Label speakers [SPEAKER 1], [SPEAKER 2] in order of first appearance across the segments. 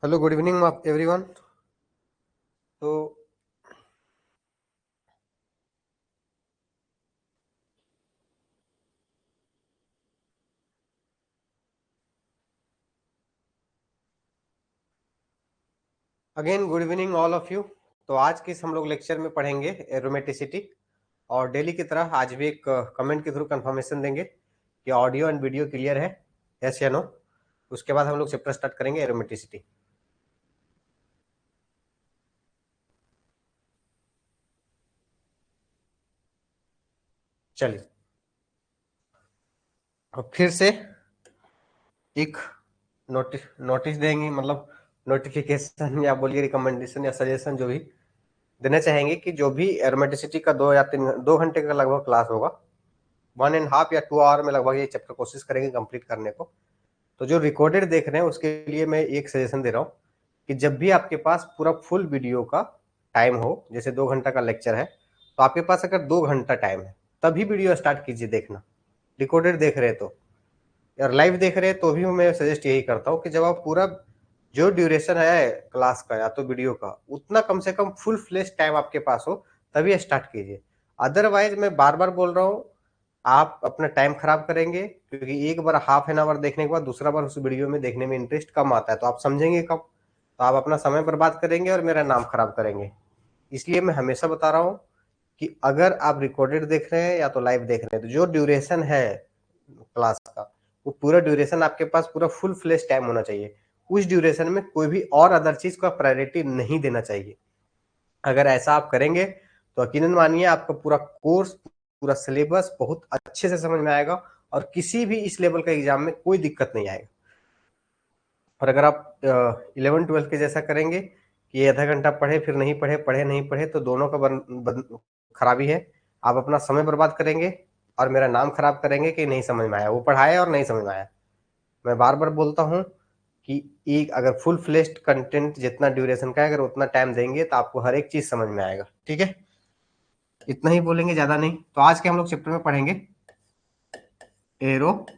[SPEAKER 1] Hello, good evening everyone. तो again good evening all of you. तो आज के इस हम लोग लेक्चर में पढ़ेंगे एरोमेटिसिटी, और डेली की तरह आज भी एक कमेंट के थ्रू कंफर्मेशन देंगे कि ऑडियो एंड वीडियो क्लियर है, यस या नो। उसके बाद हम लोग चैप्टर स्टार्ट करेंगे एरोमेटिसिटी। चलिए, अब फिर से एक नोटिस देंगे, मतलब नोटिफिकेशन या बोलिए रिकमेंडेशन या सजेशन जो भी देना चाहेंगे कि जो भी एरोमेटिसिटी का 2 घंटे का लगभग क्लास होगा, 1.5 या 2 आवर में लगभग ये चैप्टर कोशिश करेंगे कंप्लीट करने को। तो जो रिकॉर्डेड देख रहे हैं उसके लिए मैं एक सजेशन दे रहा हूँ कि जब भी आपके पास पूरा फुल वीडियो का टाइम हो, जैसे 2 घंटा का लेक्चर है, तो आपके पास अगर 2 घंटा टाइम है तभी वीडियो स्टार्ट कीजिए देखना। रिकॉर्डेड देख रहे हैं तो, और लाइव देख रहे हैं तो भी मैं सजेस्ट यही करता हूँ कि जब आप पूरा जो ड्यूरेशन है क्लास का या तो वीडियो का, उतना कम से कम फुल फ्लेश टाइम आपके पास हो तभी स्टार्ट कीजिए। अदरवाइज मैं बार बार बोल रहा हूँ, आप अपना टाइम खराब करेंगे, क्योंकि एक बार हाफ एन आवर देखने के बाद दूसरा बार उस वीडियो में देखने में इंटरेस्ट कम आता है, तो आप समझेंगे कब, तो आप अपना समय बर्बाद करेंगे और मेरा नाम खराब करेंगे। इसलिए मैं हमेशा बता रहा हूँ कि अगर आप रिकॉर्डेड देख रहे हैं या तो लाइव देख रहे हैं, तो जो ड्यूरेशन है क्लास का, वो पूरा ड्यूरेशन आपके पास पूरा फुल फ्लेश टाइम होना चाहिए। उस ड्यूरेशन में कोई भी और अदर चीज का प्रायोरिटी नहीं देना चाहिए। अगर ऐसा आप करेंगे तो यकीनन मानिए आपका पूरा कोर्स, पूरा सिलेबस बहुत अच्छे से समझ में आएगा और किसी भी इस लेवल का एग्जाम में कोई दिक्कत नहीं आएगा। और अगर आप 11 12 के जैसा करेंगे कि आधा घंटा पढ़े फिर नहीं पढ़े, पढ़े नहीं पढ़े, तो दोनों का खराबी है। आप अपना समय बर्बाद करेंगे और मेरा नाम खराब करेंगे कि नहीं समझ में आया, वो पढ़ाया और नहीं समझ में आया। मैं बार बार बोलता हूँ कि एक अगर फुल फ्लेश्ड कंटेंट जितना ड्यूरेशन का है, अगर उतना टाइम देंगे तो आपको हर एक चीज समझ में आएगा। ठीक है, इतना ही बोलेंगे, ज्यादा नहीं। तो आज के हम लोग चैप्टर में पढ़ेंगे एरोमेटिसिटी।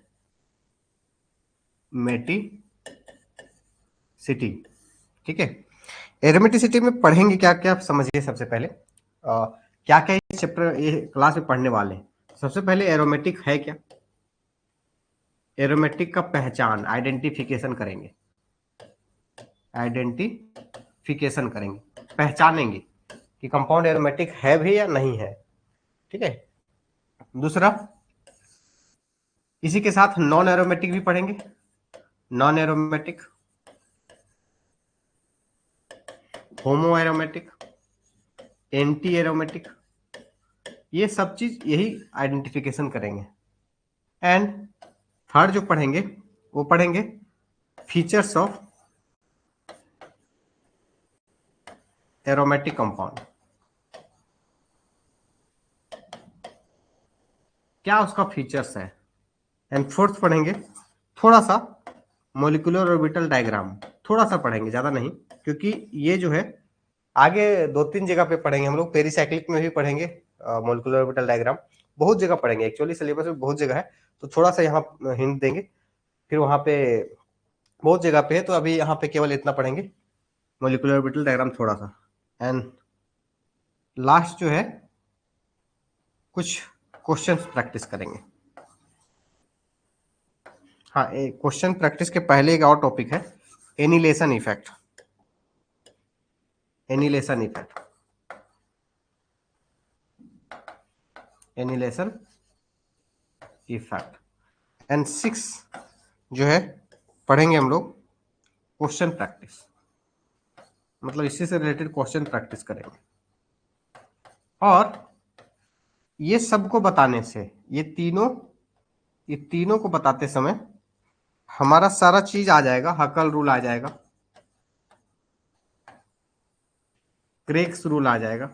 [SPEAKER 1] ठीक है, एरोमेटिसिटी में पढ़ेंगे क्या क्या, आप समझिए। सबसे पहले क्या क्या इस चैप्टर ये क्लास में पढ़ने वाले हैं। सबसे पहले एरोमेटिक है क्या, एरोमेटिक का पहचान, आइडेंटिफिकेशन करेंगे, आइडेंटिफिकेशन करेंगे, पहचानेंगे कि कंपाउंड एरोमेटिक है भी या नहीं है। ठीक है, दूसरा इसी के साथ नॉन एरोमेटिक भी पढ़ेंगे। नॉन एरोमेटिक, होमो एरोमेटिक, एंटी एरोमेटिक, ये सब चीज यही आइडेंटिफिकेशन करेंगे। एंड थर्ड जो पढ़ेंगे वो पढ़ेंगे फीचर्स ऑफ एरोमेटिक कंपाउंड, क्या उसका फीचर्स है। एंड फोर्थ पढ़ेंगे थोड़ा सा मोलिकुलर ऑर्बिटल डायग्राम, थोड़ा सा पढ़ेंगे, ज्यादा नहीं, क्योंकि ये जो है आगे 2 3 जगह पे पढ़ेंगे हम लोग। पेरीसाइक्लिक में भी पढ़ेंगे मोलिकुलर ऑर्बिटल डायग्राम, बहुत जगह पढ़ेंगे। एक्चुअली सिलेबस में बहुत जगह है, तो थोड़ा सा यहाँ हिंट देंगे, फिर वहां पे बहुत जगह पे है, तो अभी यहाँ पे केवल इतना पढ़ेंगे, मोलिकुलर ऑर्बिटल डायग्राम थोड़ा सा। एंड लास्ट जो है कुछ क्वेश्चंस प्रैक्टिस करेंगे। हाँ, एक क्वेश्चन प्रैक्टिस के पहले एक और टॉपिक है, annihilation effect. Annihilation effect, annihilation effect. And 6 जो है पढ़ेंगे हम लोग क्वेश्चन प्रैक्टिस, मतलब इसी से रिलेटेड क्वेश्चन प्रैक्टिस करेंगे। और ये सबको बताने से, ये तीनों को बताते समय हमारा सारा चीज आ जाएगा, हकल रूल आ जाएगा, क्रेक्स रूल आ जाएगा।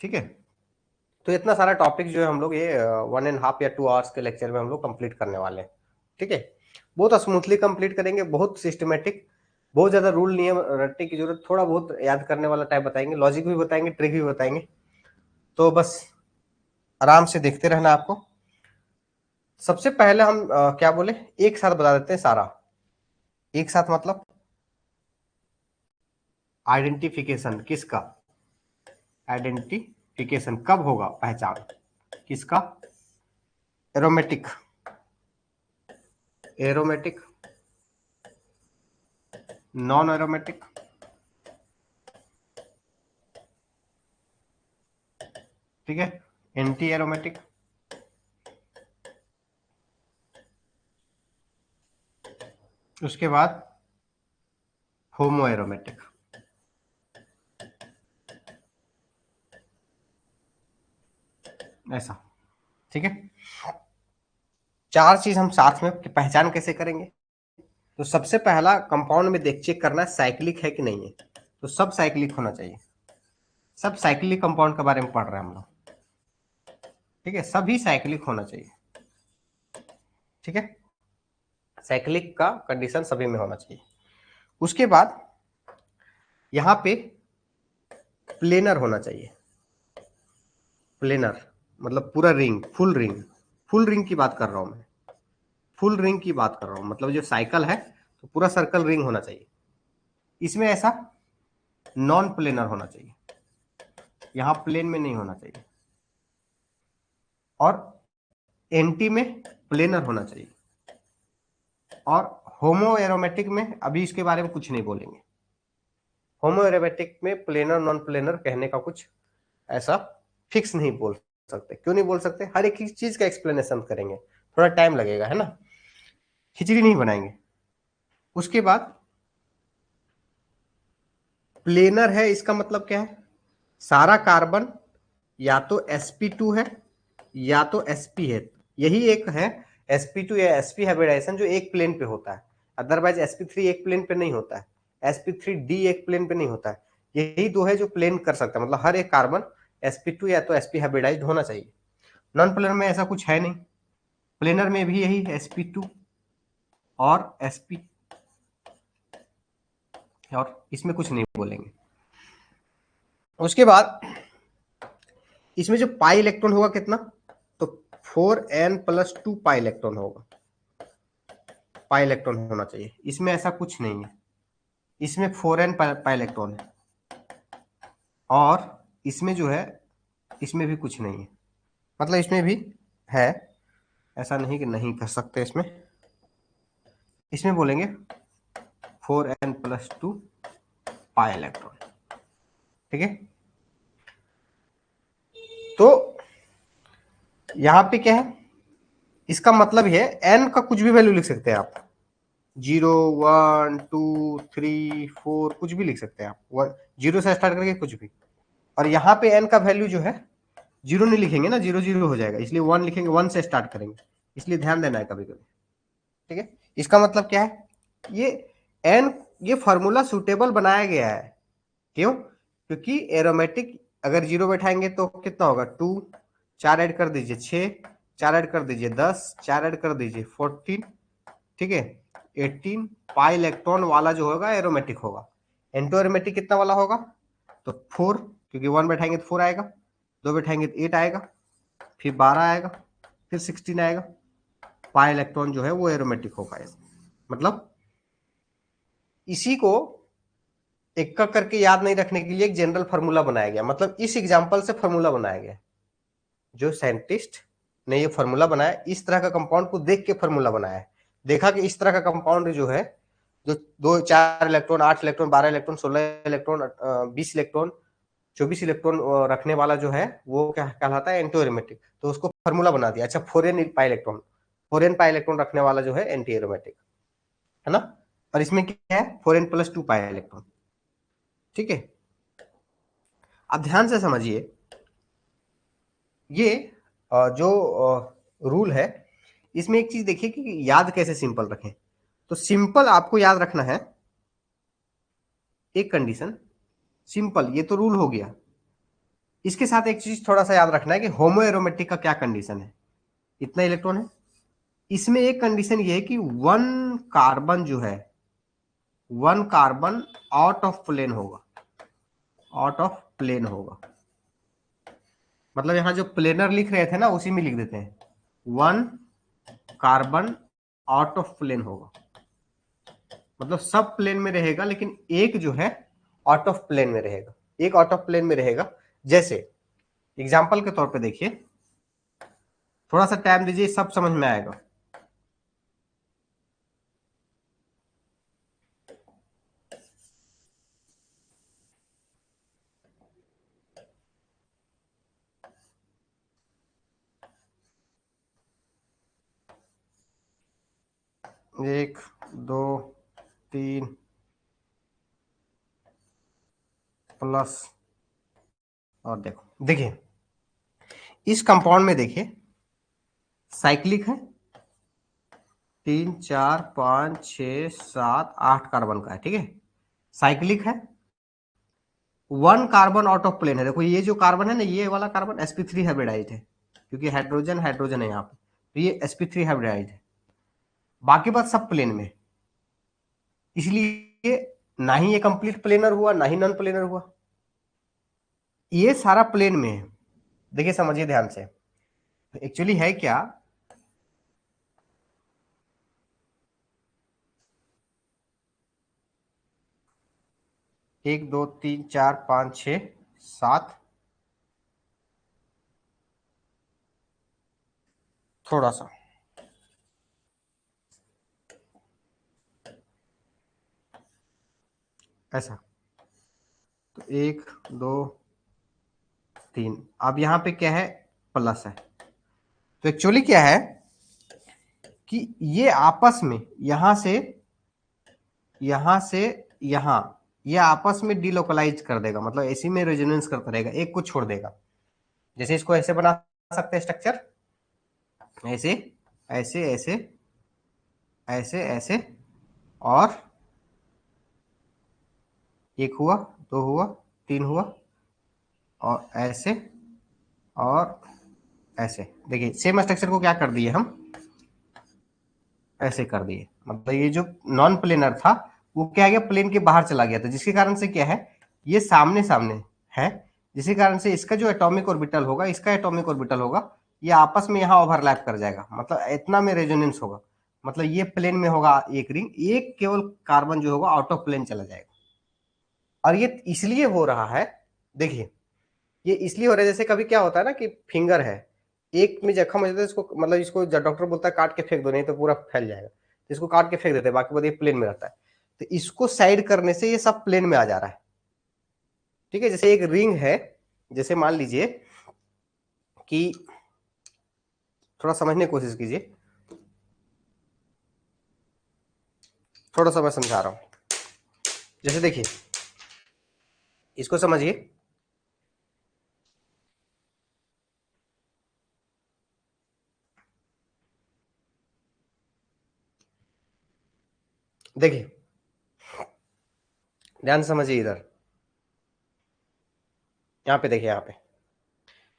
[SPEAKER 1] ठीक है, तो इतना सारा टॉपिक जो है हम लोग ये 1.5 या 2 आवर्स के लेक्चर में हम लोग कंप्लीट करने वाले हैं। ठीक है, बहुत स्मूथली कंप्लीट करेंगे, बहुत सिस्टमेटिक, बहुत ज्यादा रूल नियम रटने की जरूरत, थोड़ा बहुत याद करने वाला टाइप बताएंगे, लॉजिक भी बताएंगे, ट्रिक भी बताएंगे। तो बस आराम से देखते रहना आपको। सबसे पहले हम क्या बोले, एक साथ बता देते हैं सारा। एक साथ मतलब आइडेंटिफिकेशन किसका, आइडेंटिफिकेशन कब होगा, पहचान किसका, एरोमेटिक, एरोमेटिक, नॉन एरोमेटिक, ठीक है, एंटी एरोमेटिक, उसके बाद होमो एरोमेटिक। ऐसा, ठीक है। चार चीज हम साथ में पहचान कैसे करेंगे, तो सबसे पहला कंपाउंड में देख चेक करना है साइक्लिक है कि नहीं है, तो सब साइक्लिक होना चाहिए। सब साइक्लिक कंपाउंड के बारे में पढ़ रहे हैं हम लोग, ठीक है, सभी साइक्लिक होना चाहिए, ठीक है, साइक्लिक का कंडीशन सभी में होना चाहिए। उसके बाद यहां पे प्लेनर होना चाहिए, प्लेनर मतलब पूरा ring, full ring, full ring की बात कर रहा हूं मैं, फुल रिंग की बात कर रहा हूं, मतलब जो साइकिल है तो पूरा सर्कल रिंग होना चाहिए। इसमें ऐसा नॉन प्लेनर होना चाहिए, यहां प्लेन में नहीं होना चाहिए, और एंटी में प्लेनर होना चाहिए, और होमो एरोमेटिक में अभी इसके बारे में कुछ नहीं बोलेंगे। होमो एरोमेटिक में प्लेनर नॉन प्लेनर कहने का कुछ ऐसा फिक्स नहीं बोल सकते। क्यों नहीं बोल सकते, हर एक चीज का एक्सप्लेनेशन करेंगे, थोड़ा टाइम लगेगा, है ना, खिचड़ी नहीं बनाएंगे। उसके बाद प्लेनर है, इसका मतलब क्या है, सारा कार्बन या तो sp2 है या तो sp है, यही एक है sp2 या sp हाइब्रिडाइजेशन जो एक प्लेन पे होता है, अदरवाइज sp3 एक प्लेन पे नहीं होता है, sp3d एक प्लेन पे नहीं होता है, यही दो है जो प्लेन कर सकता है, मतलब हर एक कार्बन sp2 या तो sp हाइब्रिडाइज्ड होना चाहिए। नॉन प्लेनर में ऐसा कुछ है नहीं, प्लेनर में भी यही sp2 और sp, और इसमें कुछ नहीं बोलेंगे। उसके बाद इसमें जो पाई इलेक्ट्रॉन होगा कितना, तो 4n+2 पाई इलेक्ट्रॉन होगा, पाई इलेक्ट्रॉन होना चाहिए, इसमें ऐसा कुछ नहीं है, इसमें 4n पाई इलेक्ट्रॉन है, और इसमें जो है इसमें भी कुछ नहीं है, मतलब इसमें भी है, ऐसा नहीं कि नहीं कर सकते, इसमें बोलेंगे 4n+2 पाई इलेक्ट्रॉन, ठीक है। तो यहां पे क्या है, इसका मतलब है n का कुछ भी वैल्यू लिख सकते हैं आप, 0 1 2 3 4 कुछ भी लिख सकते हैं आप, 0 से स्टार्ट करके कुछ भी, और यहाँ पे n का वैल्यू जो है 0 नहीं लिखेंगे ना, 0 0 हो जाएगा, इसलिए 1 लिखेंगे, 1 से स्टार्ट करेंगे, इसलिए ध्यान देना है कभी कभी, ठीक है। इसका मतलब क्या है, ये n, ये फॉर्मूला सुटेबल बनाया गया है, क्यों, क्योंकि एरोमेटिक अगर 0 बैठाएंगे तो कितना होगा, 2, 4 ऐड कर दीजिए 6, 4 ऐड कर दीजिए 10, 4 ऐड कर दीजिए 14, ठीक है, 18 पाई इलेक्ट्रॉन वाला जो होगा एरोमेटिक होगा। एंटो एरोमेटिक कितना वाला होगा, तो 4, क्योंकि 1 बैठाएंगे तो 4 आएगा, 2 बैठाएंगे तो 8 आएगा, फिर 12 आएगा, फिर 16 आएगा, पाई इलेक्ट्रॉन जो है वो एरोमेटिक होगा। मतलब इसी को एक का करके याद नहीं रखने के लिए एक जनरल फार्मूला बनाया गया, मतलब इस एग्जाम्पल से फार्मूला बनाया गया, जो साइंटिस्ट ने ये फार्मूला बनाया, इस तरह का कंपाउंड को देख के फार्मूला बनाया है, देखा कि इस तरह का कंपाउंड जो है, जो 2 4 electron 8 electron 12 electron 16 electron 20 electron 24 electron रखने वाला जो है वो क्या कहलाता है, एंटी एरोमेटिक, तो उसको फार्मूला बना दिया। अच्छा 4n pi electron, 4n pi electron रखने वाला जो है एंटी एरोमेटिक, है ना, और इसमें क्या है 4n+2 पाई इलेक्ट्रॉन, ठीक है। अब ध्यान से समझिए, ये जो रूल है, इसमें एक चीज देखिए कि याद कैसे सिंपल रखें, तो सिंपल आपको याद रखना है एक कंडीशन, सिंपल, ये तो रूल हो गया, इसके साथ एक चीज थोड़ा सा याद रखना है कि होमो एरोमेटिक का क्या कंडीशन है, इतना इलेक्ट्रॉन है, इसमें एक कंडीशन ये है कि 1 कार्बन जो है, 1 कार्बन आउट ऑफ प्लेन होगा, आउट ऑफ प्लेन होगा, मतलब यहां जो प्लेनर लिख रहे थे ना उसी में लिख देते हैं 1 कार्बन आउट ऑफ प्लेन होगा, मतलब सब प्लेन में रहेगा लेकिन एक जो है आउट ऑफ प्लेन में रहेगा, एक आउट ऑफ प्लेन में रहेगा। जैसे एग्जांपल के तौर पे देखिए, थोड़ा सा टाइम दीजिए, सब समझ में आएगा। एक, दो, तीन प्लस, और देखो देखिए इस कंपाउंड में देखिए साइक्लिक है, 3 4 5 6 7 8 कार्बन का है, ठीक है, साइक्लिक है। 1 कार्बन आउट ऑफ प्लेन है, देखो ये जो कार्बन है ना, ये वाला कार्बन sp3 हाइब्रिडाइज है, क्योंकि हाइड्रोजन हाइड्रोजन है यहाँ पे, तो ये sp3 हाइब्रिडाइज है। बाकी बात सब प्लेन में, इसलिए ना ही ये कंप्लीट प्लेनर हुआ ना ही नॉन प्लेनर हुआ, ये सारा प्लेन में है। देखिए समझिए ध्यान से, एक्चुअली है क्या, एक दो तीन चार पांच छ सात, थोड़ा सा ऐसा, तो एक दो तीन, अब यहां पे क्या है, प्लस है। तो एक्चुअली क्या है कि ये आपस में यहां से यहां, ये आपस में डिलोकलाइज कर देगा, मतलब इसी में रेजोनेंस करता रहेगा, एक को छोड़ देगा। जैसे इसको ऐसे बना सकते हैं स्ट्रक्चर, ऐसे ऐसे ऐसे ऐसे ऐसे, और एक हुआ, दो हुआ, तीन हुआ, और ऐसे और ऐसे। देखिए सेम स्ट्रक्चर को क्या कर दिए हम, ऐसे कर दिए, मतलब ये जो नॉन प्लेनर था वो क्या गया, प्लेन के बाहर चला गया था, जिसके कारण से क्या है, ये सामने सामने है, जिसके कारण से इसका जो एटॉमिक ऑर्बिटल होगा, इसका एटॉमिक ऑर्बिटल होगा, ये आपस में यहाँ ओवरलैप कर जाएगा, मतलब इतना में रेजोनेंस होगा, मतलब ये प्लेन में होगा एक रिंग, एक केवल कार्बन जो होगा आउट ऑफ प्लेन चला जाएगा। और ये इसलिए हो रहा है, देखिए ये इसलिए हो रहा है, जैसे कभी क्या होता है ना कि फिंगर है, एक में जख्म हो जाता है, इसको मतलब इसको डॉक्टर बोलता है काट के फेंक दो, नहीं तो पूरा फैल जाएगा, तो इसको काट के फेंक देते हैं, बाकी बाद ये प्लेन में रहता है। तो इसको साइड करने से ये सब प्लेन में आ जा रहा है, ठीक है। जैसे एक रिंग है, जैसे मान लीजिए कि, थोड़ा समझने की कोशिश कीजिए, थोड़ा सा मैं समझा रहा हूं। जैसे देखिए इसको समझिए, देखिए ध्यान से समझिए, इधर यहाँ पे देखिए, यहाँ पे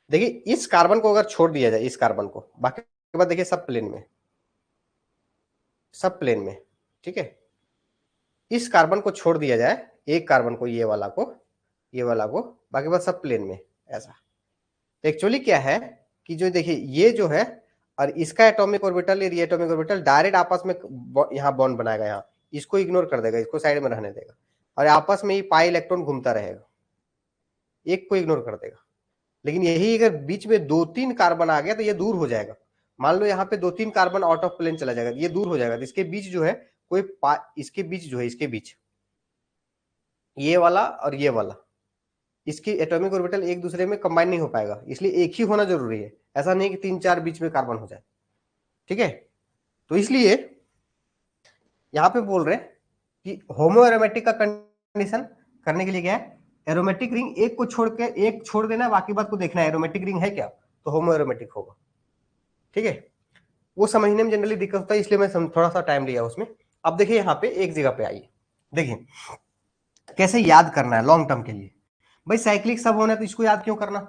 [SPEAKER 1] देखिए, इस कार्बन को अगर छोड़ दिया जाए, इस कार्बन को, बाकी के बाद देखिए सब प्लेन में, सब प्लेन में, ठीक है। इस कार्बन को छोड़ दिया जाए, एक कार्बन को, ये वाला को, ये वाला को, बाकी बात सब प्लेन में, ऐसा। एक्चुअली क्या है कि जो देखिए ये जो है, और इसका एटॉमिक ऑर्बिटल, ये एटॉमिक ऑर्बिटल डायरेक्ट आपस में यहाँ बॉन्ड बनाएगा, यहाँ इसको इग्नोर कर देगा, इसको साइड में रहने देगा, और आपस में ये पाई इलेक्ट्रॉन घूमता रहेगा, एक को इग्नोर कर देगा। लेकिन यही अगर बीच में 2-3 कार्बन आ गया तो ये दूर हो जाएगा, मान लो यहाँ पे 2-3 कार्बन आउट ऑफ प्लेन चला जाएगा, ये दूर हो जाएगा, तो इसके बीच जो है कोई इसके बीच जो है, इसके बीच ये वाला और ये वाला, इसकी एटॉमिक ऑर्बिटल एक दूसरे में कंबाइन नहीं हो पाएगा, इसलिए एक ही होना जरूरी है, ऐसा नहीं कि 3-4 बीच में कार्बन हो जाए, ठीक है। तो इसलिए यहाँ पे बोल रहे हैं कि होमो एरोमेटिक का कंडीशन करने के लिए क्या है, एरोमेटिक रिंग एक को छोड़ के एक छोड़ देना, बाकी बात को देखना है एरोमेटिक रिंग है क्या, तो होमो एरोमेटिक होगा, ठीक है। वो समझने में जनरली दिक्कत होता है, इसलिए मैं थोड़ा सा टाइम लिया उसमें। अब देखिए यहाँ पे एक जगह पे आइए, देखिए कैसे याद करना है लॉन्ग टर्म के लिए। भाई साइक्लिक सब होना है तो इसको याद क्यों करना,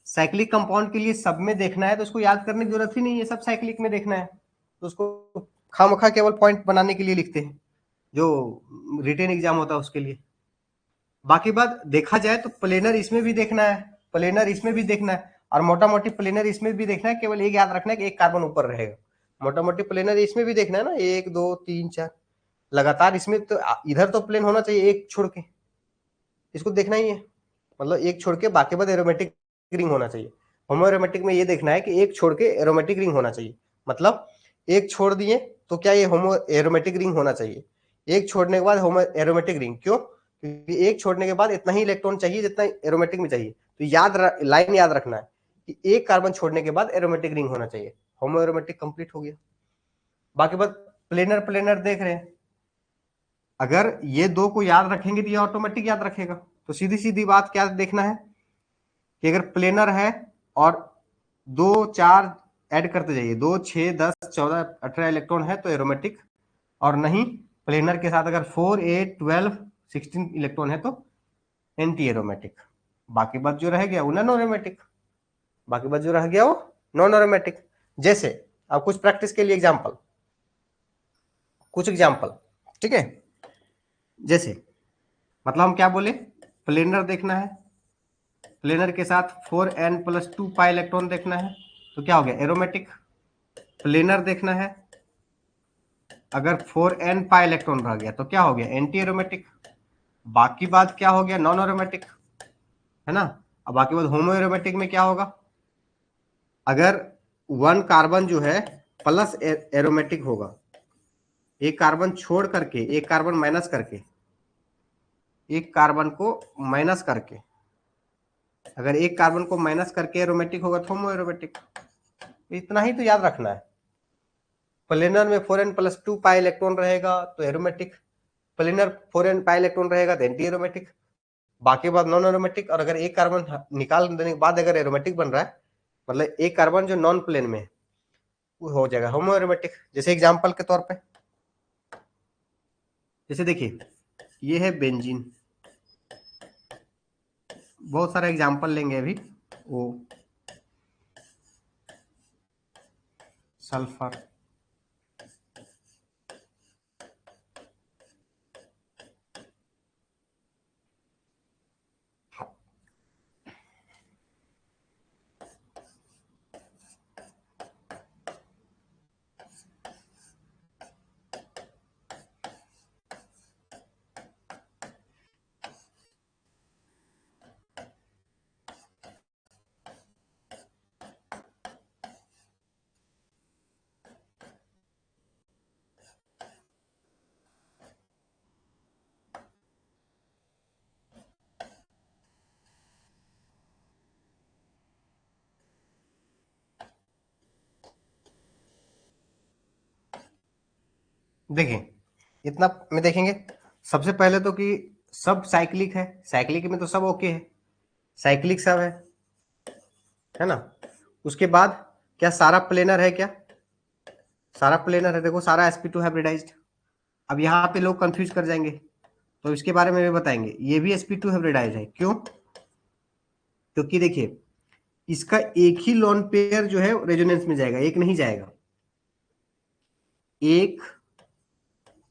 [SPEAKER 1] साइक्लिक कंपाउंड के लिए सब में देखना है तो उसको याद करने की जरूरत ही नहीं है, सब साइक्लिक में देखना है, तो उसको खामखा केवल पॉइंट बनाने के लिए लिखते हैं, जो रिटेन एग्जाम होता है उसके लिए। बाकी बात देखा जाए तो प्लेनर इसमें भी देखना है, प्लेनर इसमें भी देखना है, और मोटा मोटी प्लेनर इसमें भी देखना है, केवल एक याद रखना है कि एक कार्बन ऊपर रहेगा, मोटा मोटी प्लेनर इसमें भी देखना है ना, 1 2 3 4 लगातार, इसमें तो इधर तो प्लेन होना चाहिए एक छोड़ के, इसको देखना ही है, मतलब एक छोड़ के बाकी बाद एरोमेटिक रिंग होना चाहिए। होमो एरोमेटिक में ये देखना है कि एक छोड़ के एरोमेटिक रिंग होना चाहिए, मतलब एक छोड़ दिए तो क्या ये होमो एरोमेटिक रिंग होना चाहिए, एक छोड़ने के बाद होमो एरोमेटिक रिंग, क्यों? क्योंकि एक छोड़ने के बाद इतना ही इलेक्ट्रॉन चाहिए जितना एरोमेटिक में चाहिए। तो लाइन याद रखना है कि एक कार्बन छोड़ने के बाद एरोमेटिक रिंग होना चाहिए। होमो एरोमेटिक कंप्लीट हो गया। बाकी बात प्लेनर प्लेनर देख रहे हैं, अगर ये दो को याद रखेंगे तो ये ऑटोमेटिक याद रखेगा। तो सीधी सीधी बात क्या देखना है कि अगर प्लेनर है और 2 4 ऐड करते जाइए, 2 6 10 14 18 इलेक्ट्रॉन है तो एरोमेटिक, और नहीं प्लेनर के साथ अगर 4 8 12 16 इलेक्ट्रॉन है तो एंटी एरोमेटिक। बाकी बात जो रह गया वो नॉन एरोमेटिक, बाकी बात जो रह गया वो नॉन एरोमेटिक। जैसे अब कुछ प्रैक्टिस के लिए एग्जांपल, कुछ एग्जांपल, ठीक है। जैसे मतलब हम क्या बोले, प्लेनर देखना है, प्लेनर के साथ 4n+2 पाई इलेक्ट्रॉन देखना है तो क्या हो गया एरोमेटिक। प्लेनर देखना है, अगर 4n पाई इलेक्ट्रॉन रह गया तो क्या हो गया एंटी एरोमेटिक। बाकी बात क्या हो गया नॉन एरोमेटिक, है ना। अब बाकी बात होमो एरोमेटिक में क्या होगा, अगर 1 कार्बन जो है प्लस एरोमेटिक होगा, एक कार्बन छोड़ करके, एक कार्बन माइनस करके, एक कार्बन को माइनस करके, अगर एक कार्बन को माइनस करके एरोमेटिक होगा तो होमो एरोमेटिक। इतना ही तो याद रखना है। प्लेनर में 4n+2 पाई इलेक्ट्रॉन रहेगा तो aromatic, planar 4n pi electron रहेगा तो एंटी एरोमेटिक, बाकी बात नॉन एरोमेटिक। और अगर एक कार्बन निकाल देने के बाद अगर एरोमेटिक बन रहा है, मतलब एक कार्बन जो नॉन प्लेन में है वो हो जाएगा होमो एरोमेटिक। जैसे एग्जांपल के तौर पे, जैसे देखिए ये है बेंजीन, बहुत सारे एग्जांपल लेंगे अभी, वो सल्फर, देखिए इतना में देखेंगे। सबसे पहले तो कि सब साइक्लिक है, साइक्लिक में तो सब ओके है, साइक्लिक सब है ना। उसके बाद क्या सारा प्लेनर है, क्या सारा प्लेनर है, देखो सारा sp2 हाइब्रिडाइज्ड। अब यहाँ पे लोग कंफ्यूज कर जाएंगे तो इसके बारे में भी बताएंगे, ये भी sp2 हाइब्रिडाइज्ड है, क्यों? क्योंकि देखिए इसका एक ही लोन पेयर जो है रेजोनेंस में जाएगा, एक नहीं जाएगा। एक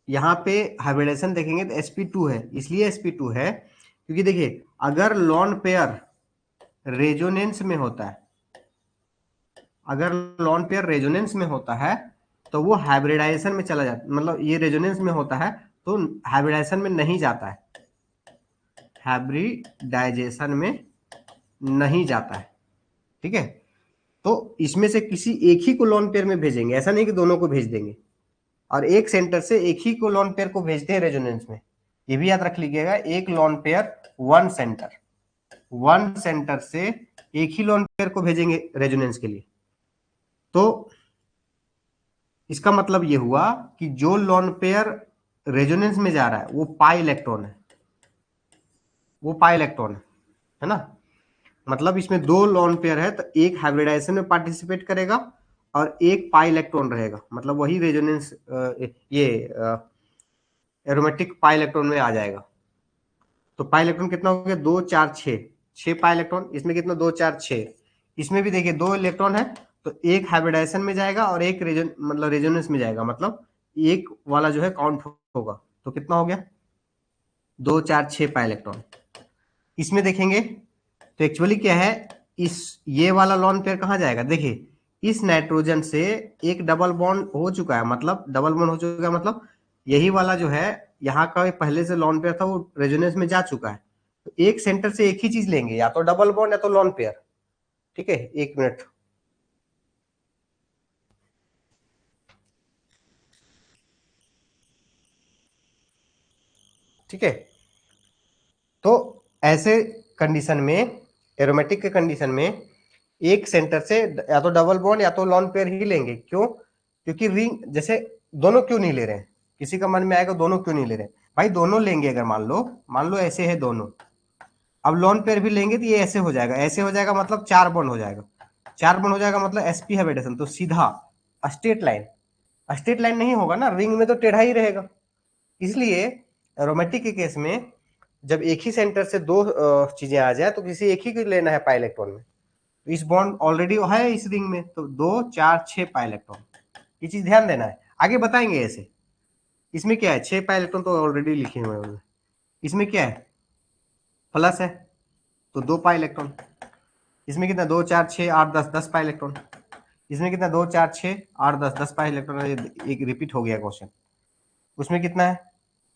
[SPEAKER 1] यहाँ पे हाइब्रिडेशन देखेंगे तो sp2 है, इसलिए sp2 है क्योंकि देखिए अगर लोन पेयर रेजोनेंस में होता है, अगर लोन पेयर रेजोनेंस में होता है तो वो हाइब्रिडाइजेशन में चला जाता, मतलब ये रेजोनेंस में होता है तो हाइब्रिडाइजेशन में नहीं जाता है, हाइब्रिडाइजेशन में नहीं जाता है, ठीक है। तो इसमें से किसी एक ही को लोन पेयर में भेजेंगे, ऐसा नहीं कि दोनों को भेज देंगे, और एक सेंटर से एक ही को लोन पेयर को भेजते हैं रेजोनेंस में। ये भी याद रख लीजिएगा, एक lone pair one centre, one centre से एक ही लोन पेयर को भेजेंगे रेजोनेंस के लिए। तो इसका मतलब ये हुआ कि जो लोन पेयर रेजोनेंस में जा रहा है वो पाई इलेक्ट्रॉन है, वो पाई इलेक्ट्रॉन है ना। मतलब इसमें दो लोन पेयर है तो एक हाइब्रिडाइजेशन में पार्टिसिपेट करेगा और एक पाई इलेक्ट्रॉन रहेगा, मतलब वही रेजोनेंस ये एरोमेटिक पाई इलेक्ट्रॉन में आ जाएगा। तो पाई इलेक्ट्रॉन कितना हो गया, 2 4 6, 6 पाई इलेक्ट्रॉन, इसमें कितना 2 4 6, इसमें भी देखिए 2 इलेक्ट्रॉन है तो एक हाइब्रिडाइजेशन में जाएगा और एक मतलब रेजोनेंस में जाएगा, मतलब एक वाला जो है काउंट होगा। तो कितना हो गया 2 4 6 पाई इलेक्ट्रॉन। इसमें देखेंगे तो एक्चुअली क्या है, इस ये वाला लोन पेयर कहाँ जाएगा, देखिए इस नाइट्रोजन से एक डबल बॉन्ड हो चुका है, मतलब डबल बॉन्ड हो चुका है, मतलब यही वाला जो है यहाँ का पहले से लॉन पेयर था वो रेजोनेंस में जा चुका है। तो एक सेंटर से एक ही चीज लेंगे, या तो डबल बॉन्ड या तो लॉन पेयर। ठीक है, एक मिनट। ठीक है, तो ऐसे कंडीशन में, एरोमेटिक के कंडीशन में एक सेंटर से या तो डबल बॉन्ड या तो लॉन पेयर ही लेंगे। क्यों? क्योंकि रिंग जैसे दोनों क्यों नहीं ले रहे हैं, किसी का मन में आएगा दोनों क्यों नहीं ले रहे हैं। भाई दोनों लेंगे, अगर मान लो ऐसे है दोनों, अब लॉन पेयर भी लेंगे तो ये ऐसे हो जाएगा, ऐसे हो जाएगा, मतलब चार बॉन्ड हो जाएगा, चार बॉन्ड हो जाएगा मतलब sp हाइब्रिडेशन, तो सीधा स्ट्रेट लाइन, स्ट्रेट लाइन नहीं होगा ना, रिंग में तो टेढ़ा ही रहेगा। इसलिए एरोमेटिक के केस में जब एक ही सेंटर से दो चीजें आ जाए तो किसी एक ही को लेना है पाई इलेक्ट्रॉन में। तो इस बॉन्ड ऑलरेडी है इस रिंग में, तो 2 4 6 पाई इलेक्ट्रॉन, ये चीज ध्यान देना है, आगे बताएंगे ऐसे। इसमें क्या है, 6 पाई इलेक्ट्रॉन तो ऑलरेडी लिखे हुए हैं। इसमें क्या है, प्लस है तो 2 पाई इलेक्ट्रॉन। इसमें कितना, 2 4 6 8 10, 10 पाई इलेक्ट्रॉन। इसमें कितना, 2 4 6 8 10, 10 पाई इलेक्ट्रॉन। एक रिपीट हो गया क्वेश्चन। उसमें कितना है,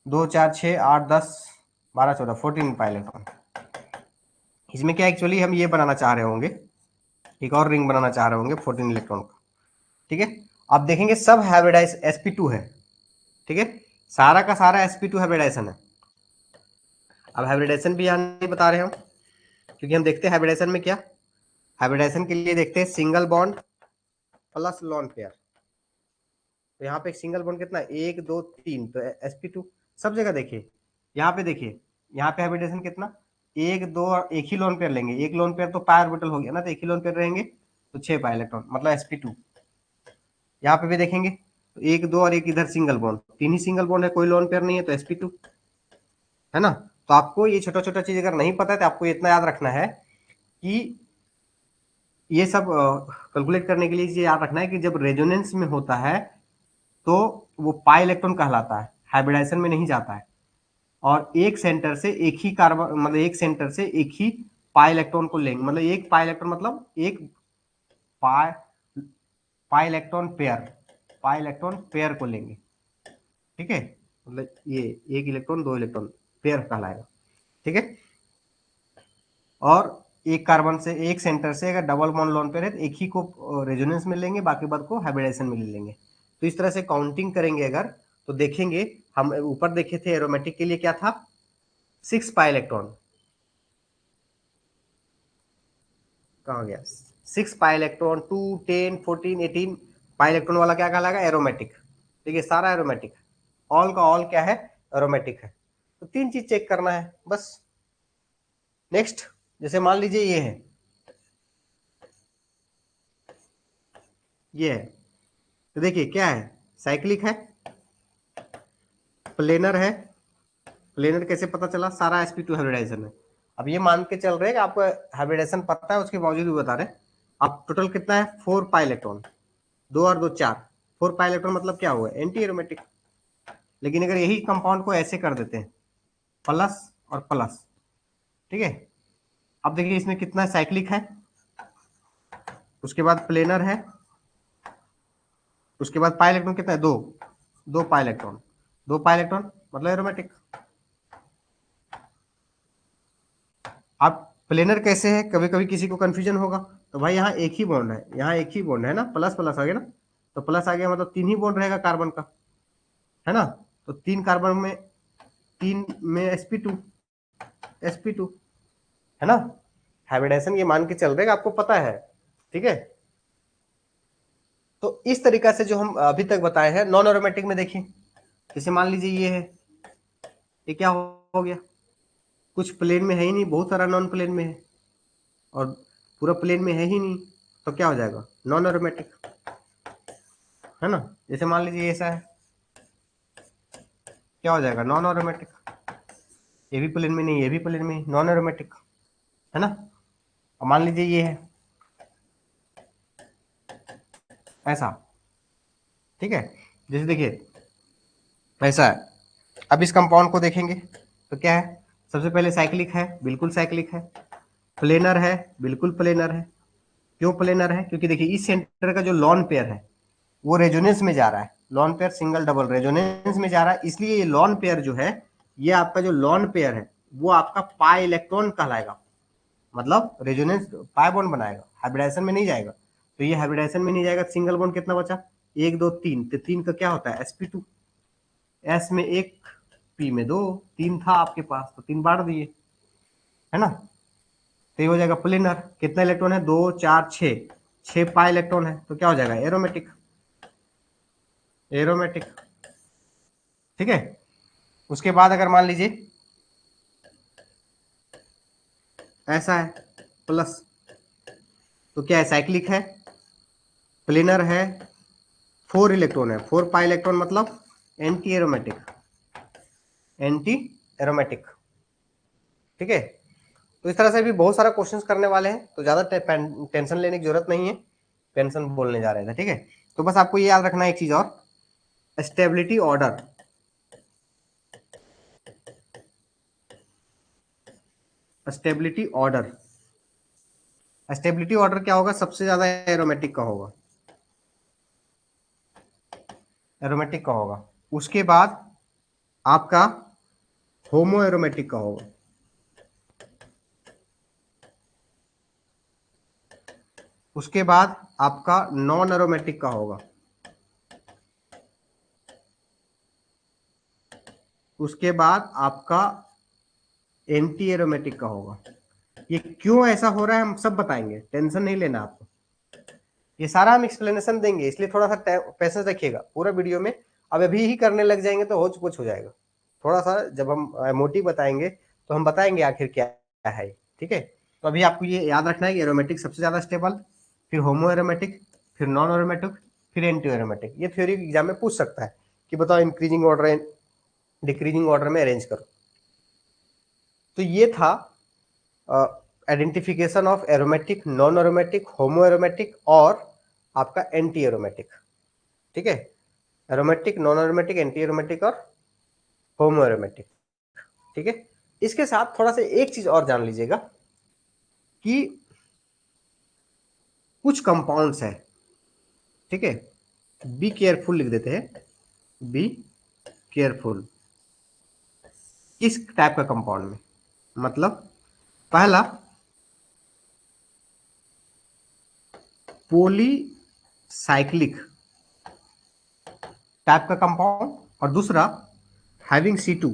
[SPEAKER 1] 2 4 6 8 10 12 14, 14 पाई इलेक्ट्रॉन। इसमें क्या एक्चुअली हम ये बनाना चाह रहे होंगे, एक और रिंग बनाना चाह रहे होंगे 14 इलेक्ट्रॉन का। ठीक है, आप देखेंगे सब हाइब्रिडाइज sp2 है। ठीक है, सारा का सारा sp2 हाइब्रिडाइजेशन है। अब हाइब्रिडाइजेशन भी यहाँ नहीं बता रहे हम, क्योंकि हम देखते हैं हाइब्रिडाइजेशन में क्या, हाइब्रिडाइजेशन के लिए देखते हैं single bond plus lone pair. तो यहाँ पे एक सिंगल बॉन्ड कितना है, 1 2 3, तो sp2 सब जगह देखिए। यहाँ पे देखिए, यहाँ पे हाइब्रिडेशन कितना, 1 2 और एक ही लोन पेयर लेंगे, एक लोन पेयर तो पाई ऑर्बिटल हो गया ना, तो एक ही लोन पेयर रहेंगे तो 6 पाई इलेक्ट्रॉन, मतलब sp2। यहाँ पे भी देखेंगे तो 1 2 और एक इधर सिंगल बॉन्ड, तीन ही सिंगल बॉन्ड है, कोई लोन पेयर नहीं है, तो sp2 है ना। तो आपको ये छोटा छोटा चीज अगर नहीं पता है तो आपको इतना याद रखना है कि ये सब कैलकुलेट करने के लिए ये याद रखना है कि जब रेजोनेंस में होता है तो वो पाई इलेक्ट्रॉन कहलाता है, हाइब्रिडाइजेशन में नहीं जाता है। और एक सेंटर से एक ही कार्बन, मतलब एक सेंटर से एक ही पाई इलेक्ट्रॉन को लेंगे, मतलब एक पाई इलेक्ट्रॉन मतलब एक pi pi electron pair, pi electron pair को लेंगे। ठीक है, मतलब ये एक इलेक्ट्रॉन दो इलेक्ट्रॉन पेयर कहलाएगा। ठीक है, और एक कार्बन से, एक सेंटर से अगर डबल बॉन्ड लोन पेयर है तो एक ही को रेजोनेंस में लेंगे, बाकी बात को हाइब्रिडाइजेशन में ले लेंगे। तो इस तरह से काउंटिंग करेंगे अगर, तो देखेंगे हम ऊपर देखे थे एरोमेटिक के लिए क्या था, 6 पाई इलेक्ट्रॉन, कहाँ गया, 6 पाई इलेक्ट्रॉन, 2 10 14 18 पाई इलेक्ट्रॉन वाला क्या कहलाएगा, एरोमेटिक। देखिए सारा एरोमेटिक, ऑल का ऑल क्या है, एरोमेटिक है। तो तीन चीज चेक करना है बस। नेक्स्ट, जैसे मान लीजिए ये है, ये है, तो देखिए क्या है, साइक्लिक है, प्लेनर है। प्लेनर कैसे पता चला, सारा sp2 हाइब्रिडाइजेशन है। अब ये मान के चल रहे हैं कि आपको हाइब्रिडाइजेशन पता है, उसके बावजूद भी बता रहे हैं। अब टोटल कितना है, 4 पाई इलेक्ट्रॉन, 2 और 2 4, 4 पाई इलेक्ट्रॉन मतलब क्या हुआ, एंटी एरोमेटिक। लेकिन अगर यही कंपाउंड को ऐसे कर देते हैं, प्लस और प्लस, ठीक है, अब देखिए इसमें कितना साइक्लिक है, उसके बाद प्लेनर है, उसके बाद पाई इलेक्ट्रॉन कितना है, 2, 2 पाई इलेक्ट्रॉन, 2 पाई इलेक्ट्रॉन मतलब एरोमेटिक। अब प्लेनर कैसे है, कभी कभी किसी को कंफ्यूजन होगा, तो भाई यहाँ एक ही बॉन्ड है, यहाँ एक ही बॉन्ड है ना, प्लस प्लस आ गया ना, तो प्लस आ गया मतलब तीन ही बॉन्ड रहेगा कार्बन का, है ना। तो तीन कार्बन में, तीन में sp2, sp2, है ना। हाइब्रिडाइजेशन ये मान के चल रहे आपको पता है। ठीक है, तो इस तरीका से जो हम अभी तक बताए हैं नॉन एरोमेटिक में देखिए, जैसे मान लीजिए ये है, ये क्या हो गया, कुछ प्लेन में है ही नहीं, बहुत सारा नॉन प्लेन में है, और पूरा प्लेन में है ही नहीं, तो क्या हो जाएगा, नॉन एरोमेटिक, है ना। जैसे मान लीजिए ऐसा है, क्या हो जाएगा, नॉन एरोमेटिक। ये भी प्लेन में नहीं, ये भी प्लेन में, नॉन एरोमेटिक, है ना। अब मान लीजिए ये है ऐसा, ठीक है, जैसे देखिए ऐसा है। अब इस कंपाउंड को देखेंगे तो क्या है, सबसे पहले साइक्लिक है, बिल्कुल साइक्लिक है, प्लेनर है, बिल्कुल प्लेनर है, क्यों प्लेनर है? क्योंकि देखिए इस सेंटर का जो लॉन पेयर है वो रेजोनेंस में जा रहा है, lone pair single double resonance में जा रहा है, इसलिए ये लॉन पेयर जो है, ये आपका जो लॉन पेयर है वो आपका पाई इलेक्ट्रॉन कहलाएगा, मतलब रेजोनेंस पाई बॉन्ड बनाएगा, हाइब्रिडाइजेशन में नहीं जाएगा। तो ये हाइब्रिडाइजेशन में नहीं जाएगा, सिंगल बॉन्ड कितना बचा? 1 2 3, तो 3 का क्या होता है? sp2, s में 1, p में 2, 3 था आपके पास तो 3 बांट दिए, है ना? तो ये हो जाएगा प्लेनर। कितना इलेक्ट्रॉन है? 2 4 6, 6 पाई इलेक्ट्रॉन है, तो क्या हो जाएगा? Aromatic, aromatic. ठीक है। उसके बाद अगर मान लीजिए ऐसा है प्लस, तो क्या है? साइक्लिक है, प्लेनर है, 4 इलेक्ट्रॉन है, 4 पाई इलेक्ट्रॉन मतलब एंटी एरोमेटिक, एंटी एरोमेटिक। ठीक है। तो इस तरह से भी बहुत सारा क्वेश्चंस करने वाले हैं, तो ज्यादा टेंशन लेने की जरूरत नहीं है, पेंशन बोलने जा रहे थे। ठीक है। तो बस आपको ये याद रखना है एक चीज और, stability order, stability order, stability order क्या होगा? सबसे ज्यादा एरोमेटिक का होगा, एरोमेटिक का होगा। उसके बाद आपका होमो एरोमेटिक का होगा, उसके बाद आपका नॉन एरोमेटिक का होगा, उसके बाद आपका एंटी एरोमेटिक का होगा। ये क्यों ऐसा हो रहा है हम सब बताएंगे, टेंशन नहीं लेना आपको, ये सारा हम एक्सप्लेनेशन देंगे, इसलिए थोड़ा सा पैसेंस रखिएगा पूरा वीडियो में। अब अभी ही करने लग जाएंगे तो हो कुछ हो जाएगा, थोड़ा सा जब हम मोटिव बताएंगे तो हम बताएंगे आखिर क्या है। ठीक है। तो अभी आपको ये याद रखना है कि एरोमेटिक सबसे ज्यादा स्टेबल, फिर होमो एरोमेटिक, फिर नॉन एरोमेटिक, फिर एंटी एरोमेटिक। ये थ्योरी एग्जाम में पूछ सकता है कि बताओ इंक्रीजिंग ऑर्डर डिक्रीजिंग ऑर्डर में अरेंज करो। तो ये था identification of aromatic, non aromatic, homo aromatic और आपका एंटी एरोमेटिक। ठीक है। Aromatic, non aromatic, anti aromatic और होमो एरोमेटिक। ठीक है। इसके साथ थोड़ा सा एक चीज और जान लीजिएगा कि कुछ कंपाउंड्स है, ठीक है, बी केयरफुल लिख देते हैं, बी केयरफुल। किस टाइप का कंपाउंड में? मतलब पहला पॉलीसाइक्लिक टाइप का कंपाउंड, और दूसरा having C2,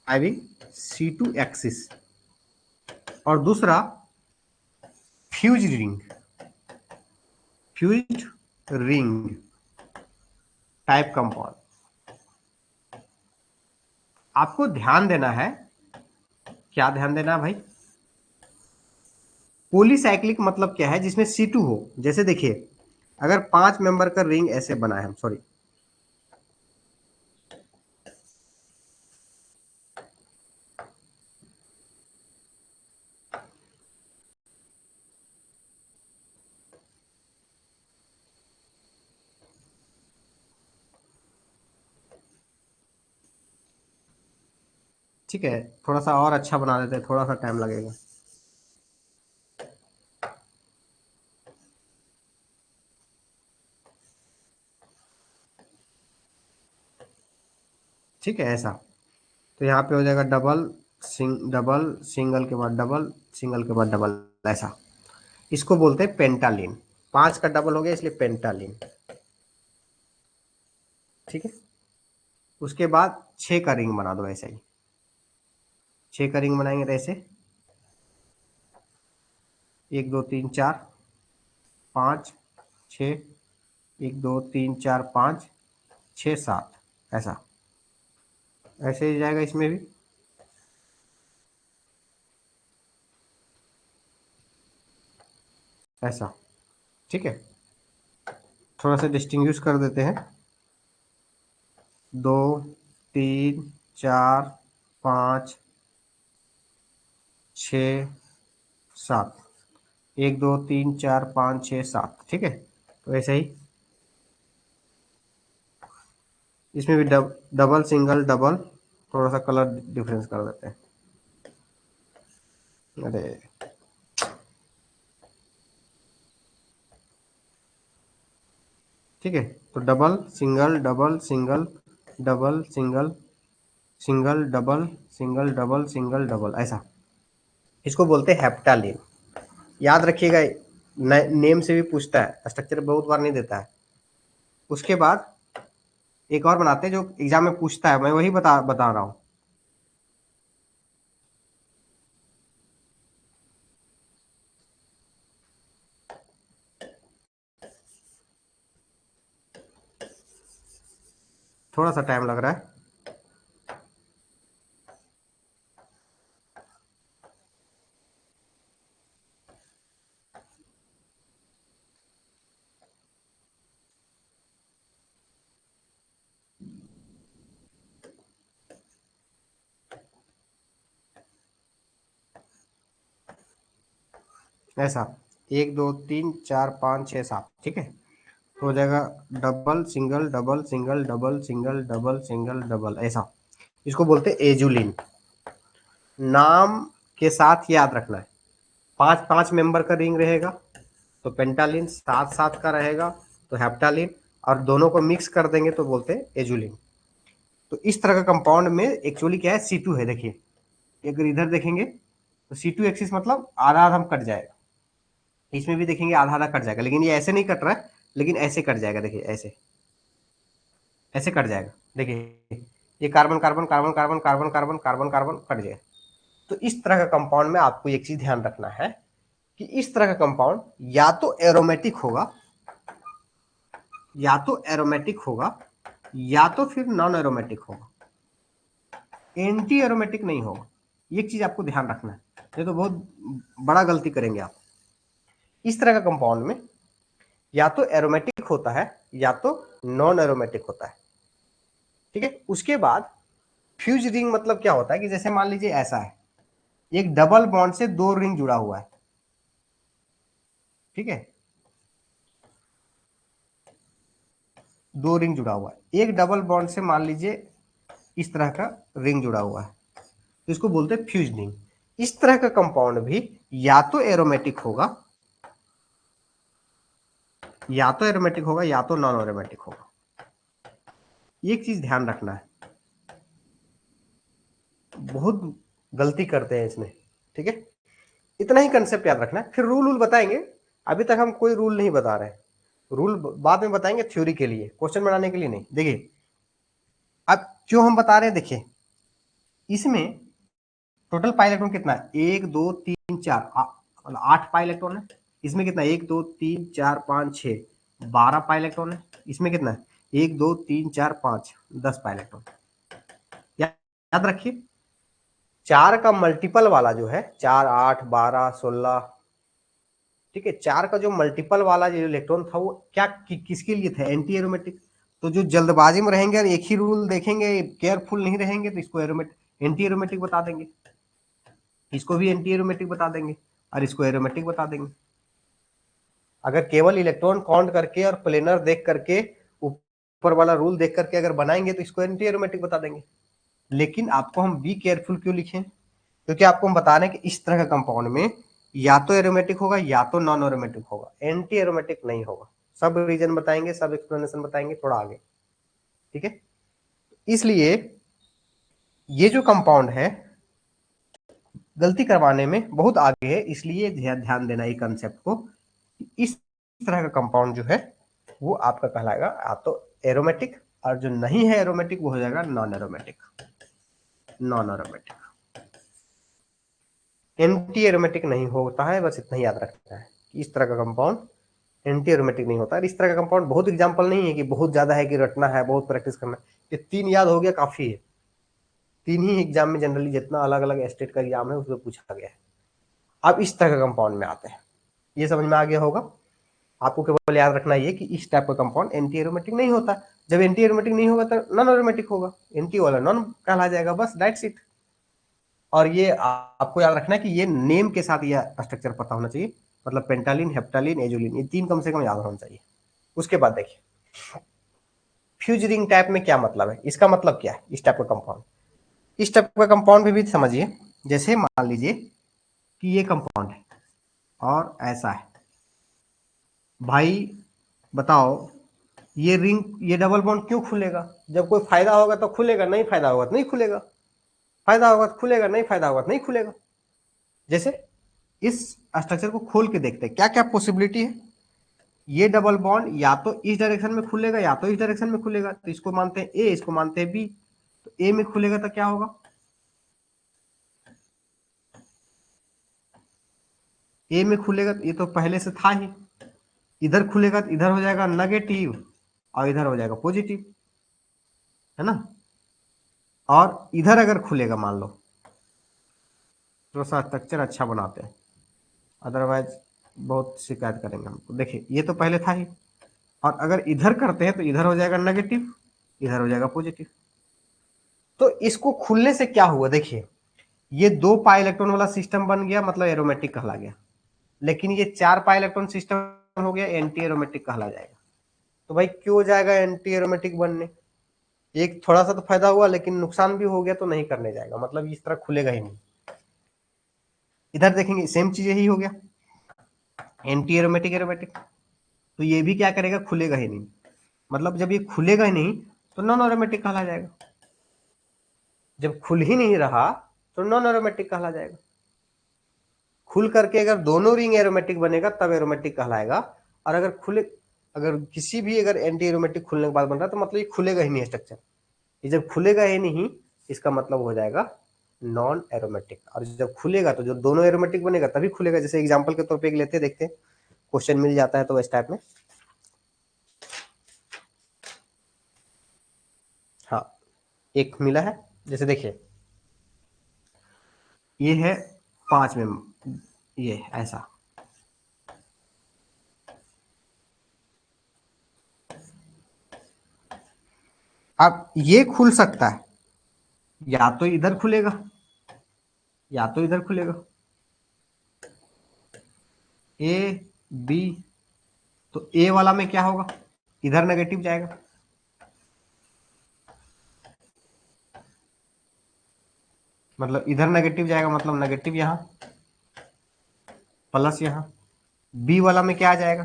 [SPEAKER 1] having C2 axis, और दूसरा fuse ring, fuse ring type compound. आपको ध्यान देना है, क्या ध्यान देना है भाई? पॉलीसाइक्लिक मतलब क्या है? जिसमें C2 हो। जैसे देखिए अगर 5 मेंबर का रिंग ऐसे बना है, हम सॉरी, ठीक है, थोड़ा सा और अच्छा बना देते हैं, थोड़ा सा टाइम लगेगा। ठीक है ऐसा। तो यहाँ पे हो जाएगा डबल डबल सिंगल के बाद डबल, सिंगल के बाद डबल, ऐसा। इसको बोलते हैं पेंटालिन। 5 का डबल हो गया इसलिए पेंटालिन। ठीक है। उसके बाद 6 का रिंग बना दो ऐसे ही, 6 का रिंग बनाएंगे तो ऐसे 1 2 3 4 5 6, 1 2 3 4 5 6 7, ऐसा, ऐसे ही जाएगा इसमें भी, ऐसा। ठीक है। थोड़ा सा डिस्टिंग्विश कर देते हैं, 2 3 4 5 6 7, 1 2 3 4 5 6 7। ठीक है। तो ऐसे ही इसमें भी डबल सिंगल डबल, थोड़ा सा कलर डिफरेंस कर देते हैं। अरे ठीक है। तो double single double single double single single double single double single double, ऐसा इसको बोलते हैं हेप्टालीन। याद रखिएगा, नेम से भी पूछता है, स्ट्रक्चर बहुत बार नहीं देता है। उसके बाद एक और बनाते हैं जो एग्जाम में पूछता है, मैं वही बता रहा हूं। थोड़ा सा टाइम लग रहा है। ऐसा 1 2 3 4 5 6 7, ठीक है। तो हो जाएगा double single double single double single double single double, ऐसा इसको बोलते हैं एजुलिन। नाम के साथ याद रखना है, 5 मेंबर का रिंग रहेगा तो पेंटालिन, 7 का रहेगा तो हेप्टालिन, और दोनों को मिक्स कर देंगे तो बोलते हैं एजुलिन। तो इस तरह का कंपाउंड में एक्चुअली क्या है, C2 है। देखिए अगर इधर देखेंगे तो C2 एक्सिस मतलब आधा आधा कट जाएगा, इसमें भी देखेंगे आधा आधा कट जाएगा, लेकिन ये ऐसे नहीं कट रहा है, लेकिन ऐसे कट जाएगा। देखिए ऐसे ऐसे कट जाएगा। देखिए ये carbon carbon carbon carbon carbon carbon carbon carbon cut जाएगा। तो इस तरह का कंपाउंड में आपको एक चीज ध्यान रखना है कि इस तरह का कंपाउंड या तो एरोमेटिक होगा, या तो एरोमेटिक होगा, या तो फिर नॉन एरोमेटिक होगा, एंटी एरोमेटिक नहीं होगा। एक चीज आपको ध्यान रखना है, ये तो बहुत बड़ा गलती करेंगे आप। इस तरह का कंपाउंड में या तो एरोमेटिक होता है या तो नॉन एरोमेटिक होता है, ठीक है। उसके बाद फ्यूज रिंग मतलब क्या होता है कि जैसे मान लीजिए ऐसा है, एक डबल बॉन्ड से 2 रिंग जुड़ा हुआ है, ठीक है, 2 रिंग जुड़ा हुआ है। एक डबल बॉन्ड से मान लीजिए इस तरह का रिंग जुड़ा हुआ है, तो इसको बोलते हैं फ्यूज रिंग। इस तरह का कंपाउंड भी या तो एरोमेटिक होगा, या तो एरोमेटिक होगा, या तो नॉन एरोमेटिक होगा। एक चीज ध्यान रखना है, बहुत गलती करते हैं इसमें, ठीक है। इतना ही कंसेप्ट याद रखना है, फिर रूल बताएंगे। अभी तक हम कोई रूल नहीं बता रहे, रूल बाद में बताएंगे, थ्योरी के लिए, क्वेश्चन बनाने के लिए नहीं। देखिए अब जो हम बता रहे हैं, देखिए इसमें टोटल पाई इलेक्ट्रॉन कितना है, 1 2 3 4, मतलब 8 पाई इलेक्ट्रॉन है। इसमें कितना है, 1 2 3 4 5 6, 12 पाई इलेक्ट्रॉन है। इसमें कितना है, 1 2 3 4 5, 10 पाई इलेक्ट्रॉन। याद रखिए 4 का मल्टीपल वाला जो है, 4 8 12 16, ठीक है, 4 का जो मल्टीपल वाला जो इलेक्ट्रॉन था वो क्या किसके लिए था, एंटी एरोमेटिक। तो जो जल्दबाजी में रहेंगे और एक ही रूल देखेंगे, केयरफुल नहीं रहेंगे, तो इसको एरोमेटिक, एंटी एरोमेटिक बता देंगे, इसको भी एंटी एरोमेटिक बता देंगे, और इसको एरोमेटिक बता देंगे। अगर केवल इलेक्ट्रॉन काउंट करके और प्लेनर देख करके, ऊपर वाला रूल देख करके अगर बनाएंगे तो इसको एंटी एरोमेटिक बता देंगे। लेकिन आपको हम बी केयरफुल क्यों लिखें, क्योंकि आपको हम बता रहे हैं कि इस तरह का कंपाउंड में या तो एरोमेटिक होगा या तो नॉन एरोमेटिक होगा, एंटी एरोमेटिक नहीं होगा। सब रीजन बताएंगे, सब एक्सप्लेनेशन बताएंगे थोड़ा आगे, ठीक है। इसलिए ये जो कंपाउंड है गलती करवाने में बहुत आगे है, इसलिए ध्यान देना ये कंसेप्ट को। इस तरह का कंपाउंड जो है वो आपका कहलाएगा या तो एरोमेटिक, और जो नहीं है एरोमेटिक वो हो जाएगा non aromatic. Non aromatic, anti aromatic नहीं होता है, बस इतना ही याद रखना है कि इस तरह का कंपाउंड एंटी एरोमेटिक नहीं होता है। इस तरह का कंपाउंड बहुत एग्जांपल नहीं है कि बहुत ज्यादा है कि रटना है, बहुत प्रैक्टिस करना है। ये 3 याद हो गया काफी है। 3 ही एग्जाम में जनरली जितना अलग अलग स्टेट का एग्जाम है उसमें पूछा गया है। अब इस तरह का कंपाउंड में आते हैं, ये समझ में आ गया होगा। आपको केवल याद रखना ये कि इस टाइप का कंपाउंड एंटी एरोमेटिक नहीं होता। जब एंटी एरोमेटिक नहीं होगा तो नॉन एरोमेटिक होगा, एंटी वाला नॉन कहला जाएगा, बस दैट्स इट। और ये आपको याद रखना है कि ये नेम के साथ ये स्ट्रक्चर पता होना चाहिए, मतलब पेंटालिन हेप्टालिन एजुलिन, ये 3 कम से कम याद होना चाहिए। उसके बाद देखिए फ्यूज रिंग टाइप में क्या मतलब है, इसका मतलब क्या है इस टाइप का कंपाउंड। इस टाइप का कंपाउंड भी समझिए, जैसे मान लीजिए कि ये कंपाउंड है और ऐसा है, भाई बताओ ये रिंग, ये डबल बॉन्ड क्यों खुलेगा? जब कोई फायदा होगा तो खुलेगा, नहीं फायदा होगा तो नहीं खुलेगा, फायदा होगा तो खुलेगा, नहीं फायदा होगा तो नहीं खुलेगा। जैसे इस स्ट्रक्चर को खोल के देखते हैं क्या क्या पॉसिबिलिटी है। ये डबल बॉन्ड या तो इस डायरेक्शन में खुलेगा या तो इस डायरेक्शन में खुलेगा, तो इसको मानते हैं ए, इसको मानते हैं बी। तो ए में खुलेगा तो क्या होगा, ए में खुलेगा तो ये तो पहले से था ही, इधर खुलेगा तो इधर हो जाएगा नेगेटिव और इधर हो जाएगा पॉजिटिव, है ना। और इधर अगर खुलेगा मान लो, थोड़ा सा स्ट्रक्चर अच्छा बनाते हैं, अदरवाइज बहुत शिकायत करेंगे हमको। देखिए ये तो पहले था ही, और अगर इधर करते हैं तो इधर हो जाएगा नेगेटिव, इधर हो जाएगा पॉजिटिव। तो इसको खुलने से क्या हुआ, देखिए ये 2 पाई इलेक्ट्रॉन वाला सिस्टम बन गया, मतलब एरोमेटिक कहला गया। लेकिन ये 4 पाई इलेक्ट्रॉन सिस्टम हो गया, एंटी एरोमेटिक कहला जाएगा। तो भाई क्यों जाएगा एंटी एरोमेटिक बनने? एक थोड़ा सा तो फायदा हुआ, लेकिन नुकसान भी हो गया, तो नहीं करने जाएगा, मतलब इस तरह खुलेगा ही नहीं। इधर देखेंगे सेम चीज यही हो गया, एंटी एरोमेटिक एरोमेटिक। तो ये भी क्या करेगा, खुलेगा ही नहीं। मतलब जब ये खुलेगा ही नहीं तो नॉन एरोमेटिक कहला जाएगा। जब खुल ही नहीं रहा तो नॉन एरोमेटिक कहला जाएगा। खुल करके अगर दोनों रिंग एरोमेटिक बनेगा तब एरोमेटिक कहलाएगा। और अगर खुले, अगर किसी भी अगर एंटी एरोमेटिक खुलने के बाद बन रहा है तो मतलब ये खुलेगा ही नहीं स्ट्रक्चर। ये जब खुलेगा ही नहीं, इसका मतलब हो जाएगा नॉन एरोमेटिक। और जब खुलेगा तो जो दोनों एरोमेटिक बनेगा तभी खुलेगा। जैसे एग्जांपल के तौर पे एक लेते देखते हैं, क्वेश्चन मिल जाता है तो इस टाइप में। हाँ एक मिला है, जैसे देखिए ये है 5 में, ये ऐसा, अब ये खुल सकता है, या तो इधर खुलेगा या तो इधर खुलेगा, ए बी। तो ए वाला में क्या होगा, इधर नेगेटिव जाएगा, मतलब इधर नेगेटिव जाएगा, मतलब नेगेटिव यहां प्लस यहां। बी वाला में क्या आ जाएगा,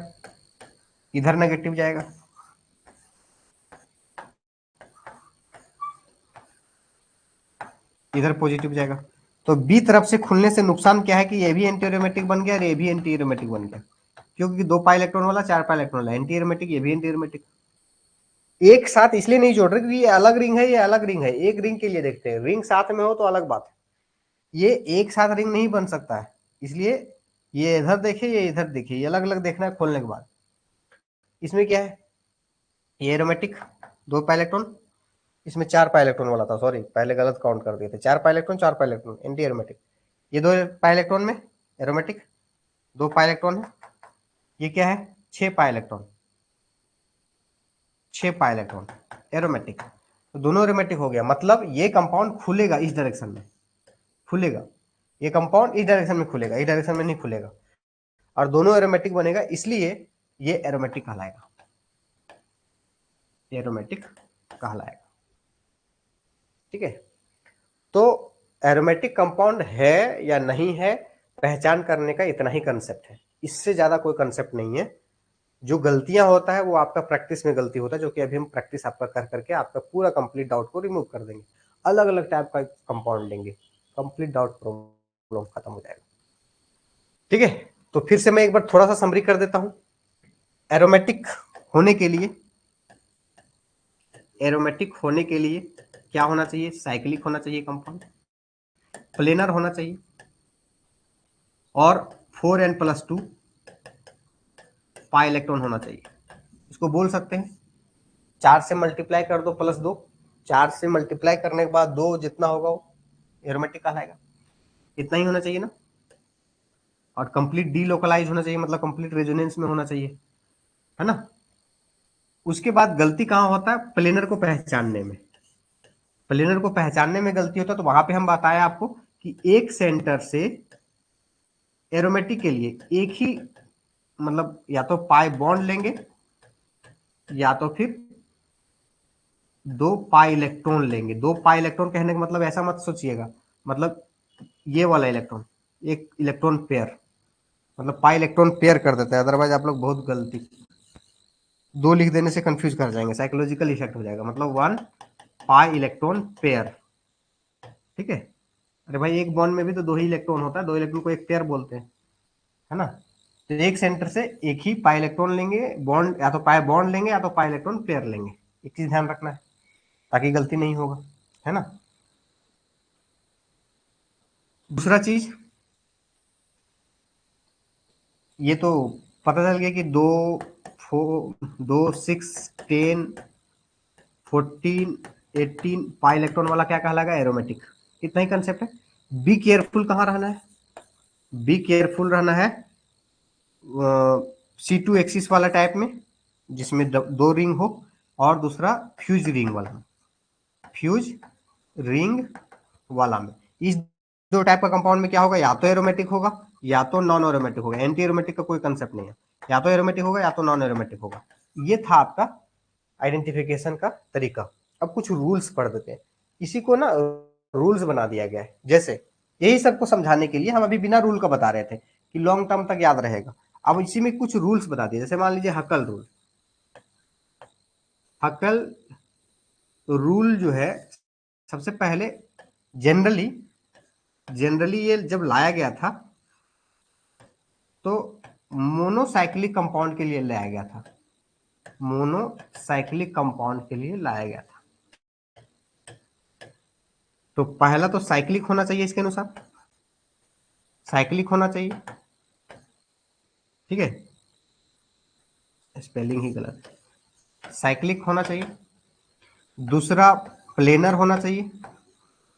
[SPEAKER 1] इधर नेगेटिव जाएगा, इधर पॉजिटिव जाएगा। तो बी तरफ से खुलने से नुकसान क्या है कि ये भी एंटी एरोमेटिक बन गया और ये भी एंटी एरोमेटिक बन गया, क्योंकि 2 पाई इलेक्ट्रॉन वाला 4 पाई इलेक्ट्रॉन वाला एंटी एरोमेटिक, ये भी एंटी एरोमेटिक। एक साथ इसलिए नहीं जोड़ रहे क्योंकि ये अलग रिंग है, ये अलग रिंग है। एक रिंग के लिए देखते हैं, रिंग साथ में हो तो अलग बात है, ये एक साथ रिंग नहीं बन सकता है। इसलिए ये इधर देखे, ये इधर देखे, ये अलग अलग देखना है खोलने के बाद। इसमें क्या है, ये एरोमेटिक 2 पाई इलेक्ट्रॉन, इसमें 4 पाई इलेक्ट्रॉन वाला था, सॉरी पहले गलत काउंट कर दिए थे। 4 pi electron 4 pi electron anti aromatic. ये 2 पाई इलेक्ट्रॉन में एरोमेटिक, 2 पाई इलेक्ट्रॉन है। ये क्या है, 6 pi electron, 6 pi electron aromatic. तो दोनों एरोमेटिक हो गया, मतलब ये कंपाउंड खुलेगा इस डायरेक्शन में, खुलेगा ये कंपाउंड इस डायरेक्शन में खुलेगा, इस डायरेक्शन में नहीं खुलेगा। और दोनों एरोमेटिक बनेगा, इसलिए ये एरोमेटिक कहलाएगा, एरोमेटिक कहलाएगा। ठीक है, तो एरोमेटिक कंपाउंड है या नहीं है, पहचान करने का इतना ही कंसेप्ट है, इससे ज्यादा कोई कंसेप्ट नहीं है। जो गलतियां होता है वो आपका प्रैक्टिस में गलती होता है, जो कि अभी हम प्रैक्टिस आपका कर करके आपका पूरा कंप्लीट डाउट को रिमूव कर देंगे। अलग अलग टाइप का कंपाउंड लेंगे, कंप्लीट डाउट प्रॉब्लम खत्म हो जाएगा। ठीक है, तो फिर से मैं एक बार थोड़ा सा समरी कर देता हूं। एरोमेटिक होने के लिए, एरोमेटिक होने के लिए क्या होना चाहिए, साइक्लिक होना चाहिए कंपाउंड, प्लेनर होना चाहिए, और 4n+2 पाई इलेक्ट्रॉन होना चाहिए। इसको बोल सकते हैं 4 से मल्टीप्लाई कर दो +2, 4 से मल्टीप्लाई करने के बाद 2 जितना होगा वो एरोमेटिक कहलाएगा। इतना ही होना चाहिए ना। और कंप्लीट डीलोकलाइज होना चाहिए, मतलब कंप्लीट रेजोनेंस में होना चाहिए, है ना। उसके बाद गलती कहाँ होता है, प्लेनर को पहचानने में। प्लेनर को पहचानने में गलती होता है, तो वहां पे हम बताया आपको कि एक सेंटर से एरोमेटिक के लिए एक ही, मतलब या तो पाई बॉन्ड लेंगे या तो फिर 2 पाई इलेक्ट्रॉन लेंगे। 2 पाई इलेक्ट्रॉन कहने का मतलब ऐसा मत सोचिएगा, मतलब ये वाला इलेक्ट्रॉन, एक इलेक्ट्रॉन पेयर, मतलब पाई इलेक्ट्रॉन पेयर कर देते हैं, अदरवाइज आप लोग बहुत गलती। दो लिख देने से कंफ्यूज कर जाएंगे, साइकोलॉजिकल इफेक्ट हो जाएगा, मतलब 1 पाई इलेक्ट्रॉन पेयर। ठीक है, अरे भाई एक बॉन्ड में भी तो दो ही इलेक्ट्रॉन होता है, दो इलेक्ट्रॉन को एक पेयर बोलते हैं, है ना। तो एक सेंटर से एक ही पाई इलेक्ट्रॉन लेंगे, बॉन्ड या तो पाई बॉन्ड लेंगे या तो पाई इलेक्ट्रॉन पेयर लेंगे। एक चीज ध्यान रखना है ताकि गलती नहीं होगा, है ना। दूसरा चीज, ये तो पता चल गया कि दो 6 10 14 18 पाई इलेक्ट्रॉन वाला क्या कहलाएगा, एरोमेटिक। इतना ही कंसेप्ट है। बी केयरफुल कहाँ रहना है, बी केयरफुल रहना है C2 एक्सिस वाला टाइप में, जिसमें दो रिंग हो, और दूसरा फ्यूज रिंग वाला, फ्यूज रिंग वाला में। इस दो टाइप का कंपाउंड में क्या होगा, या तो एरोमेटिक होगा या तो नॉन एरोमेटिक होगा। एंटी एरोमेटिक का कोई कंसेप्ट नहीं है, या तो एरोमेटिक होगा या तो नॉन एरोमेटिक होगा। ये था आपका आइडेंटिफिकेशन का तरीका। अब कुछ रूल्स पढ़ देते हैं, इसी को ना रूल्स बना दिया गया है। जैसे यही सबको समझाने के लिए हम अभी बिना रूल का बता रहे थे कि लॉन्ग टर्म तक याद रहेगा। अब इसी में कुछ रूल्स बता दिए, जैसे मान लीजिए हकल रूल। हकल रूल जो है, सबसे पहले जनरली ये जब लाया गया था तो मोनोसाइक्लिक कंपाउंड के लिए लाया गया था, मोनोसाइक्लिक कंपाउंड के लिए लाया गया था। तो पहला तो साइक्लिक होना चाहिए, इसके अनुसार साइक्लिक होना चाहिए, ठीक है, स्पेलिंग ही गलत है, साइक्लिक होना चाहिए। दूसरा प्लेनर होना चाहिए,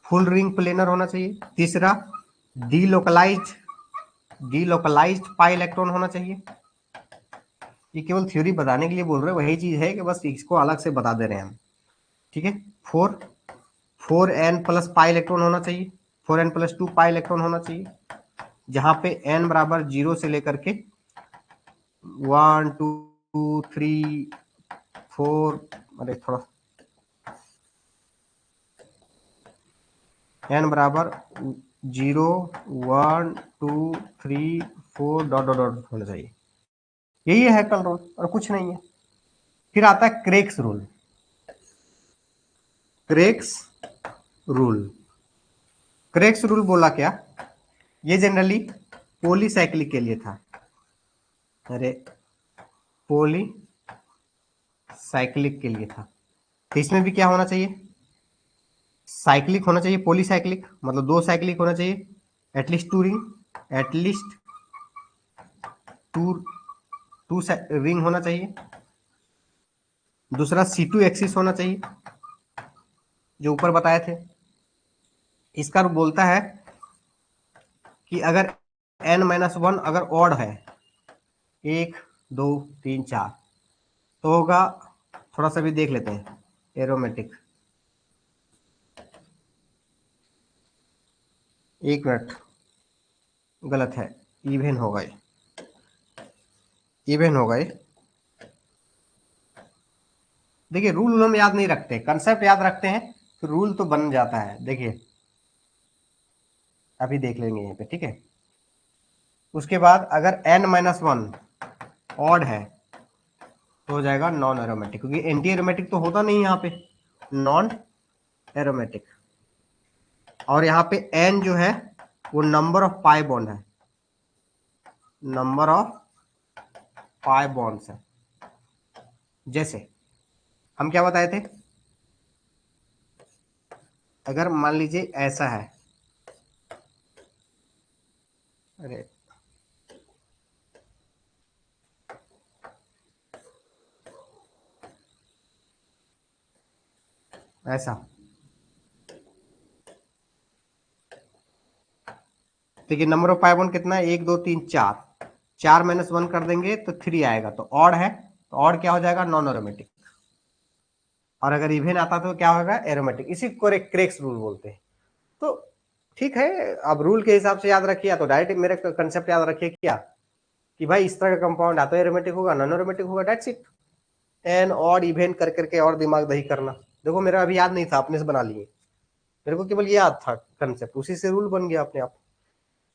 [SPEAKER 1] फुल रिंग प्लेनर होना चाहिए। तीसरा डीलोकलाइज्ड पाई इलेक्ट्रॉन होना चाहिए। ये केवल थ्योरी बताने के लिए बोल रहे हैं, वही चीज है कि बस इसको अलग से बता दे रहे हैं हम, ठीक है। 4n प्लस पाई इलेक्ट्रॉन होना चाहिए, 4n प्लस 2 पाई इलेक्ट्रॉन होना चाहिए, जहां पे n बराबर 0 से लेकर के 1 2 3 4, अरे थोड़ा n बराबर 0 1 2 3 4 डॉट डॉट डॉट होना चाहिए। यही है हैकल रूल और कुछ नहीं है। फिर आता है cracks rule. Cracks rule, cracks rule बोला क्या, ये जनरली पॉलीसाइक्लिक के लिए था। अरे पॉलीसाइक्लिक के लिए था, तो इसमें भी क्या होना चाहिए, साइक्लिक होना चाहिए। पॉलीसाइक्लिक मतलब दो साइक्लिक होना चाहिए, at least two ring, at least two two ring होना चाहिए। दूसरा C2 एक्सिस होना चाहिए, जो ऊपर बताए थे। इसका बोलता है कि अगर n-1 अगर ऑड है, 1 2 3 4, तो होगा, थोड़ा सा भी देख लेते हैं, एरोमेटिक। एक मिनट, गलत है, इवन होगा ये, इवन होगा ये। देखिए रूल हम याद नहीं रखते, कंसेप्ट याद रखते हैं, तो रूल तो बन जाता है। देखिए अभी देख लेंगे यहाँ पे, ठीक है। उसके बाद अगर n-1 ऑड है तो हो जाएगा नॉन एरोमेटिक, क्योंकि एंटी एरोमेटिक तो होता नहीं यहाँ पे, नॉन एरोमेटिक। और यहाँ पे n जो है वो नंबर ऑफ पाई बॉन्ड है, नंबर ऑफ पाई बॉन्ड्स है। जैसे हम क्या बताए थे, अगर मान लीजिए ऐसा है, अरे ऐसा, देखिए नंबर ऑफ पाई बॉन्ड कितना है, 1 2 3 4, 4-1 कर देंगे तो 3 आएगा, तो ऑड है, तो ऑड क्या हो जाएगा, नॉन एरोमेटिक। और अगर इवन आता तो क्या होगा, एरोमेटिक। इसी को क्रेक्स रूल बोलते हैं। तो ठीक है, अब रूल के हिसाब से याद रखिए, तो डायरेक्ट मेरे कंसेप्ट याद रखिए क्या, कि भाई इस तरह का कंपाउंड या तो एरोमेटिक होगा, नॉन एरोमेटिक होगा, that's it. An odd event कर करके और दिमाग दही करना, देखो मेरा अभी याद नहीं था, अपने से बना लिए, मेरे को केवल याद था कंसेप्ट, उसी से रूल बन गया अपने आप।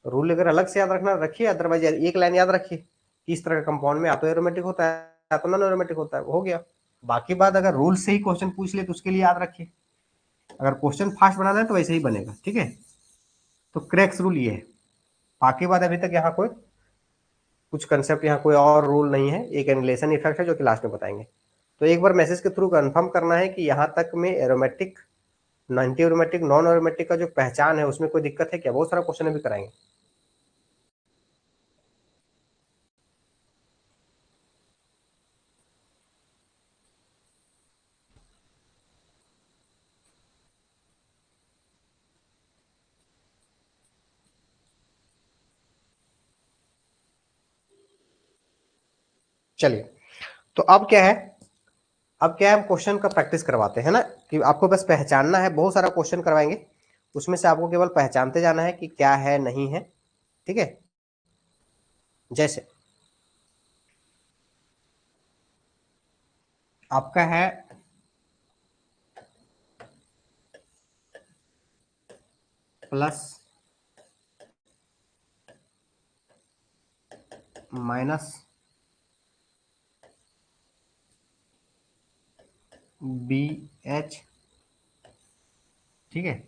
[SPEAKER 1] रूल अगर अलग से याद रखना रखिए, अदरवाइज एक लाइन याद रखिए कि इस तरह का कंपाउंड में या तो एरोमेटिक होता है है तो नॉन एरोमेटिक होता है, हो गया। बाकी बात अगर रूल से ही क्वेश्चन पूछ ले तो उसके लिए याद रखिए, अगर क्वेश्चन फास्ट बनाना है तो वैसे ही बनेगा, ठीक है। तो क्रैक्स रूल ये है, बाकी बात अभी तक यहाँ कोई कुछ कंसेप्ट, यहाँ कोई और रूल नहीं है, एक एनिलेशन इफेक्ट है जो कि लास्ट में बताएंगे। तो एक बार मैसेज के थ्रू कंफर्म करना है कि यहाँ तक में aromatic, anti aromatic, non aromatic का जो पहचान है उसमें कोई दिक्कत है क्या, बहुत सारा क्वेश्चन अभी कराएंगे। चलिए, तो अब क्या है, हम क्वेश्चन का प्रैक्टिस करवाते हैं ना, कि आपको बस पहचानना है, बहुत सारा क्वेश्चन करवाएंगे, उसमें से आपको केवल पहचानते जाना है कि क्या है नहीं है, ठीक है। जैसे आपका है प्लस माइनस बी एच, ठीक है,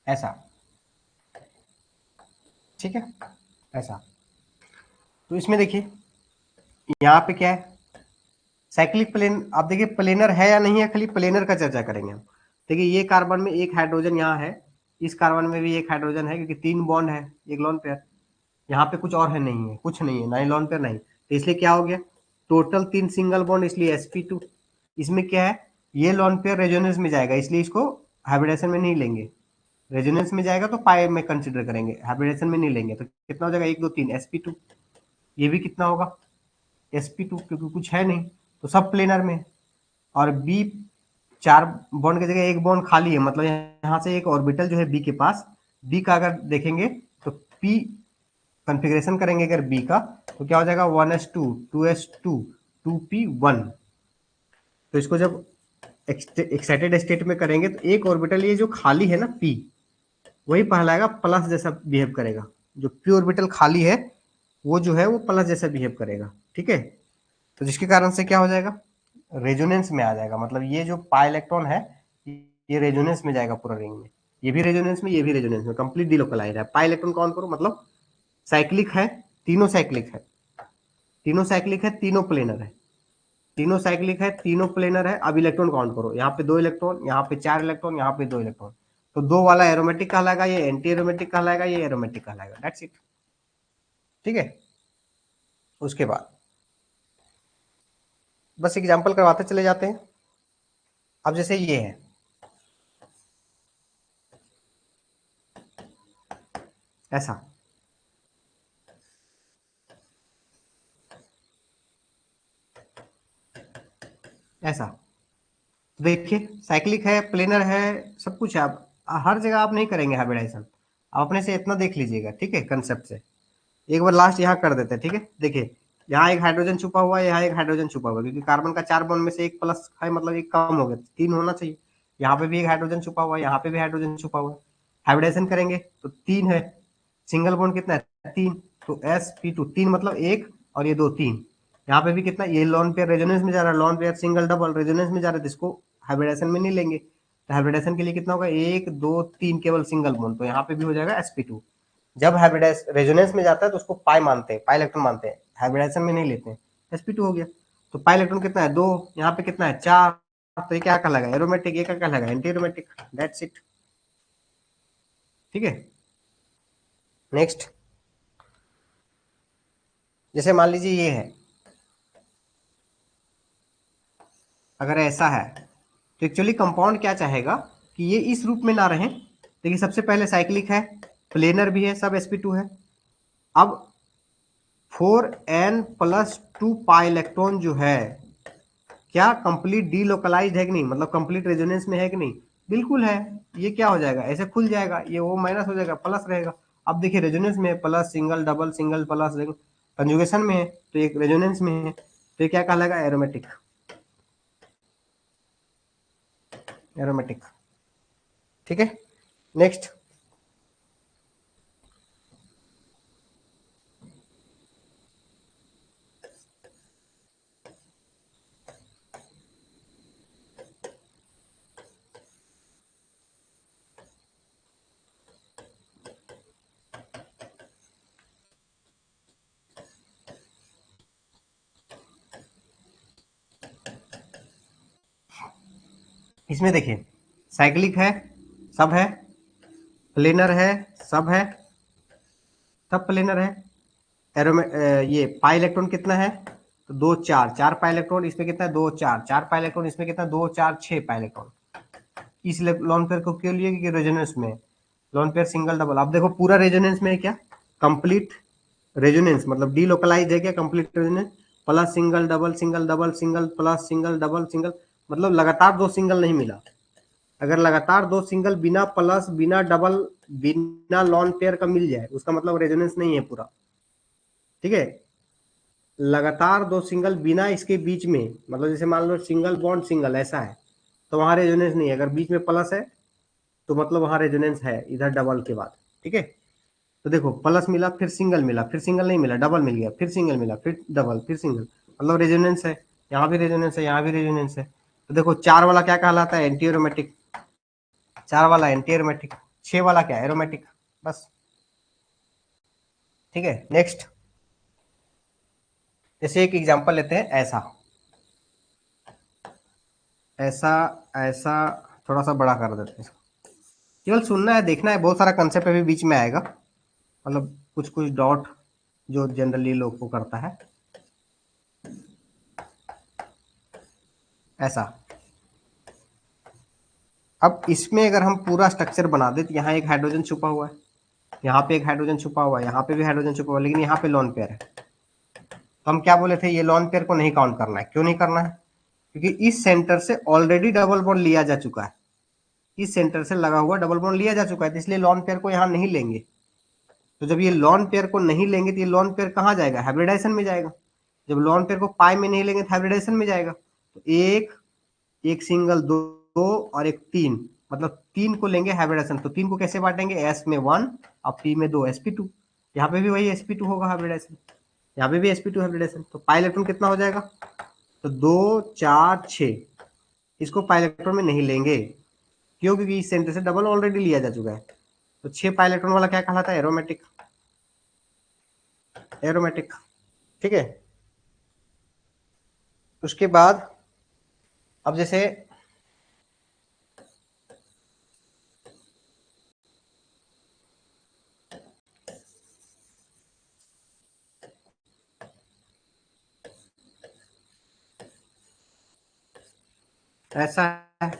[SPEAKER 1] ऐसा, ठीक है, ऐसा। तो इसमें देखिए यहाँ पे क्या है, साइक्लिक प्लेन, आप देखिए प्लेनर है या नहीं है, खाली प्लेनर का चर्चा करेंगे हम। देखिए ये कार्बन में एक हाइड्रोजन यहाँ है, इस कार्बन में भी एक हाइड्रोजन है, क्योंकि 3 बॉन्ड है, एक लोन पेयर। यहाँ पे कुछ और है नहीं है, कुछ नहीं है, ना ही लोन पेयर नहीं, तो इसलिए क्या हो गया, टोटल 3 सिंगल बॉन्ड, इसलिए sp2। इसमें क्या है, ये लोन पेयर रेजोनेंस में जाएगा, इसलिए इसको हाइब्रिडेशन में नहीं लेंगे, रेजोनेंस में जाएगा तो पाई में कंसिडर करेंगे, हाइब्रिडेशन में नहीं लेंगे। तो कितना हो जाएगा, 1 2 3 sp2। ये भी कितना होगा, sp2, क्योंकि कुछ है नहीं तो सब प्लेनर में। और बी, 4 बॉन्ड की जगह एक बॉन्ड खाली है, मतलब यहाँ से एक ऑर्बिटल जो है बी के पास, बी का अगर देखेंगे तो पी कॉन्फ़िगरेशन करेंगे अगर बी का, तो क्या हो जाएगा, 1s2 2s2 2p1। तो इसको जब एक्साइटेड स्टेट में करेंगे तो एक ऑर्बिटल ये जो खाली है ना पी, वही पहलाएगा प्लस जैसा बिहेव करेगा, जो पी ऑर्बिटल खाली है वो जो है वो प्लस जैसा बिहेव करेगा, ठीक है। तो जिसके कारण से क्या हो जाएगा, रेजोनेंस में आ जाएगा, मतलब ये जो पाई इलेक्ट्रॉन है ये रेजोनेंस में जाएगा पूरा रिंग में, ये भी रेजोनेंस में, ये भी रेजोनेंस में, कंप्लीट डिलोकलाइज है। पाई इलेक्ट्रॉन काउंट करो, मतलब साइक्लिक है, तीनों साइक्लिक है, तीनों साइक्लिक है, तीनों प्लेनर है, तीनों साइक्लिक है, तीनों प्लेनर है। अब इलेक्ट्रॉन काउंट करो, यहाँ पे 2 इलेक्ट्रॉन, यहाँ पे 4 इलेक्ट्रॉन, यहाँ पे 2 इलेक्ट्रॉन, तो 2 वाला एरोमेटिक कहलाएगा, ये एंटी एरोमेटिक कहलाएगा, ये एरोमेटिक कहलाएगा, दैट्स इट, ठीक है। उसके बाद बस एग्जांपल करवाते चले जाते हैं। अब जैसे ये है, ऐसा, ऐसा, देखिए साइक्लिक है, प्लेनर है, सब कुछ है। आप हर जगह आप नहीं करेंगे हाइब्रिडाइजेशन, आप अपने से इतना देख लीजिएगा, ठीक है, कंसेप्ट से। एक बार लास्ट यहाँ कर देते हैं, ठीक है। देखिए यहाँ एक हाइड्रोजन छुपा हुआ है, यहाँ एक हाइड्रोजन छुपा हुआ है, क्योंकि कार्बन का 4 बॉन्ड में से एक प्लस है, मतलब एक कम हो गया, 3 होना चाहिए। यहाँ पे भी एक हाइड्रोजन छुपा हुआ है, यहाँ पे भी हाइड्रोजन छुपा हुआ है, हाइब्रिडेशन करेंगे तो 3 है, सिंगल बॉन्ड कितना है, 3, तो sp2, 3 मतलब एक, और ये 2 3। यहाँ पे भी कितना, ये लॉन पेयर रेजोनेंस में जा रहा है, lone pair single double resonance में जा रहा है, तो इसको हाइब्रिडेशन में नहीं लेंगे, तो हाइब्रिडेशन के लिए कितना होगा, 1 2 3 केवल सिंगल बॉन्ड, तो यहाँ पे भी हो जाएगा sp2। जब हाइब्रिडाइज रेजोनेंस में जाता है तो उसको पाई मानते हैं, पाई इलेक्ट्रॉन मानते हैं, हाइब्रिडाइजेशन में नहीं लेते हैं, sp2 हो गया। तो पाई इलेक्ट्रॉन कितना है, 2, यहाँ पे कितना है, 4, तो ये क्या कहलाएगा, एरोमेटिक, ये क्या कहलाएगा, एंटी एरोमेटिक, दैट्स इट, ठीक है। नेक्स्ट, जैसे मान लीजिए ये है, अगर ऐसा है तो एक्चुअली कंपाउंड क्या चाहेगा कि ये इस रूप में ना रहे। देखिए सबसे पहले साइक्लिक है, प्लेनर भी है, सब sp2 है। अब 4n+2 पाई इलेक्ट्रॉन जो है, क्या कंप्लीट डीलोकलाइज्ड है कि नहीं, मतलब कंप्लीट रेजोनेंस में है कि नहीं, बिल्कुल है। ये क्या हो जाएगा, ऐसे खुल जाएगा, ये वो माइनस हो जाएगा, प्लस रहेगा। अब देखिए रेजोनेंस में plus, single double single plus, conjugation में है तो एक रेजोनेंस में है, तो ये क्या कहलाएगा, एरोमेटिक, एरोमेटिक, ठीक है। नेक्स्ट, इसमें देखिए साइक्लिक है, सब है, प्लेनर है, सब है, सब प्लेनर है। ये पाई इलेक्ट्रॉन कितना है, तो दो चार, चार पाई इलेक्ट्रॉन इसमें कितना है, दो चार, चार पाई इलेक्ट्रॉन इसमें कितना, दो चार छह पाई इलेक्ट्रॉन। इस लोन पेयर को क्यों लिए, क्योंकि रेजोनेंस में लोन पेयर सिंगल डबल। आप देखो पूरा रेजोनेंस में है क्या, कंप्लीट रेजोनेंस मतलब डीलोकलाइज है क्या, complete resonance plus single double single double single plus single double single, मतलब लगातार दो सिंगल नहीं मिला। अगर लगातार दो सिंगल बिना प्लस बिना डबल बिना लॉन पेयर का मिल जाए उसका मतलब रेजोनेंस नहीं है पूरा, ठीक है। लगातार दो सिंगल बिना इसके बीच में, मतलब जैसे मान लो सिंगल बॉन्ड सिंगल ऐसा है तो वहां रेजोनेंस नहीं है। अगर बीच में प्लस है तो मतलब वहां रेजोनेंस है इधर डबल के बाद, ठीक है। तो देखो प्लस मिला, फिर सिंगल मिला, फिर सिंगल नहीं मिला, डबल मिल गया, फिर सिंगल मिला, फिर डबल, फिर सिंगल, मतलब रेजोनेंस है। यहाँ भी रेजोनेंस है, यहाँ भी रेजोनेंस है। तो देखो चार वाला क्या कहलाता है, एंटी एरोमेटिक। चार वाला एंटी एरोमेटिक, छह वाला क्या, एरोमेटिक, बस, ठीक है। नेक्स्ट, जैसे एक एग्जांपल लेते हैं, ऐसा ऐसा ऐसा, थोड़ा सा बड़ा कर देते हैं। केवल सुनना है, देखना है, बहुत सारा कंसेप्ट अभी बीच में आएगा, मतलब कुछ कुछ डॉट जो जनरली लोग को करता है। ऐसा, अब इसमें अगर हम पूरा स्ट्रक्चर बना दे तो यहाँ एक हाइड्रोजन छुपा हुआ है, यहाँ पे एक हाइड्रोजन छुपा हुआ है, यहाँ पे भी हाइड्रोजन छुपा हुआ है, लेकिन यहाँ पे लॉन पेयर है। तो हम क्या बोले थे, ये लॉन पेयर को नहीं काउंट करना है। क्यों नहीं करना है, क्योंकि इस सेंटर से ऑलरेडी डबल बॉन्ड लिया जा चुका है, इस सेंटर से लगा हुआ डबल बॉन्ड लिया जा चुका है, तो इसलिए लॉन पेयर को यहाँ नहीं लेंगे। तो जब ये लॉन पेयर को नहीं लेंगे तो ये लॉन पेयर कहाँ जाएगा, हाइब्रिडाइजेशन में जाएगा। जब लॉन पेयर को पाई में नहीं लेंगे तो हाइब्रिडाइजेशन में जाएगा। तो एक एक सिंगल दो, दो और एक तीन, मतलब तीन को लेंगे हाइब्रिडाइजेशन। तो तीन को कैसे बांटेंगे, एस में वन और पी में दो, sp2। यहाँ पे भी वही sp2 होगा हाइब्रिडाइजेशन, यहाँ पे भी sp2 हाइब्रिडाइजेशन। तो पाई इलेक्ट्रॉन कितना हो जाएगा, तो दो चार छः, इसको पाई इलेक्ट्रॉन में नहीं लेंगे। क्यों, क्योंकि इस सेंटर से डबल ऑलरेडी लिया जा चुका है। तो छह पाई इलेक्ट्रॉन वाला क्या कहलाता है, एरोमेटिक, एरोमेटिक, ठीक है। उसके बाद अब जैसे ऐसा है,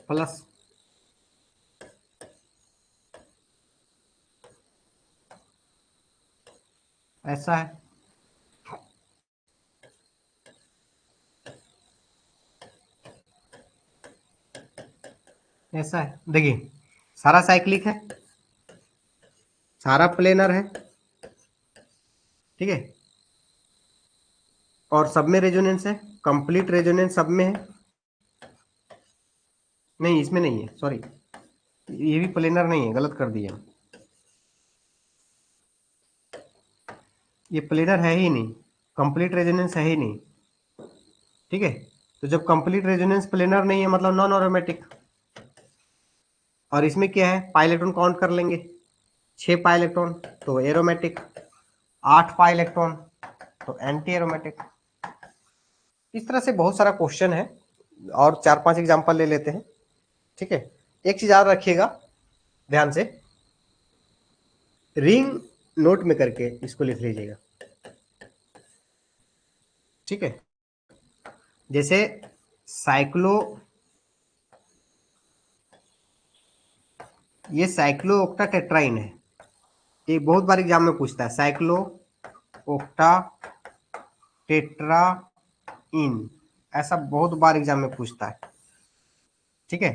[SPEAKER 1] प्लस ऐसा है, ऐसा है। देखिए सारा साइक्लिक है, सारा प्लेनर है, ठीक है, और सब में रेजोनेंस है, कंप्लीट रेजोनेंस सब में है। नहीं इसमें नहीं है, सॉरी, ये भी प्लेनर नहीं है, गलत कर दिया, ये प्लेनर है ही नहीं, कंप्लीट रेजोनेंस है ही नहीं, ठीक है। तो जब कंप्लीट रेजोनेंस प्लेनर नहीं है मतलब नॉन एरोमेटिक। और इसमें क्या है, पाई इलेक्ट्रॉन काउंट कर लेंगे, छह पाई इलेक्ट्रॉन तो एरोमेटिक, आठ पाई इलेक्ट्रॉन तो एंटी एरोमेटिक। इस तरह से बहुत सारा क्वेश्चन है, और चार पांच एग्जांपल ले लेते हैं, ठीक है। एक चीज याद रखिएगा ध्यान से, रिंग नोट में करके इसको लिख लीजिएगा, ठीक है। जैसे साइक्लो, ये साइक्लो ओक्टा टेट्राइन है, ये बहुत बार एग्जाम में पूछता है, साइक्लो ओक्टा टेट्रा इन, ऐसा बहुत बार एग्जाम में पूछता है, ठीक है।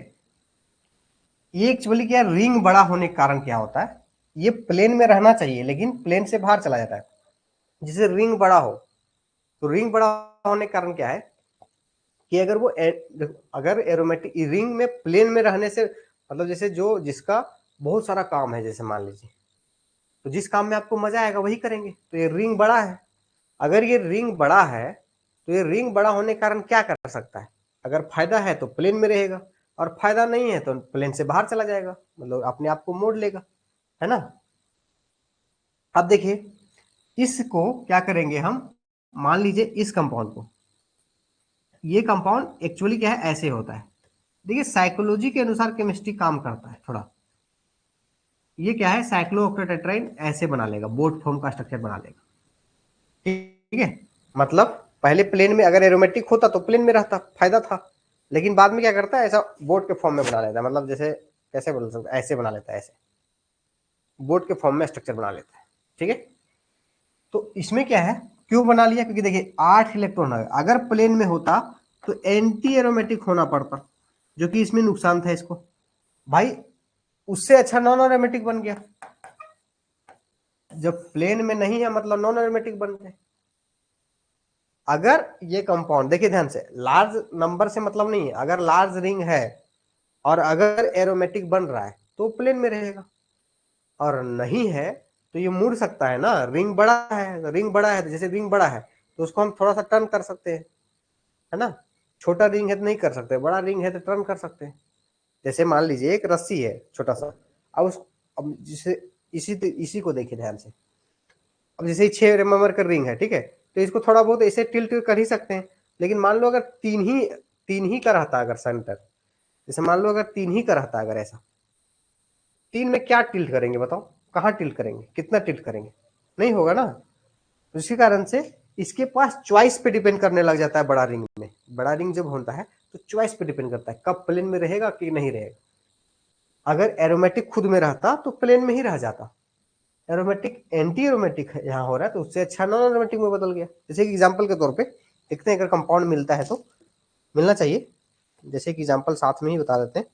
[SPEAKER 1] ये एक्चुअली क्या, रिंग बड़ा होने के कारण क्या होता है, ये प्लेन में रहना चाहिए लेकिन प्लेन से बाहर चला जाता है, जिससे रिंग बड़ा हो। तो रिंग बड़ा होने के कारण क्या है कि अगर वो अगर एरोमेटिक रिंग में प्लेन में रहने से, मतलब जैसे जो जिसका बहुत सारा काम है, जैसे मान लीजिए, तो जिस काम में आपको मजा आएगा वही करेंगे। तो ये रिंग बड़ा है, अगर ये रिंग बड़ा है तो ये रिंग बड़ा होने के कारण क्या कर सकता है, अगर फायदा है तो प्लेन में रहेगा, और फायदा नहीं है तो प्लेन से बाहर चला जाएगा, मतलब अपने आप को मोड़ लेगा, है ना। अब देखिए इसको क्या करेंगे हम, मान लीजिए इस कंपाउंड को, ये कंपाउंड एक्चुअली क्या है, ऐसे होता है, देखिए साइकोलॉजी के अनुसार केमिस्ट्री काम करता है थोड़ा। ये क्या है, साइक्लोऑक्टेट्राइन ऐसे बना लेगा, बोट फॉर्म का स्ट्रक्चर बना लेगा। ठीक है, मतलब पहले प्लेन में अगर एरोमेटिक होता तो प्लेन में रहता, फायदा था। लेकिन बाद में क्या करता है, ऐसा बोट के फॉर्म में बना लेता है, मतलब जैसे कैसे बोल सकते, ऐसे बना लेता है, ऐसे बोट के फॉर्म में स्ट्रक्चर बना लेता है। ठीक है, तो इसमें क्या है, क्यों बना लिया, क्योंकि देखिए 8 इलेक्ट्रॉन है, अगर प्लेन में होता तो एंटी एरोमेटिक होना पड़ता, जो कि इसमें नुकसान था इसको। भाई उससे अच्छा नॉन एरोमेटिक बन गया, जब प्लेन में नहीं है मतलब नॉन एरोमेटिक बन गए। अगर ये कंपाउंड देखिए ध्यान से, लार्ज नंबर से मतलब नहीं है, अगर लार्ज रिंग है और अगर एरोमेटिक बन रहा है तो प्लेन में रहेगा, और नहीं है तो ये मुड़ सकता है ना, रिंग बड़ा है, रिंग बड़ा है, जैसे रिंग बड़ा है तो उसको हम थोड़ा सा टर्न कर सकते हैं, है ना। छोटा रिंग है तो नहीं कर सकते, बड़ा रिंग है तो टर्न कर सकते हैं। जैसे मान लीजिए एक रस्सी है छोटा सा, अब उस अब जिसे इसी को देखिए ध्यान से, अब जैसे 6 नंबर का रिंग है, ठीक है, तो इसको थोड़ा बहुत ऐसे टिल्ट कर ही सकते हैं। लेकिन मान लो अगर तीन ही का रहता अगर सेंटर, जैसे मान लो अगर 3 ही का रहता अगर ऐसा, 3 में क्या टिल्ट करेंगे बताओ, कहाँ टिल्ट करेंगे, कितना टिल्ट करेंगे, नहीं होगा ना। तो इसी कारण से इसके पास चॉइस पे डिपेंड करने लग जाता है बड़ा रिंग में। बड़ा रिंग जब होता है तो चॉइस पे डिपेंड करता है कब प्लेन में रहेगा कि नहीं रहेगा। अगर एरोमेटिक खुद में रहता तो प्लेन में ही रह जाता, एरोमेटिक एंटी एरोमेटिक यहाँ हो रहा है तो उससे अच्छा नॉन एरोमेटिक में बदल गया। जैसे कि एग्जांपल के तौर पे देखते हैं, अगर कंपाउंड मिलता है तो मिलना चाहिए, जैसे कि एग्जांपल साथ में ही बता देते हैं।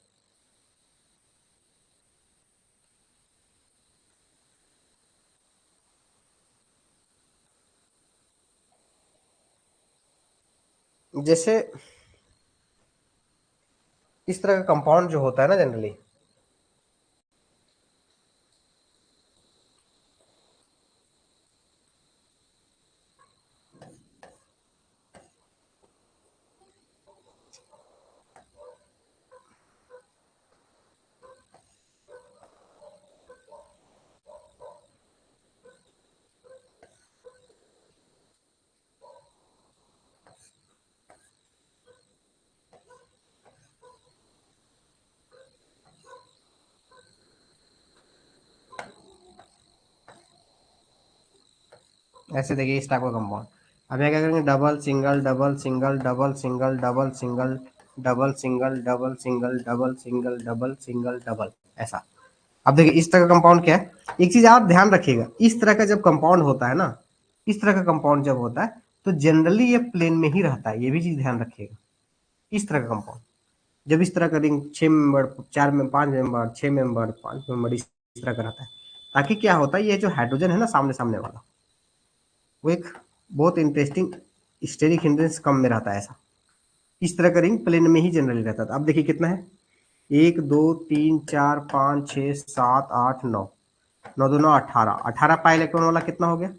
[SPEAKER 1] जैसे इस तरह का कंपाउंड जो होता है ना जनरली, ऐसे देखिए इस टाइप का कंपाउंड। अब यहाँ क्या करेंगे, double single double single double single double single double single double single double single double single double, ऐसा। अब देखिए इस तरह का कंपाउंड क्या है, एक चीज आप ध्यान रखिएगा, इस तरह का जब कंपाउंड होता है ना, इस तरह का कंपाउंड जब होता है तो जनरली ये प्लेन में ही रहता है, ये भी चीज ध्यान रखिएगा। इस तरह का कंपाउंड जब इस तरह का रिंग 6 मेंबर, 4 में 5 मेंबर, 6 मेंबर, 5 मेंबर, इस तरह का रहता है, ताकि क्या होता है, ये जो हाइड्रोजन है ना सामने सामने वाला, वो एक बहुत इंटरेस्टिंग स्टेरिक हिंड्रेंस कम में रहता है ऐसा। इस तरह का रिंग प्लेन में ही जनरली रहता था। अब देखिए कितना है, 1 2 3 4 5 6 7 8 9, 9 2 9 18, 18 पाई इलेक्ट्रॉन वाला कितना हो गया,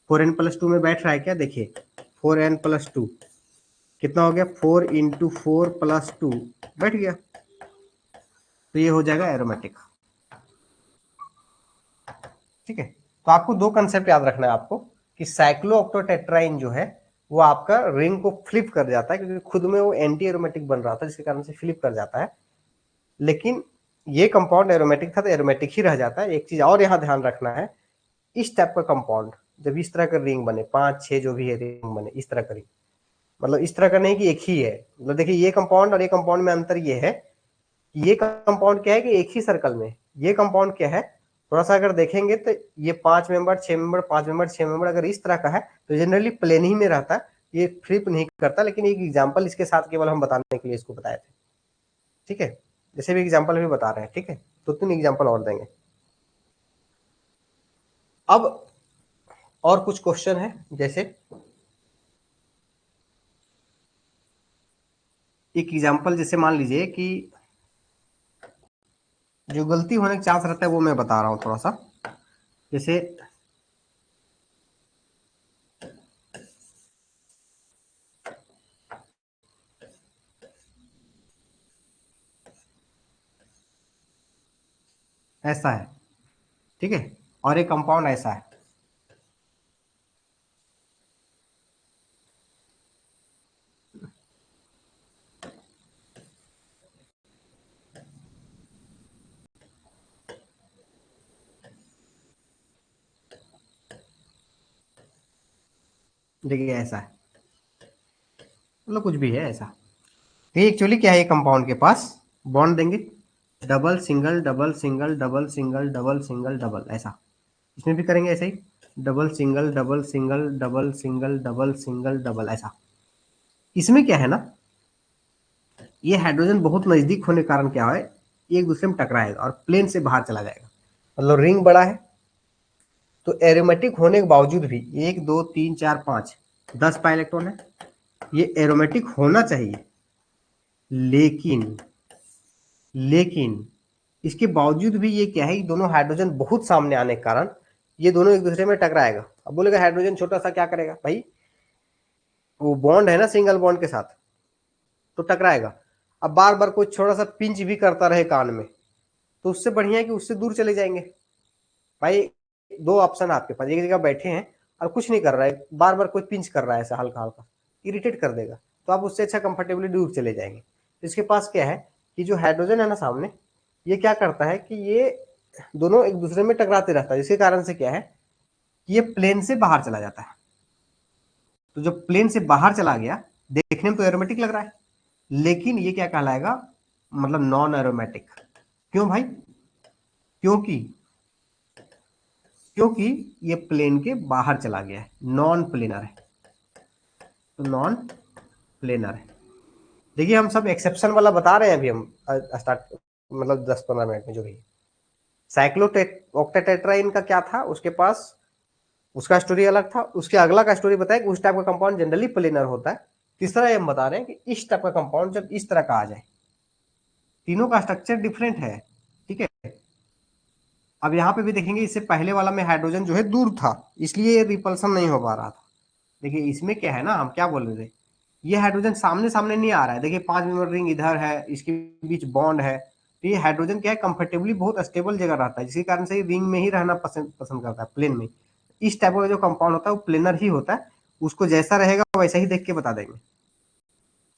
[SPEAKER 1] 4n+2 में बैठ रहा है क्या, देखिए 4n+2 कितना हो गया, 4 × 4 + 2 बैठ गया, तो ये हो जाएगा एरोमेटिक। ठीक है, तो आपको दो कंसेप्ट याद रखना है आपको, कि साइक्लोऑक्टेट्राइन जो है वो आपका रिंग को फ्लिप कर जाता है, क्योंकि खुद में वो एंटी एरोमेटिक बन रहा था जिसके कारण से फ्लिप कर जाता है। लेकिन ये कंपाउंड एरोमेटिक था तो एरोमेटिक ही रह जाता है। एक चीज और यहाँ ध्यान रखना है, इस टाइप का कंपाउंड जब इस तरह का रिंग बने, 5 6 जो भी है रिंग बने इस तरह का रिंग, मतलब इस तरह का नहीं कि एक ही है, मतलब देखिए ये कंपाउंड और ये कंपाउंड में अंतर ये है, ये कंपाउंड क्या है कि एक ही सर्कल में, ये कंपाउंड क्या है, थोड़ा सा अगर देखेंगे तो ये 5 मेंबर 6 मेंबर 5 मेंबर 6 मेंबर अगर इस तरह का है तो जनरली प्लेन ही में रहता है, ये फ्लिप नहीं करता। लेकिन एक एग्जाम्पल इसके साथ केवल हम बताने के लिए इसको बताए थे। ठीक है, जैसे भी एग्जाम्पल भी बता रहे हैं, ठीक है, तो 3 एग्जाम्पल और देंगे। अब और कुछ क्वेश्चन है, जैसे एक एग्जाम्पल, जैसे मान लीजिए कि जो गलती होने का चांस रहता है वो मैं बता रहा हूँ थोड़ा सा। जैसे ऐसा है, ठीक है, और एक कंपाउंड ऐसा है, देखिए ऐसा है, मतलब कुछ भी है ऐसा। तो ये एक्चुअली क्या है, कंपाउंड के पास बॉन्ड देंगे double single double single double single double single double, ऐसा इसमें भी करेंगे ऐसे ही, double single double single double single double single double, ऐसा। इसमें क्या है ना, ये हाइड्रोजन बहुत नजदीक होने के कारण क्या है, ये एक दूसरे में टकराएगा और प्लेन से बाहर चला जाएगा, मतलब रिंग बड़ा है। तो एरोमेटिक होने के बावजूद भी 1 2 3 4 5 10 पाई इलेक्ट्रॉन है, ये एरोमेटिक होना चाहिए, लेकिन लेकिन इसके बावजूद भी ये क्या है, दोनों हाइड्रोजन बहुत सामने आने के कारण ये दोनों एक दूसरे में टकराएगा। अब बोलेगा हाइड्रोजन छोटा सा क्या करेगा भाई, वो बॉन्ड है ना सिंगल बॉन्ड के साथ, तो टकराएगा। अब बार बार कोई छोटा सा पिंच भी करता रहे कान में, तो उससे बढ़िया है कि उससे दूर चले जाएंगे। भाई दो ऑप्शन आपके पास, एक जगह बैठे हैं और कुछ नहीं कर रहा है, बार बार कोई पिंच कर रहा है ऐसा हल्का हल्का, इरिटेट कर देगा, तो आप उससे अच्छा कंफर्टेबली दूर चले जाएंगे। तो इसके पास क्या है कि जो हाइड्रोजन है ना सामने, ये क्या करता है कि ये दोनों एक दूसरे में टकराते रहता है, जिसके कारण से क्या है कि ये प्लेन से बाहर चला जाता है। तो जब प्लेन से बाहर चला गया, देखने में तो एरोमेटिक लग रहा है, लेकिन ये क्या कहलाएगा, मतलब नॉन एरोमेटिक। क्यों भाई, क्योंकि क्योंकि ये प्लेन के बाहर चला गया है, नॉन प्लेनर है। तो नॉन प्लेनर है। देखिए हम सब एक्सेप्शन वाला बता रहे हैं अभी, हम स्टार्ट मतलब 10 15 मिनट में जो भी। ऑक्टेटेट्राइन का क्या था, उसके पास उसका स्टोरी अलग था, उसके अगला का स्टोरी बताया कि उस टाइप का कंपाउंड जनरली प्लेनर होता है। तीसरा हम बता रहे हैं कि इस टाइप का कंपाउंड जब इस तरह का आ जाए, तीनों का स्ट्रक्चर डिफरेंट है, ठीक है। अब यहाँ पे भी देखेंगे, इससे पहले वाला में हाइड्रोजन जो है दूर था, इसलिए रिपल्सन नहीं हो पा रहा था। देखिए इसमें क्या है ना, हम क्या बोल रहे थे, ये हाइड्रोजन सामने सामने नहीं आ रहा है। देखिए 5 मेंबर रिंग इधर है, इसके बीच बॉन्ड है, तो ये हाइड्रोजन क्या है, कंफर्टेबली बहुत स्टेबल जगह रहता है, जिसके कारण से रिंग में ही रहना पसंद करता है, प्लेन में। इस टाइप का जो कंपाउंड होता है वो प्लेनर ही होता है, उसको जैसा रहेगा वैसा ही देख के बता देंगे।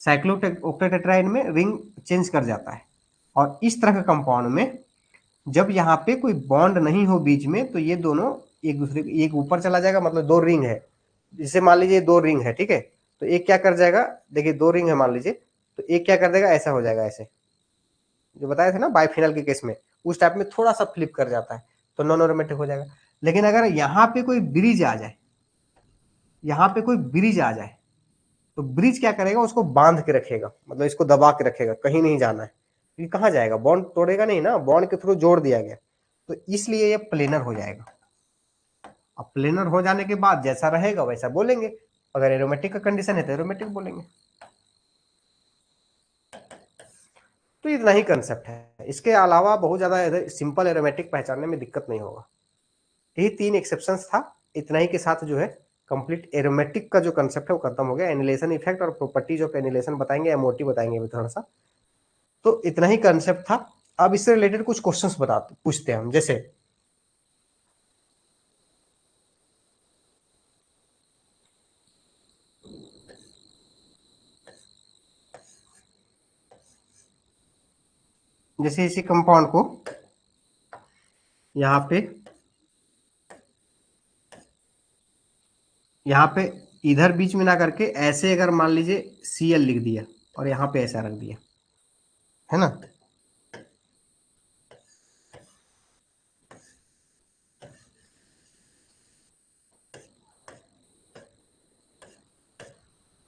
[SPEAKER 1] साइक्लोऑक्टेटेट्राइन में रिंग चेंज कर जाता है, और इस तरह के कंपाउंड में जब यहाँ पे कोई बॉन्ड नहीं हो बीच में, तो ये दोनों एक दूसरे, एक ऊपर चला जाएगा, मतलब दो रिंग है, जिसे मान लीजिए दो रिंग है, ठीक है। तो एक क्या कर जाएगा, देखिए दो रिंग है मान लीजिए, तो एक क्या कर देगा, ऐसा हो जाएगा, ऐसे जो बताए थे ना बाइफिनल के केस में, उस टाइप में थोड़ा सा फ्लिप कर जाता है, तो नॉन एरोमेटिक हो जाएगा। लेकिन अगर यहाँ पे कोई ब्रिज आ जाए, यहाँ पे कोई ब्रिज आ जाए, तो ब्रिज क्या करेगा, उसको बांध के रखेगा, मतलब इसको दबा के रखेगा, कहीं नहीं जाना है, क्योंकि कहाँ जाएगा, बॉन्ड तोड़ेगा नहीं ना, बॉन्ड के थ्रू जोड़ दिया गया, तो इसलिए ये प्लेनर हो जाएगा। अब प्लेनर हो जाने के बाद जैसा रहेगा वैसा बोलेंगे, अगर एरोमेटिक का कंडीशन है तो एरोमेटिक बोलेंगे। तो इतना ही कंसेप्ट है, इसके अलावा बहुत ज्यादा सिंपल एरोमेटिक पहचानने में दिक्कत नहीं होगा। यही 3 एक्सेप्शंस था, इतना ही के साथ जो है कंप्लीट एरोमेटिक का जो कंसेप्ट है वो खत्म हो गया। एनिलेशन इफेक्ट और प्रॉपर्टीज ऑफ एनिलेशन बताएंगे, एमओटी बताएंगे अभी थोड़ा सा। तो इतना ही कंसेप्ट था। अब इससे रिलेटेड कुछ क्वेश्चंस बताते पूछते हैं हम, जैसे जैसे इसी कंपाउंड को यहाँ पे इधर बीच में ना करके ऐसे अगर मान लीजिए Cl लिख दिया और यहाँ पे ऐसा रख दिया, है ना,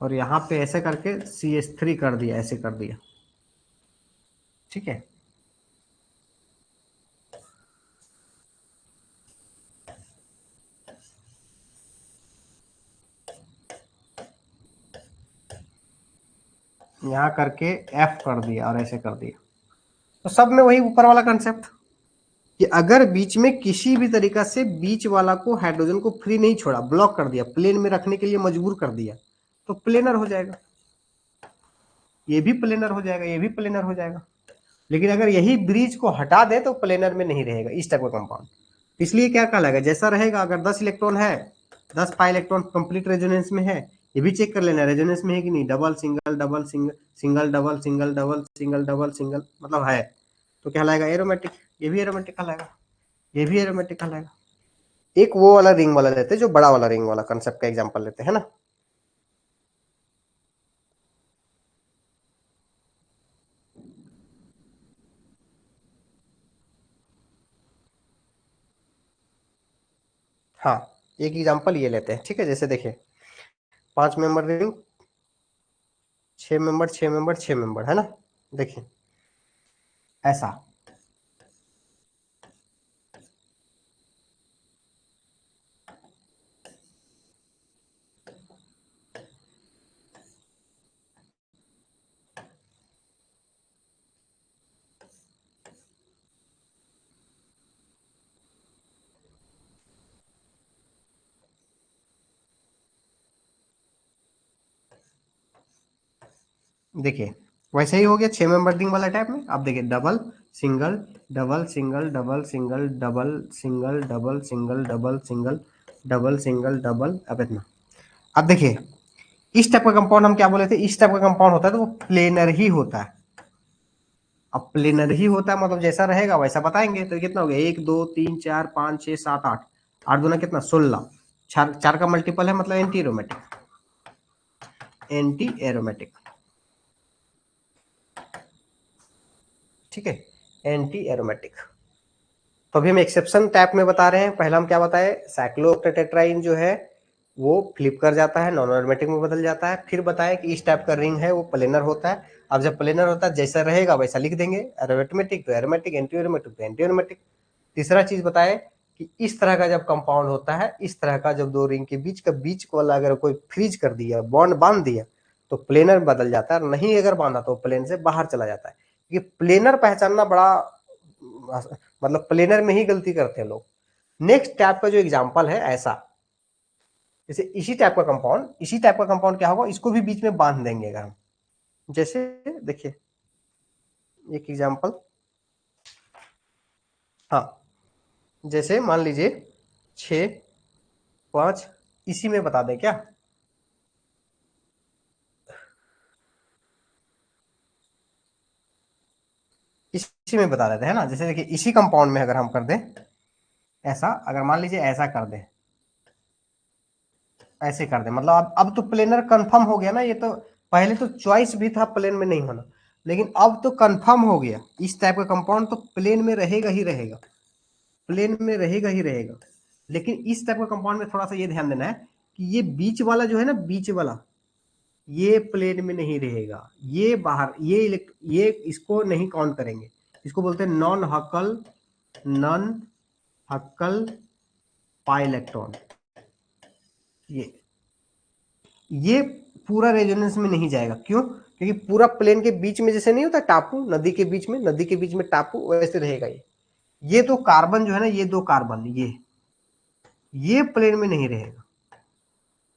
[SPEAKER 1] और यहाँ पे ऐसे करके CH3 कर दिया, ऐसे कर दिया, ठीक है। यहाँ करके F कर दिया और ऐसे कर दिया, तो सब में वही ऊपर वाला कंसेप्ट कि अगर बीच में किसी भी तरीका से बीच वाला को हाइड्रोजन को फ्री नहीं छोड़ा, ब्लॉक कर दिया, प्लेन में रखने के लिए मजबूर कर दिया, तो प्लेनर हो जाएगा। ये भी प्लेनर हो जाएगा, ये भी प्लेनर हो जाएगा। लेकिन अगर यही ब्रिज को हटा दे तो प्लेनर में नहीं रहेगा इस टाइप का कंपाउंड। इसलिए क्या कहलाएगा, जैसा रहेगा, अगर 10 इलेक्ट्रॉन है, 10 पाई इलेक्ट्रॉन कंप्लीट रेजोनेंस में है, ये भी चेक कर लेना रेजोनेंस में है कि नहीं, double single double single single double single double single double single मतलब है, तो कहलाएगा एरोमेटिक। ये भी एरोमेटिक कहलाएगा, ये भी एरोमेटिक कहलाएगा। एक वो वाला रिंग वाला लेते हैं, जो बड़ा वाला रिंग वाला कंसेप्ट का एग्जांपल लेते हैं ना, हाँ, एक एग्जांपल ये लेते हैं, ठीक है। जैसे देखिए 5 member ring, 6 member, 6 member, 6 member, है ना। देखिए ऐसा। देखिए वैसे ही हो गया 6 मेंबर रिंग वाला टाइप में। अब देखिए double single double single double single double single double single double single double single double, अब इतना। अब देखिए इस टाइप का कंपाउंड हम क्या बोले थे, इस टाइप का कंपाउंड होता है तो वो प्लेनर ही होता है। अब प्लेनर ही होता है मतलब जैसा रहेगा वैसा बताएंगे। तो कितना हो गया, 1 2 3 4 5 6 7 8, 8 दूना कितना 16, चार चार का मल्टीपल है मतलब एंटी एरोमेटिक, एंटी एरोमेटिक, ठीक है, एंटी एरोमेटिक। तो अभी हम एक्सेप्शन टाइप में बता रहे हैं। पहला हम क्या बताए, साइक्लोऑक्टेट्राइन जो है वो फ्लिप कर जाता है, नॉन एरोमेटिक में बदल जाता है। फिर बताया कि इस टाइप का रिंग है वो प्लेनर होता है। अब जब प्लेनर होता है जैसा रहेगा वैसा लिख देंगे, एरोमेटिक तो एरोमेटिक, एंटी एरोमेटिक तो एंटी एरोमेटिक। तीसरा चीज बताए कि इस तरह का जब कंपाउंड होता है, इस तरह का जब दो रिंग के बीच का बीच को वाला अगर कोई फ्रीज कर दिया, बॉन्ड बांध दिया, तो प्लेनर बदल जाता है। नहीं अगर बांधा तो प्लेन से बाहर चला जाता है। क्योंकि प्लेनर पहचानना बड़ा, मतलब प्लेनर में ही गलती करते हैं लोग। नेक्स्ट टाइप का जो एग्जांपल है ऐसा, जैसे इसी टाइप का कंपाउंड क्या होगा, इसको भी बीच में बांध देंगे अगर हम। जैसे देखिए एक एग्जांपल, हाँ, जैसे मान लीजिए 6 5, इसी में बता दें क्या, इसी में बता देते हैं ना। जैसे देखिए इसी कंपाउंड में अगर हम कर दें ऐसा, अगर मान लीजिए ऐसा कर दें, ऐसे कर दें, मतलब अब तो प्लेनर कंफर्म हो गया ना। ये तो पहले तो चॉइस भी था प्लेन में नहीं होना, लेकिन अब तो कंफर्म हो गया। इस टाइप का कंपाउंड तो प्लेन में रहेगा ही रहेगा, प्लेन में रहेगा ही रहेगा। लेकिन इस टाइप का कंपाउंड में थोड़ा सा ये ध्यान देना है कि ये बीच वाला जो है ना, बीच वाला, ये प्लेन में नहीं रहेगा, ये बाहर, ये इसको नहीं काउंट करेंगे। इसको बोलते हैं नॉन हक्कल पाइलेक्ट्रॉन। ये ये पूरा रेजोनेंस में नहीं जाएगा। क्यों? क्योंकि पूरा प्लेन के बीच में जैसे नहीं होता टापू, नदी के बीच में, नदी के बीच में टापू, वैसे रहेगा ये दो कार्बन जो है ना, ये दो कार्बन, ये प्लेन में नहीं रहेगा।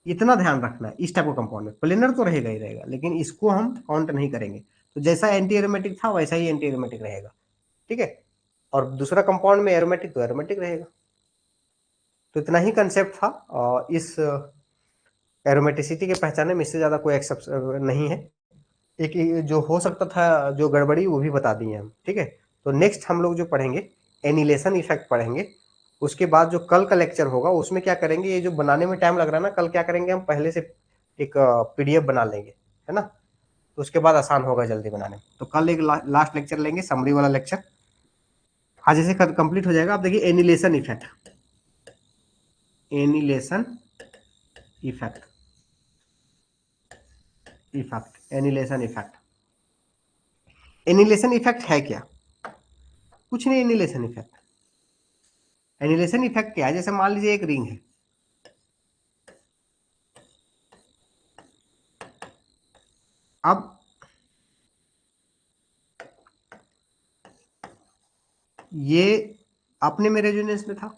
[SPEAKER 1] इतना ध्यान रखना है। इस टाइप का कंपाउंड में प्लेनर तो रहेगा ही रहेगा, लेकिन इसको हम काउंट नहीं करेंगे। तो जैसा एंटी एरोमेटिक था वैसा ही एंटी एरोमेटिक रहेगा, ठीक है। और दूसरा कंपाउंड में एरोमेटिक तो एरोमेटिक रहेगा। तो इतना ही कंसेप्ट था इस एरोमेटिसिटी के पहचाने में। इससे ज्यादा कोई एक्सेप्शन नहीं है। एक जो हो सकता था जो गड़बड़ी वो भी बता दिए हम, ठीक है। तो नेक्स्ट हम लोग जो पढ़ेंगे एनिलेशन इफेक्ट पढ़ेंगे। उसके बाद जो कल का लेक्चर होगा उसमें क्या करेंगे, ये जो बनाने में टाइम लग रहा है ना, कल क्या करेंगे हम पहले से एक पीडीएफ बना लेंगे, है ना। तो उसके बाद आसान होगा जल्दी बनाने में। तो कल एक लास्ट लेक्चर लेंगे, समरी वाला लेक्चर। आज जैसे कंप्लीट हो जाएगा। आप देखिए annihilation effect, annihilation effect, annihilation effect. Annihilation effect है क्या? कुछ नहीं। एनिलेशन इफेक्ट, एनिलेशन इफेक्ट क्या है, जैसे मान लीजिए एक रिंग है, अब ये अपने में रेजोनेंस में था,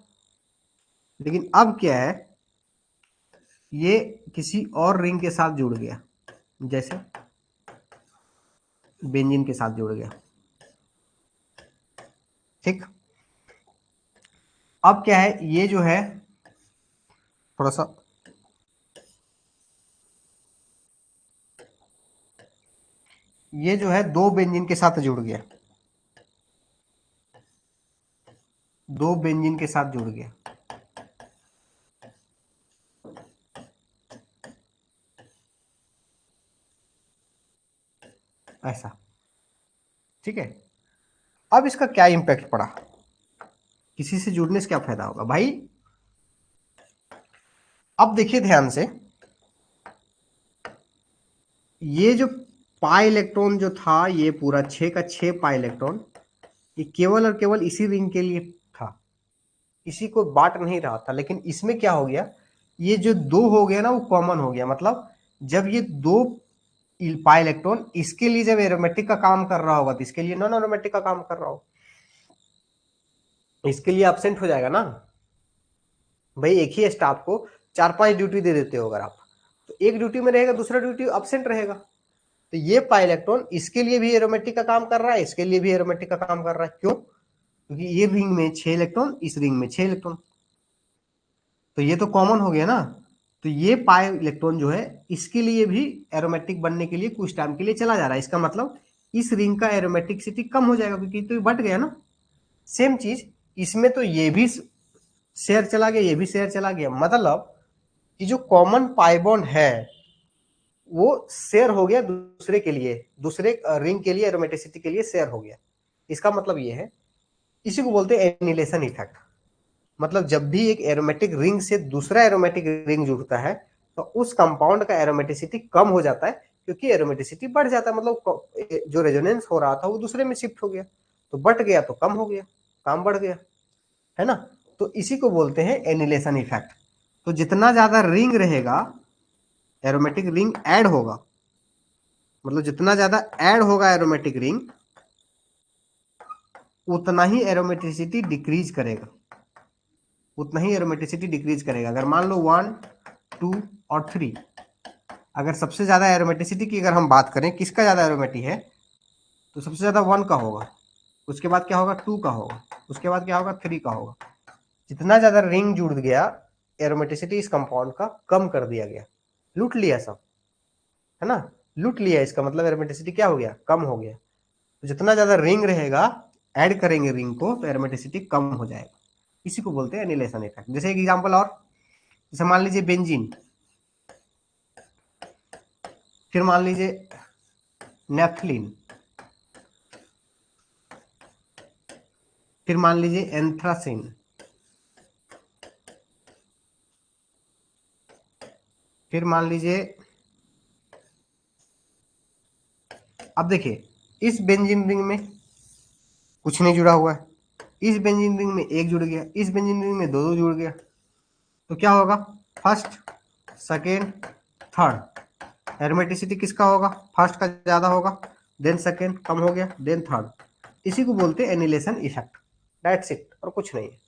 [SPEAKER 1] लेकिन अब क्या है, ये किसी और रिंग के साथ जुड़ गया, जैसे बेंजीन के साथ जुड़ गया, ठीक। अब क्या है, ये जो है थोड़ा सा, ये जो है दो बेंजीन के साथ जुड़ गया, दो बेंजीन के साथ जुड़ गया, ऐसा, ठीक है। अब इसका क्या इंपैक्ट पड़ा, किसी से जुड़ने से क्या फायदा होगा भाई। अब देखिए ध्यान से, ये जो पाई इलेक्ट्रॉन जो था, ये पूरा 6 का 6 पाई इलेक्ट्रॉन, ये केवल और केवल इसी रिंग के लिए था, इसी को बांट नहीं रहा था। लेकिन इसमें क्या हो गया, ये जो 2 हो गया ना, वो कॉमन हो गया। मतलब जब ये 2 पाई इलेक्ट्रॉन इसके लिए जब एरोमेटिक का काम कर रहा होगा, तो इसके लिए नॉन एरोमेटिक का काम कर रहा होगा, इसके लिए एब्सेंट हो जाएगा ना। भाई एक ही स्टाफ को 4-5 ड्यूटी दे देते हो अगर आप, तो एक ड्यूटी में रहेगा, दूसरा ड्यूटी एब्सेंट रहेगा। तो ये पाई इलेक्ट्रॉन इसके लिए भी एरोमेटिक का काम कर रहा है, इसके लिए भी एरोमेटिक का काम कर रहा है। क्यों? क्योंकि ये रिंग में 6 इलेक्ट्रॉन, इस रिंग में 6 इलेक्ट्रॉन, तो ये तो कॉमन हो गया ना। तो ये पाई इलेक्ट्रॉन जो है, इसके लिए भी एरोमेटिक बनने के लिए कुछ टाइम के लिए चला जा रहा है। इसका मतलब इस रिंग का एरोमेटिसिटी कम हो जाएगा, क्योंकि तो ये बढ़ गया ना। सेम चीज इसमें, तो ये भी शेयर चला गया, ये भी शेयर चला गया। मतलब कि जो कॉमन पाई बॉन्ड है वो शेयर हो गया दूसरे के लिए, दूसरे रिंग के लिए एरोमेटिसिटी के लिए शेयर हो गया। इसका मतलब ये है, इसी को बोलते हैं एनिलेशन इफेक्ट। मतलब जब भी एक एरोमेटिक रिंग से दूसरा एरोमेटिक रिंग जुड़ता है, तो उस कंपाउंड का एरोमेटिसिटी कम हो जाता है, क्योंकि एरोमेटिसिटी बढ़ जाता है। मतलब जो रेजोनेंस हो रहा था वो दूसरे में शिफ्ट हो गया, तो बढ़ गया तो कम हो गया, काम बढ़ गया, है ना। तो इसी को बोलते हैं एनिलेशन इफेक्ट। तो जितना ज्यादा रिंग रहेगा, एरोमेटिक रिंग ऐड होगा, मतलब जितना ज्यादा ऐड होगा एरोमेटिक रिंग, उतना ही एरोमेटिसिटी डिक्रीज करेगा, उतना ही एरोमेटिसिटी डिक्रीज करेगा। अगर मान लो 1, 2 और 3, अगर सबसे ज्यादा एरोमेटिसिटी की अगर हम बात करें, किसका ज्यादा एरोमेटिक है, तो सबसे ज्यादा 1 का होगा, उसके बाद क्या होगा 2 का होगा, उसके बाद क्या होगा 3 का होगा। जितना ज्यादा रिंग जुड़ गया, एरोमेटिसिटी इस कंपाउंड का कम कर दिया गया, लूट लिया सब, है ना। लूट लिया, इसका मतलब एरोमेटिसिटी क्या हो गया, कम हो गया। तो जितना ज्यादा रिंग रहेगा, ऐड करेंगे रिंग को, तो एरोमेटिसिटी कम हो जाएगा। इसी को बोलते हैं एनिलेशन इफेक्ट। जैसे एक एग्जांपल और, जैसे मान लीजिए बेंजीन, फिर मान लीजिए नेफ्थलीन, फिर मान लीजिए एंथ्रासिन, फिर मान लीजिए, अब देखिए इस बेंजीन रिंग में कुछ नहीं जुड़ा हुआ है, इस बेंजीन रिंग में एक जुड़ गया, इस बेंजीन रिंग में दो दो जुड़ गया, तो क्या होगा, फर्स्ट, सेकेंड, थर्ड। एरोमेटिसिटी किसका होगा, फर्स्ट का ज्यादा होगा, देन सेकेंड कम हो गया, देन थर्ड। इसी को बोलते हैं एनिलेशन इफेक्ट, दैट्स इट, और कुछ नहीं है।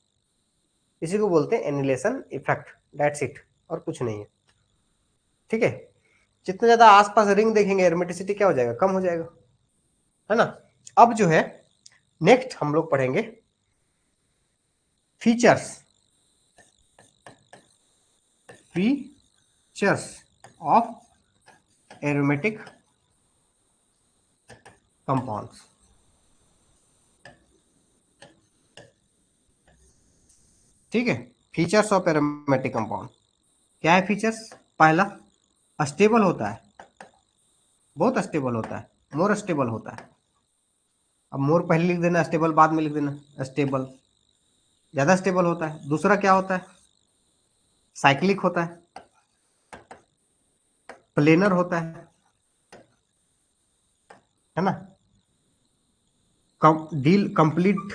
[SPEAKER 1] इसी को बोलते हैं एनिलेशन इफेक्ट, दैट्स इट, और कुछ नहीं है। ठीक है। जितना ज्यादा आसपास रिंग देखेंगे, एरोमेटिसिटी क्या हो जाएगा, कम हो जाएगा, है ना। अब जो है नेक्स्ट हम लोग पढ़ेंगे features, features of aromatic compounds. ठीक है, फीचर्स ऑफ एरोमेटिक कंपाउंड क्या है। फीचर्स, पहला, स्टेबल होता है, बहुत स्टेबल होता है, मोर स्टेबल होता है। अब मोर पहले लिख देना, स्टेबल बाद में लिख देना, स्टेबल ज्यादा स्टेबल होता है। दूसरा क्या होता है, साइक्लिक होता है, प्लेनर होता है ना। Deal complete,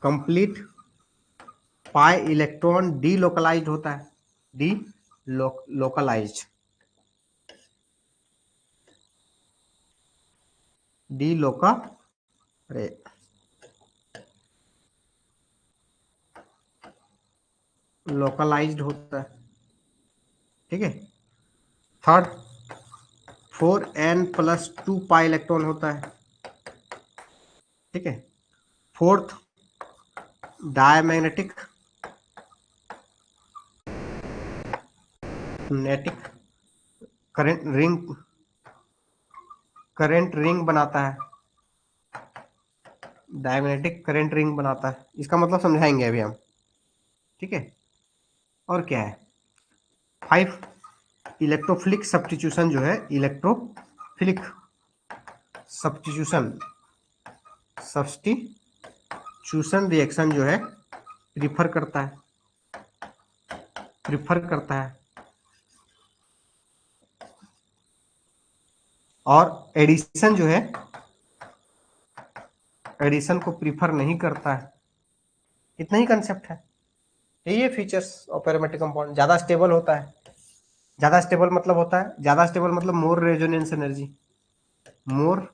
[SPEAKER 1] complete pi electron delocalised होता है, डी लोकलाइज्ड, डीलोका अरे लोकलाइज्ड होता है। ठीक है। थर्ड, 4n+2 पाई इलेक्ट्रॉन होता है। ठीक है। फोर्थ, डायमैग्नेटिक नेटिक करंट रिंग बनाता है, डायमैग्नेटिक करंट रिंग बनाता है। इसका मतलब समझाएंगे अभी हम। ठीक है। और क्या है, 5, इलेक्ट्रोफिलिक सब्स्टिट्यूशन जो है, इलेक्ट्रोफिलिक सब्स्टिट्यूशन, सब्स्टिट्यूशन रिएक्शन जो है प्रीफर करता है, प्रिफर करता है और एडिशन जो है एडिशन को प्रीफर नहीं करता है। इतना ही कंसेप्ट है। ये फीचर्स ऑफ एरोमेटिक कंपाउंड। ज्यादा स्टेबल होता है। ज्यादा स्टेबल मतलब होता है, ज्यादा स्टेबल मतलब मोर रेजोनेंस एनर्जी, मोर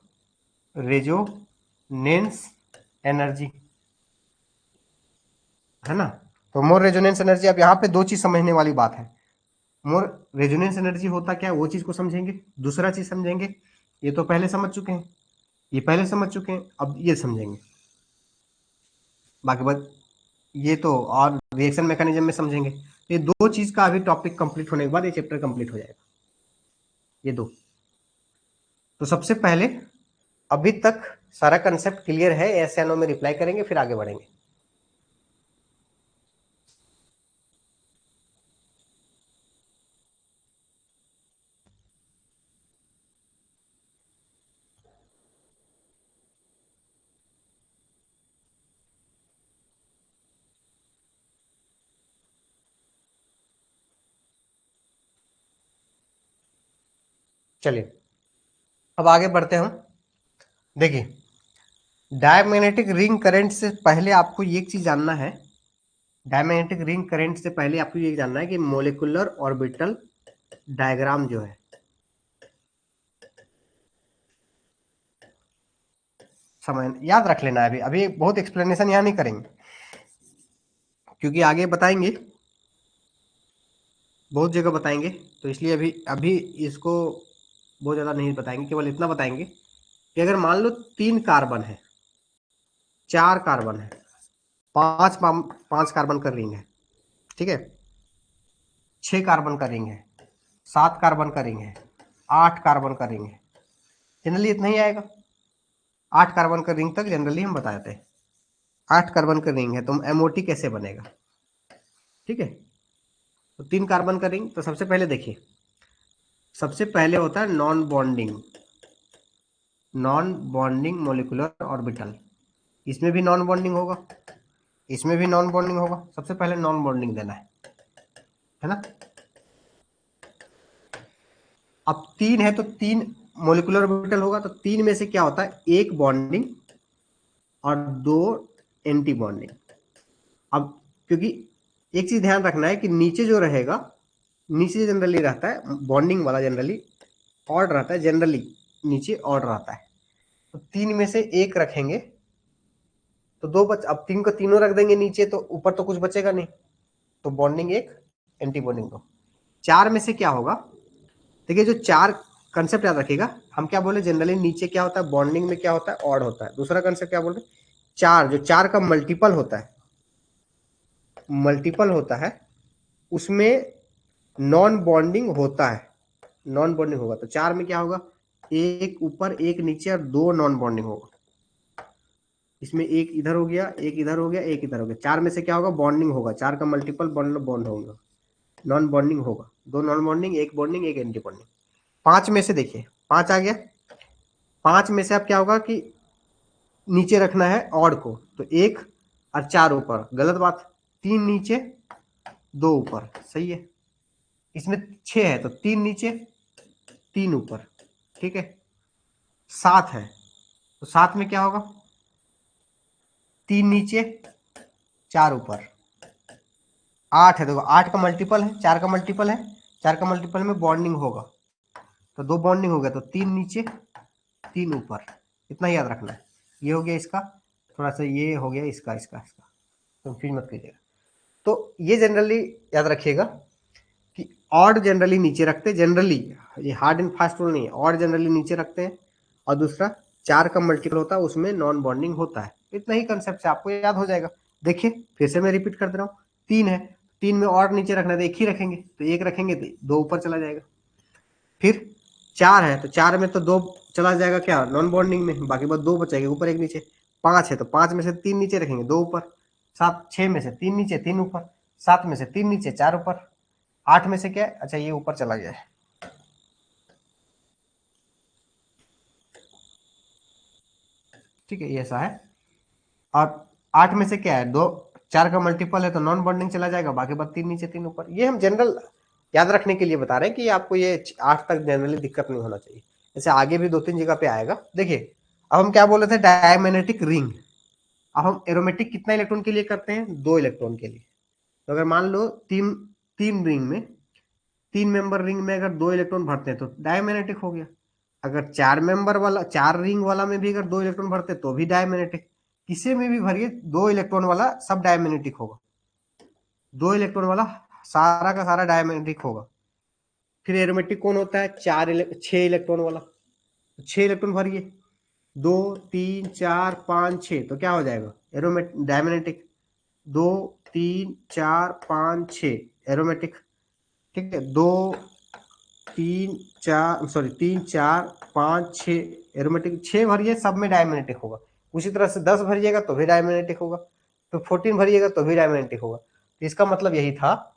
[SPEAKER 1] रेजोनेंस एनर्जी, है ना। तो मोर रेजोनेंस एनर्जी, अब यहाँ पे दो चीज समझने वाली बात है। मोर रेजोनेंस एनर्जी होता क्या है वो चीज को समझेंगे, दूसरा चीज समझेंगे, ये तो पहले समझ चुके हैं, ये पहले समझ चुके हैं, अब ये समझेंगे। बाकी बात ये तो और रिएक्शन मैकेनिज्म में समझेंगे। ये दो चीज का अभी टॉपिक कंप्लीट होने के बाद ये चैप्टर कंप्लीट हो जाएगा, ये दो। तो सबसे पहले अभी तक सारा कंसेप्ट क्लियर है? एस या नो में रिप्लाई करेंगे, फिर आगे बढ़ेंगे। चलिए अब आगे बढ़ते हैं हम। देखिए, डायमैग्नेटिक रिंग करंट से पहले आपको एक चीज जानना है। डायमैग्नेटिक रिंग करंट से पहले आपको ये जानना है कि मोलिकुलर ऑर्बिटल डायग्राम जो है, समझ याद रख लेना है। अभी अभी बहुत एक्सप्लेनेशन यहाँ नहीं करेंगे, क्योंकि आगे बताएंगे, बहुत जगह बताएंगे। तो इसलिए अभी अभी इसको बहुत ज़्यादा नहीं बताएंगे, केवल इतना बताएंगे कि अगर मान लो 3 कार्बन है, 4 कार्बन है, 5 का रिंग है, ठीक है, 6 कार्बन का रिंग है, 7 कार्बन का रिंग है, 8 कार्बन का रिंग है, जनरली इतना ही आएगा। 8 कार्बन का रिंग तक जनरली हम बताते हैं। 8 कार्बन का रिंग है तो एमओटी कैसे बनेगा, ठीक है। तो 3 कार्बन का रिंग, तो सबसे पहले देखिए, सबसे पहले होता है नॉन बॉन्डिंग मोलिकुलर ऑर्बिटल। इसमें भी नॉन बॉन्डिंग होगा, इसमें भी नॉन बॉन्डिंग होगा। सबसे पहले नॉन बॉन्डिंग देना है ना। अब 3 है तो 3 मोलिकुलर ऑर्बिटल होगा, तो 3 में से क्या होता है, एक बॉन्डिंग और 2 एंटी बॉन्डिंग। अब क्योंकि एक चीज ध्यान रखना है कि नीचे जो रहेगा, नीचे जनरली रहता है बॉन्डिंग वाला, जनरली ऑड रहता है, जनरली नीचे ऑड रहता है। तो 3 में से एक रखेंगे तो 2 बच, अब 3 को तीनों रख देंगे नीचे तो ऊपर तो कुछ बचेगा नहीं, तो बॉन्डिंग एक, एंटी बॉन्डिंग दो। 4 में से क्या होगा, देखिए जो 4 कंसेप्ट याद रखिएगा। हम क्या बोले, जनरली नीचे क्या होता है, बॉन्डिंग में क्या होता है, ऑड होता है। दूसरा कंसेप्ट क्या बोल रहे, 4, जो 4 का मल्टीपल होता है, मल्टीपल होता है उसमें नॉन बॉन्डिंग होता है, नॉन बॉन्डिंग होगा। तो 4 में क्या होगा, एक ऊपर एक नीचे और 2 नॉन बॉन्डिंग होगा। इसमें एक इधर हो गया, एक इधर हो गया, एक इधर हो गया। 4 में से क्या होगा, बॉन्डिंग होगा। 4 का मल्टीपल बॉन्ड होगा, नॉन बॉन्डिंग होगा। 2 नॉन बॉन्डिंग, एक बॉन्डिंग, एक एंटी बॉन्डिंग। 5 में से देखिए, 5 आ गया। 5 में से अब क्या होगा कि नीचे रखना है ऑड को, तो 1 और 4 ऊपर, गलत बात। 3 नीचे 2 ऊपर, सही है। इसमें 6 है तो 3 नीचे 3 ऊपर, ठीक है। 7 है तो 7 में क्या होगा, 3 नीचे 4 ऊपर। 8 है, देखो 8 का मल्टीपल है, 4 का मल्टीपल है, 4 का मल्टीपल में बॉन्डिंग होगा, तो 2 बॉन्डिंग हो गया, तो 3 नीचे 3 ऊपर। इतना ही याद रखना है। ये हो गया इसका, थोड़ा सा ये हो गया इसका, इसका कंफ्यूज मत कीजिएगा। तो ये जनरली याद रखिएगा कि ऑड जनरली नीचे रखते हैं, जनरली, ये हार्ड एंड फास्ट रूल नहीं है, ऑड जनरली नीचे रखते हैं। और दूसरा 4 का मल्टीपल होता है उसमें नॉन बॉन्डिंग होता है। इतना ही कंसेप्ट से आपको याद हो जाएगा। देखिए फिर से मैं रिपीट कर दे रहा हूँ, 3 है, 3 में और नीचे रखना है तो एक ही रखेंगे, तो एक रखेंगे तो 2 ऊपर चला जाएगा। फिर 4 है तो 4 में तो 2 चला जाएगा क्या, नॉन बॉन्डिंग में, बाकी बस 2 बचेगा, ऊपर एक नीचे। 5 है तो 5 में से 3 नीचे रखेंगे, 2 ऊपर। 7, 6 में से 3 नीचे 3 ऊपर। 7 में से 3 नीचे 4 ऊपर। 8 में से क्या है, अच्छा ये ऊपर चला गया है, ठीक है, ये ऐसा है। और 8 में से क्या है, 2, 4 का मल्टीपल है तो नॉन बॉन्डिंग चला जाएगा, बाकी बात 3 नीचे 3 ऊपर। ये हम जनरल याद रखने के लिए बता रहे हैं कि आपको ये 8 तक जनरली दिक्कत नहीं होना चाहिए। जैसे आगे भी 2-3 जगह पे आएगा। देखिए अब हम क्या बोले थे, डायमैग्नेटिक रिंग। अब हम एरोमेटिक कितना इलेक्ट्रॉन के लिए करते हैं, 2 इलेक्ट्रॉन के लिए। तो अगर मान लो तीन रिंग में, 3 मेंबर रिंग में अगर 2 इलेक्ट्रॉन भरते हैं तो डायमैग्नेटिक हो गया। अगर 4 मेंबर वाला, 4 रिंग वाला में भी अगर 2 इलेक्ट्रॉन भरते तो भी डायमैग्नेटिक। किसी में भी भरिए 2 इलेक्ट्रॉन वाला सब डायमैग्नेटिक होगा। 2 इलेक्ट्रॉन वाला सारा का सारा डायमैग्नेटिक होगा। फिर एरोमेटिक कौन होता है, 6 इलेक्ट्रॉन वाला। 6 इलेक्ट्रॉन भरिए, 2 3 4 5 6, तो क्या हो जाएगा एरोमेटिक डायमैग्नेटिक। 2 3 4 5 6 एरोमेटिक। ठीक है, 2 3 4 सॉरी 3 4 5 6 एरोमेटिक। 6 भरिए सब में डायमैग्नेटिक होगा। उसी तरह से 10 भरिएगा तो भी डायमैग्नेटिक होगा, तो 14 भरिएगा तो भी डायमैग्नेटिक होगा। तो इसका मतलब यही था,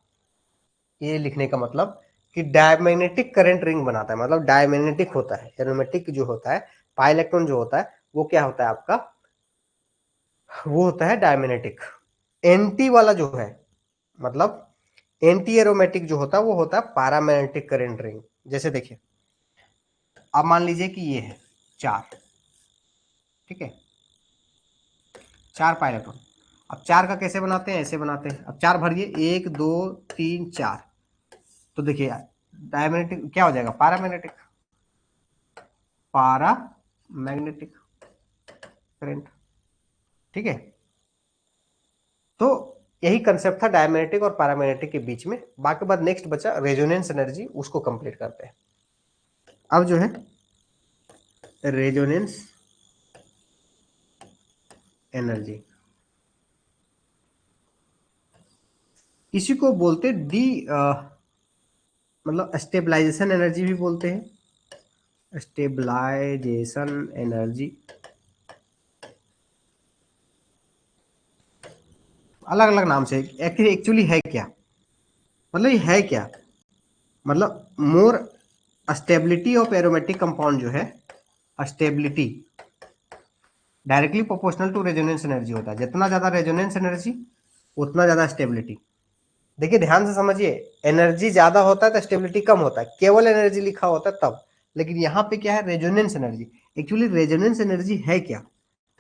[SPEAKER 1] ये लिखने का मतलब कि डायमैग्नेटिक करंट रिंग बनाता है, मतलब डायमैग्नेटिक होता है। एरोमेटिक जो होता है, पाई इलेक्ट्रॉन जो होता है वो क्या होता है आपका, वो होता है डायमैग्नेटिक। एंटी वाला जो है, मतलब एंटी एरोमेटिक जो होता है वो होता है पैरामैग्नेटिक करंट रिंग। जैसे देखिए अब मान लीजिए कि ये है 4, ठीक है, 4 पाई इलेक्ट्रॉन। अब 4 का कैसे बनाते हैं, ऐसे बनाते हैं। अब 4 भरिए, 1 2 3 4, तो देखिए डायमैग्नेटिक क्या हो जाएगा, पैरामैग्नेटिक, पारा मैग्नेटिक करंट। ठीक है, तो यही कंसेप्ट था डायमैग्नेटिक और पैरामैग्नेटिक के बीच में। बाकी बात नेक्स्ट बचा रेजोनेंस एनर्जी, उसको कंप्लीट करते हैं। अब जो है रेजोनेंस एनर्जी, इसी को बोलते डी मतलब स्टेबलाइजेशन एनर्जी भी बोलते हैं, स्टेबलाइजेशन एनर्जी। अलग अलग नाम से, एक्चुअली है क्या, मतलब ये है क्या, मतलब more stability of aromatic compound जो है, stability directly proportional to resonance energy होता है। जितना ज्यादा रेजोनेंस एनर्जी उतना ज्यादा स्टेबिलिटी। देखिए ध्यान से समझिए, एनर्जी ज्यादा होता है तो स्टेबिलिटी कम होता है, केवल एनर्जी लिखा होता है तब। लेकिन यहाँ पे क्या है, resonance energy. Actually resonance energy है क्या,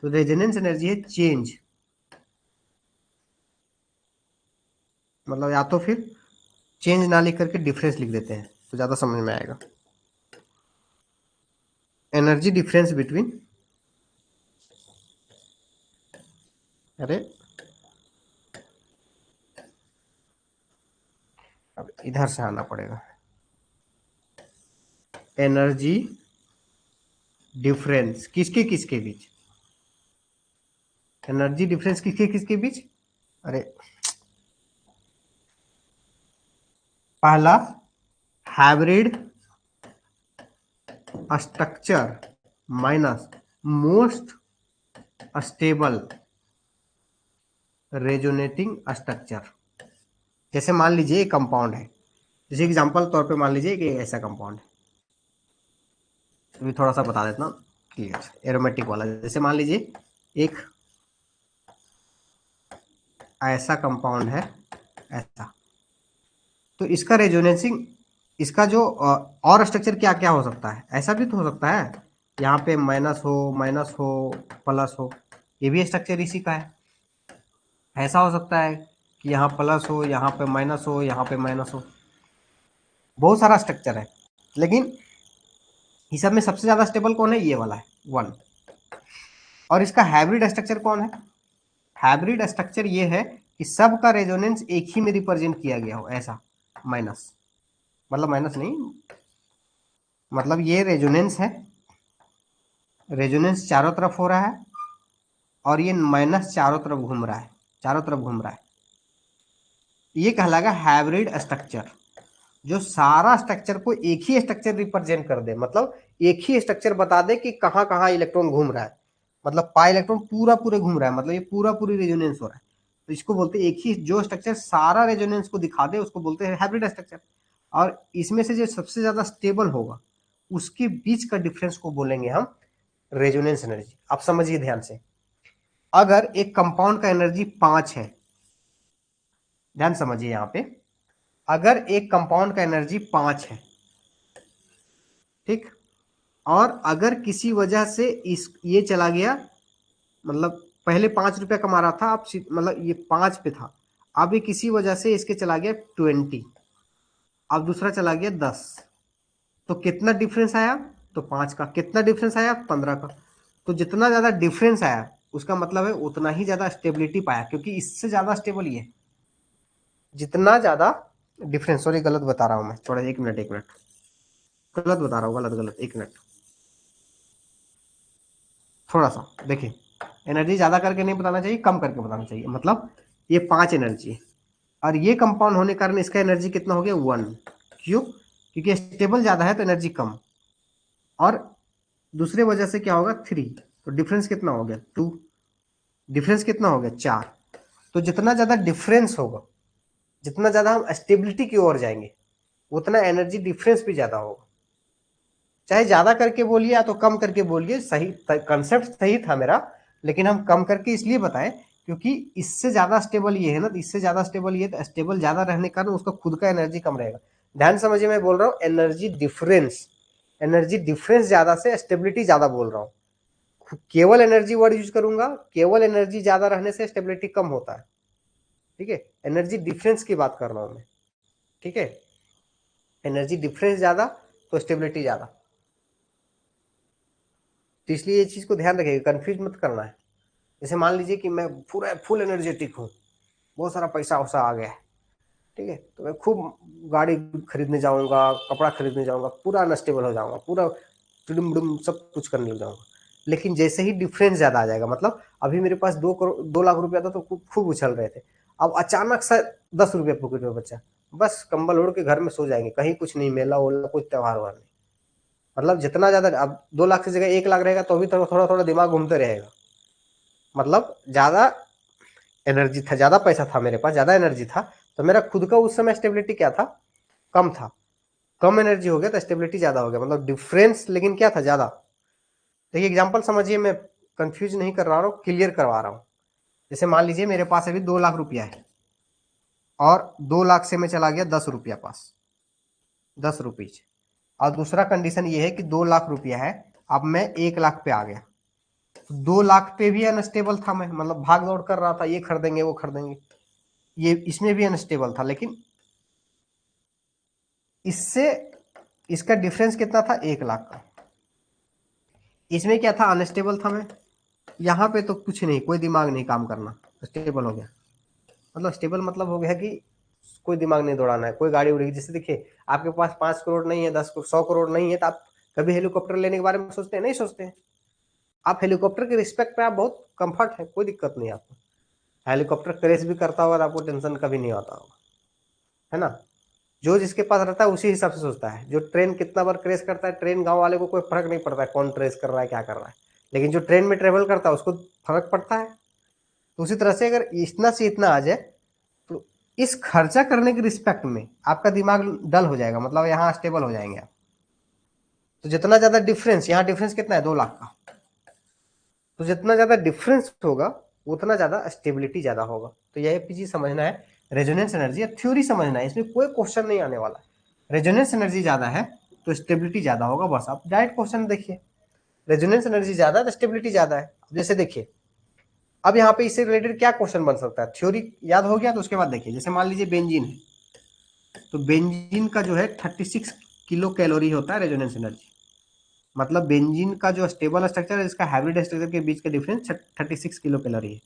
[SPEAKER 1] तो रेजोनेंस एनर्जी है चेंज, मतलब या तो फिर चेंज ना लिख करके डिफरेंस लिख देते हैं तो ज्यादा समझ में आएगा। एनर्जी डिफरेंस बिटवीन, अरे अब इधर से आना पड़ेगा, एनर्जी डिफरेंस किसके किसके बीच, एनर्जी डिफरेंस किसके किसके बीच, अरे पहला hybrid structure minus most stable resonating structure. जैसे मान लीजिए एक कंपाउंड है, जैसे एग्जांपल तौर पे मान लीजिए कि ऐसा कंपाउंड है, अभी थोड़ा सा बता देता हूँ क्लियर एरोमेटिक वाला। जैसे मान लीजिए एक ऐसा कंपाउंड है, ऐसा, तो इसका रेजोनेंसिंग, इसका जो और स्ट्रक्चर क्या क्या हो सकता है, ऐसा भी तो हो सकता है, यहाँ पे माइनस हो प्लस हो, ये भी स्ट्रक्चर इसी का है। ऐसा हो सकता है कि यहाँ प्लस हो, यहाँ पे माइनस हो, यहाँ पे माइनस हो, बहुत सारा स्ट्रक्चर है। लेकिन इस सब में सबसे ज्यादा स्टेबल कौन है, ये वाला है 1। और इसका हाइब्रिड स्ट्रक्चर कौन है, हाइब्रिड स्ट्रक्चर ये है कि सब का रेजोनेंस एक ही में रिप्रेजेंट किया गया हो, ऐसा माइनस, मतलब माइनस नहीं, मतलब ये रेजोनेंस है, रेजोनेंस चारों तरफ हो रहा है और ये माइनस चारों तरफ घूम रहा है, चारों तरफ घूम रहा है। ये कहलाएगा हाइब्रिड स्ट्रक्चर, जो सारा स्ट्रक्चर को एक ही स्ट्रक्चर रिप्रेजेंट कर दे, मतलब एक ही स्ट्रक्चर बता दे कि कहाँ कहाँ इलेक्ट्रॉन घूम रहा है। मतलब पाई इलेक्ट्रॉन पूरा पूरे घूम रहा है, मतलब ये पूरा पूरी रेजोनेंस हो रहा है। तो इसको बोलते हैं, एक ही जो स्ट्रक्चर सारा रेजोनेंस को दिखा दे उसको बोलते हैं हाइब्रिड स्ट्रक्चर। और इसमें से जो सबसे ज्यादा स्टेबल होगा उसके बीच का डिफरेंस को बोलेंगे हम रेजोनेंस एनर्जी। आप समझिए ध्यान से, अगर एक कंपाउंड का एनर्जी 5 है, ध्यान समझिए यहाँ पे, अगर एक कंपाउंड का एनर्जी 5 है, ठीक, और अगर किसी वजह से इस ये चला गया, मतलब पहले 5 रुपया कमा रहा था, अब मतलब ये 5 पे था, अब ये किसी वजह से इसके चला गया 20, अब दूसरा चला गया 10, तो कितना डिफरेंस आया? तो 5 का। कितना डिफरेंस आया? 15 का। तो जितना ज्यादा डिफरेंस आया उसका मतलब है उतना ही ज्यादा स्टेबिलिटी पाया, क्योंकि इससे ज्यादा स्टेबल ये है। जितना ज्यादा डिफरेंस, सॉरी गलत बता रहा हूं मैं, थोड़ा, एक मिनट एक मिनट, गलत बता रहा हूँ, गलत गलत, एक मिनट, थोड़ा सा देखिए, एनर्जी ज्यादा करके नहीं बताना चाहिए, कम करके बताना चाहिए। मतलब ये 5 एनर्जी है, और ये कंपाउंड होने के कारण इसका एनर्जी कितना हो गया? 1। क्यों? क्योंकि स्टेबल ज्यादा है तो एनर्जी कम, और दूसरे वजह से क्या होगा? 3, तो डिफरेंस कितना हो गया? 2, डिफरेंस कितना हो गया? 4। तो जितना ज्यादा डिफरेंस होगा, जितना ज्यादा हम स्टेबिलिटी की ओर जाएंगे, उतना एनर्जी डिफरेंस भी ज्यादा होगा। चाहे ज्यादा करके बोलिए या तो कम करके बोलिए, सही कंसेप्ट सही था मेरा, लेकिन हम कम करके इसलिए बताएं क्योंकि इससे ज्यादा स्टेबल ये है ना, इससे ज्यादा स्टेबल ये, तो स्टेबल ज्यादा रहने के कारण उसका खुद का एनर्जी कम रहेगा। ध्यान समझिए, मैं बोल रहा हूँ एनर्जी डिफरेंस, एनर्जी डिफरेंस ज्यादा से स्टेबिलिटी ज्यादा बोल रहा हूँ। केवल एनर्जी वर्ड यूज करूंगा, केवल एनर्जी ज्यादा रहने से स्टेबिलिटी कम होता है, ठीक है? एनर्जी डिफरेंस की बात कर रहा हूं मैं, ठीक है? एनर्जी डिफरेंस ज्यादा तो स्टेबिलिटी ज्यादा, तो इसलिए ये चीज को ध्यान रखिएगा, कंफ्यूज मत करना है। जैसे मान लीजिए कि मैं पूरा फुल एनर्जेटिक हूँ, बहुत सारा पैसा वैसा आ गया है, ठीक है, तो मैं खूब गाड़ी खरीदने जाऊंगा, कपड़ा खरीदने जाऊंगा, पूरा अनस्टेबल हो जाऊंगा, पूरा टुडुम डुम सब कुछ करने लग जाऊंगा। लेकिन जैसे ही डिफरेंस ज्यादा आ जाएगा, मतलब अभी मेरे पास 2 लाख रुपया था तो खूब उछल रहे थे, अब अचानक से 10 रुपया पॉकेट में बचा, बस कंबल ओढ़ के घर में सो जाएंगे, कहीं कुछ नहीं, मेला वोला कोई त्योहार हुआ नहीं। मतलब जितना ज्यादा, अब 2 लाख की जगह 1 लाख रहेगा तो भी थोड़ा थोड़ा दिमाग घूमते रहेगा। मतलब ज्यादा एनर्जी था, ज्यादा पैसा था मेरे पास, ज्यादा एनर्जी था, तो मेरा खुद का उस समय स्टेबिलिटी क्या था? कम था। कम एनर्जी हो गया तो स्टेबिलिटी ज्यादा हो गया, मतलब डिफरेंस लेकिन क्या था? ज्यादा। देखिए एग्जांपल समझिए, मैं कंफ्यूज नहीं कर रहा हूँ, क्लियर करवा रहा हूँ। जैसे मान लीजिए मेरे पास अभी 2 लाख रुपया है, और 2 लाख से मैं चला गया 10 रुपया पास, 10 रुपीज। और दूसरा कंडीशन ये है कि 2 लाख रुपया है, अब मैं 1 लाख पे आ गया, 2 लाख पे भी अनस्टेबल था मैं, मतलब भाग दौड़ कर रहा था, ये खरीदेंगे वो खरीदेंगे, ये इसमें भी अनस्टेबल था, लेकिन इससे इसका डिफरेंस कितना था? 1 लाख का। इसमें क्या था? अनस्टेबल था मैं, यहाँ पे तो कुछ नहीं, कोई दिमाग नहीं काम करना, स्टेबल हो गया। मतलब स्टेबल मतलब हो गया कि कोई दिमाग नहीं दौड़ाना है, कोई गाड़ी उड़ेगी। जैसे देखिए, आपके पास 5 करोड़ नहीं है, 10 करोड़, 100 करोड़ नहीं है, तो आप कभी हेलीकॉप्टर लेने के बारे में सोचते हैं? नहीं सोचते हैं। आप हेलीकॉप्टर के रिस्पेक्ट पे आप बहुत कंफर्ट है, कोई दिक्कत नहीं आपको। हेलीकॉप्टर क्रेश भी करता होगा तो आपको टेंशन कभी नहीं आता होगा, है ना? जो जिसके पास रहता है उसी हिसाब से सोचता है। जो ट्रेन कितना बार क्रेश करता है, ट्रेन गांव वाले को कोई फर्क नहीं पड़ता है कौन ट्रेस कर रहा है, क्या कर रहा है, लेकिन जो ट्रेन में ट्रेवल करता है उसको फर्क पड़ता है। तो उसी तरह से अगर इतना से इतना आ जाए, तो इस खर्चा करने के रिस्पेक्ट में आपका दिमाग डल हो जाएगा, मतलब यहाँ स्टेबल हो जाएंगे आप। तो जितना ज्यादा डिफरेंस, यहाँ डिफरेंस कितना है? 2 लाख का, तो जितना ज्यादा डिफरेंस होगा उतना ज्यादा स्टेबिलिटी ज्यादा होगा। तो यह चीज समझना है, रेजोनेंस एनर्जी थ्योरी समझना है, इसमें कोई क्वेश्चन नहीं आने वाला। रेजोनेंस एनर्जी ज्यादा है तो स्टेबिलिटी ज्यादा होगा, बस आप डायरेक्ट क्वेश्चन देखिए। रेजोनेंस एनर्जी ज्यादा है तो स्टेबिलिटी ज्यादा है। जैसे देखिए, अब यहाँ पे इससे रिलेटेड क्या क्वेश्चन बन सकता है? थ्योरी याद हो गया तो उसके बाद देखिए, जैसे मान लीजिए बेंजीन है, तो बेंजीन का जो है 36 किलो कैलोरी होता है रेजोनेंस एनर्जी। मतलब बेंजीन का जो स्टेबल स्ट्रक्चर है, इसका हाइब्रिड स्ट्रक्चर के बीच का डिफरेंस 36 किलो कैलोरी है।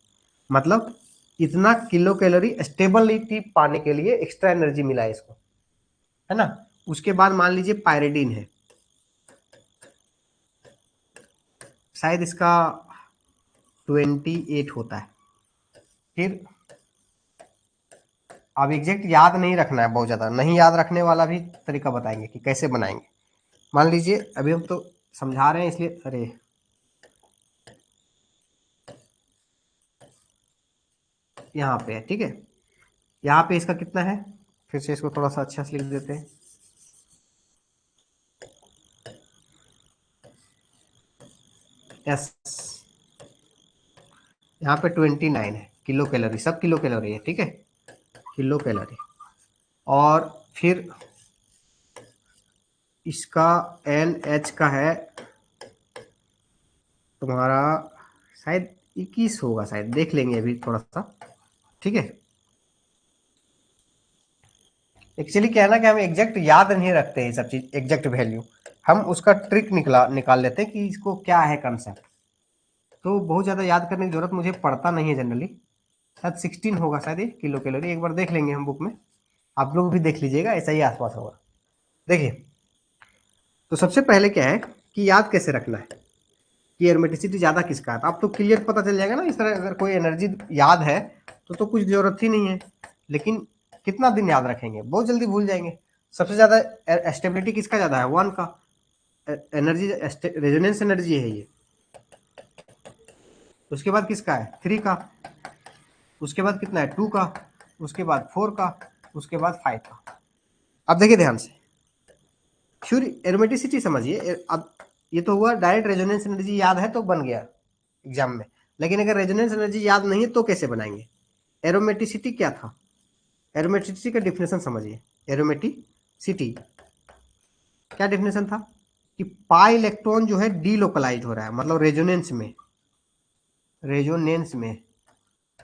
[SPEAKER 1] मतलब इतना किलो कैलोरी स्टेबिलिटी पाने के लिए एक्स्ट्रा एनर्जी मिला है इसको, है ना? उसके बाद मान लीजिए पायरिडीन है, शायद इसका 28 होता है। फिर अब एग्जैक्ट याद नहीं रखना है, बहुत ज्यादा नहीं याद रखने वाला भी तरीका बताएंगे कि कैसे बनाएंगे। मान लीजिए अभी हम तो समझा रहे हैं इसलिए, अरे यहाँ पे है, ठीक है, यहाँ पे इसका कितना है? फिर से इसको थोड़ा सा अच्छा से लिख देते हैं। एस, यहाँ पे 29 है किलो कैलोरी, सब किलो कैलोरी है, ठीक है। किलो कैलोरी, और फिर इसका NH का है तुम्हारा शायद 21 होगा, शायद देख लेंगे अभी थोड़ा सा, ठीक है। एक्चुअली क्या है ना कि हम एग्जैक्ट याद नहीं रखते हैं सब चीज, एग्जैक्ट वैल्यू, हम उसका ट्रिक निकाल लेते हैं कि इसको क्या है कंसेप्ट। तो बहुत ज़्यादा याद करने की जरूरत मुझे पड़ता नहीं है जनरली। शायद 16 होगा शायद ये किलो कैलोरी, एक बार देख लेंगे हम बुक में, आप लोग भी देख लीजिएगा, ऐसा ही आसपास होगा। देखिए, तो सबसे पहले क्या है कि याद कैसे रखना है कि एरोमेटिसिटी ज़्यादा किसका है, तो आप तो क्लियर पता चल जाएगा ना। इस तरह अगर कोई एनर्जी याद है तो कुछ जरूरत ही नहीं है, लेकिन कितना दिन याद रखेंगे, बहुत जल्दी भूल जाएंगे। सबसे ज़्यादा स्टेबिलिटी किसका ज़्यादा है, 1 का। एनर्जी रेजोनेंस एनर्जी है ये। उसके बाद किसका है, 3 का। उसके बाद कितना है, 2 का। उसके बाद 4 का। उसके बाद 5 का। अब देखिए ध्यान से, फिर एरोमेटिसिटी समझिए। अब ये तो हुआ डायरेक्ट रेजोनेंस एनर्जी याद है तो बन गया एग्जाम में, लेकिन अगर रेजोनेंस एनर्जी याद नहीं है तो कैसे बनाएंगे। एरोमेटिसिटी क्या था, एरोमेटिसिटी का डिफिनेशन समझिए। एरोमेटिसिटी क्या डिफिनेशन था कि पाई इलेक्ट्रॉन जो है डीलोकलाइज हो रहा है, मतलब रेजोनेंस में, रेजोनेंस में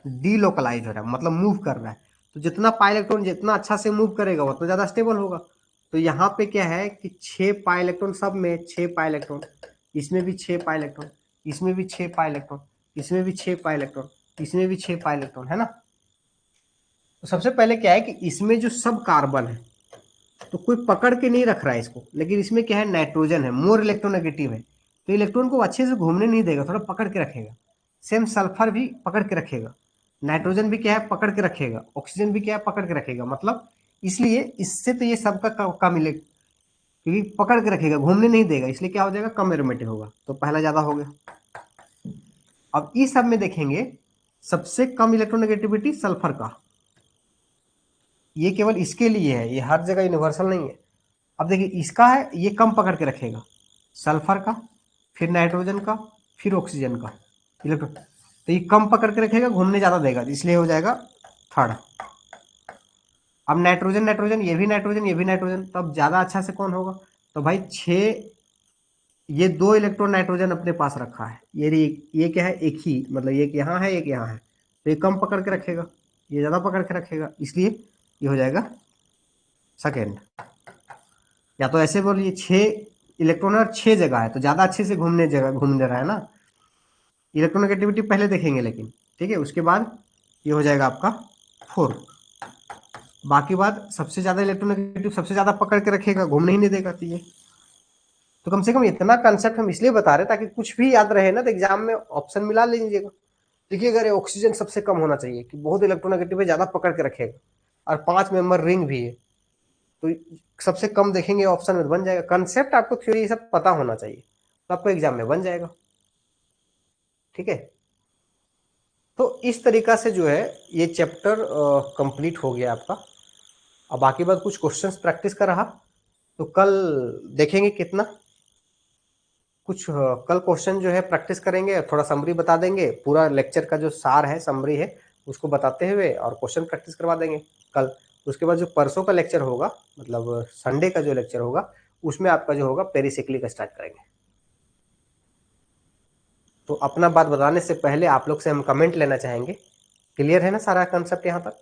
[SPEAKER 1] डीलोकलाइज हो रहा है, मतलब मूव कर रहा है। तो जितना पाई इलेक्ट्रॉन जितना अच्छा से मूव करेगा उतना ज्यादा स्टेबल होगा। तो यहाँ पे क्या है कि 6 पाई इलेक्ट्रॉन, सब में 6 पाई इलेक्ट्रॉन, इसमें भी 6 पाई इलेक्ट्रॉन, इसमें भी 6 पाई इलेक्ट्रॉन, इसमें भी 6 पाई इलेक्ट्रॉन, इसमें भी 6 पाई इलेक्ट्रॉन, है ना। तो सबसे पहले क्या है कि इसमें जो सब कार्बन है, तो कोई पकड़ के नहीं रख रहा है इसको, लेकिन इसमें क्या है, नाइट्रोजन है, मोर इलेक्ट्रोनेगेटिव है, तो इलेक्ट्रॉन को अच्छे से घूमने नहीं देगा, थोड़ा पकड़ के रखेगा। सेम सल्फर भी पकड़ के रखेगा, नाइट्रोजन भी क्या है, पकड़ के रखेगा, ऑक्सीजन भी क्या है, पकड़ के रखेगा। मतलब इसलिए इससे तो ये सबका कम मिलेगा, क्योंकि पकड़ के रखेगा, घूमने नहीं देगा, इसलिए क्या हो जाएगा, कम एरोमेटिक होगा। तो पहला ज्यादा हो गया। अब इस सब में देखेंगे सबसे कम इलेक्ट्रोनेगेटिविटी सल्फर का, ये केवल इसके लिए है, ये हर जगह यूनिवर्सल नहीं है। अब देखिए इसका है, ये कम पकड़ के रखेगा, सल्फर का, फिर नाइट्रोजन का, फिर ऑक्सीजन का इलेक्ट्रॉन, तो ये कम पकड़ के रखेगा, घूमने ज्यादा देगा, इसलिए हो जाएगा थर्ड। अब नाइट्रोजन नाइट्रोजन, ये भी नाइट्रोजन, ये भी नाइट्रोजन, तो अब ज्यादा अच्छा से कौन होगा, तो भाई 6, ये 2 इलेक्ट्रॉन नाइट्रोजन अपने पास रखा है, ये क्या है, एक ही, मतलब एक यहाँ है एक यहाँ है, तो ये कम पकड़ के रखेगा, ये ज्यादा पकड़ के रखेगा, इसलिए ये हो जाएगा सेकेंड। या तो ऐसे बोलिए 6 इलेक्ट्रॉन और 6 जगह है, तो ज्यादा अच्छे से घूमने रहा है ना। इलेक्ट्रोनेगेटिविटी पहले देखेंगे लेकिन, ठीक है। उसके बाद ये हो जाएगा आपका 4। बाकी बात सबसे ज्यादा इलेक्ट्रोनेगेटिव सबसे ज्यादा पकड़ के रखेगा, घूमने ही नहीं देगा। तो कम से कम इतना कंसेप्ट हम इसलिए बता रहे ताकि कुछ भी याद रहे ना, तो एग्जाम में ऑप्शन मिला लीजिएगा। देखिए अगर ऑक्सीजन सबसे कम होना चाहिए कि बहुत इलेक्ट्रोनेगेटिव है, ज्यादा पकड़ के रखेगा, और 5 मेंबर रिंग भी है, तो सबसे कम देखेंगे ऑप्शन में बन जाएगा। कंसेप्ट आपको थ्योरी ये सब पता होना चाहिए, तो आपको एग्जाम में बन जाएगा, ठीक है। तो इस तरीका से जो है ये चैप्टर कंप्लीट हो गया आपका। अब बाकी बात कुछ क्वेश्चंस प्रैक्टिस का रहा, तो कल देखेंगे कितना कुछ, कल क्वेश्चन जो है प्रैक्टिस करेंगे, थोड़ा समरी बता देंगे, पूरा लेक्चर का जो सार है, समरी है, उसको बताते हुए और क्वेश्चन प्रैक्टिस करवा देंगे कल। उसके बाद जो परसों का लेक्चर होगा, मतलब संडे का जो लेक्चर होगा, उसमें आपका जो होगा पेरिसिक्लिक स्टार्ट करेंगे। तो अपना बात बताने से पहले आप लोग से हम कमेंट लेना चाहेंगे। क्लियर है ना सारा कंसेप्ट यहाँ तक?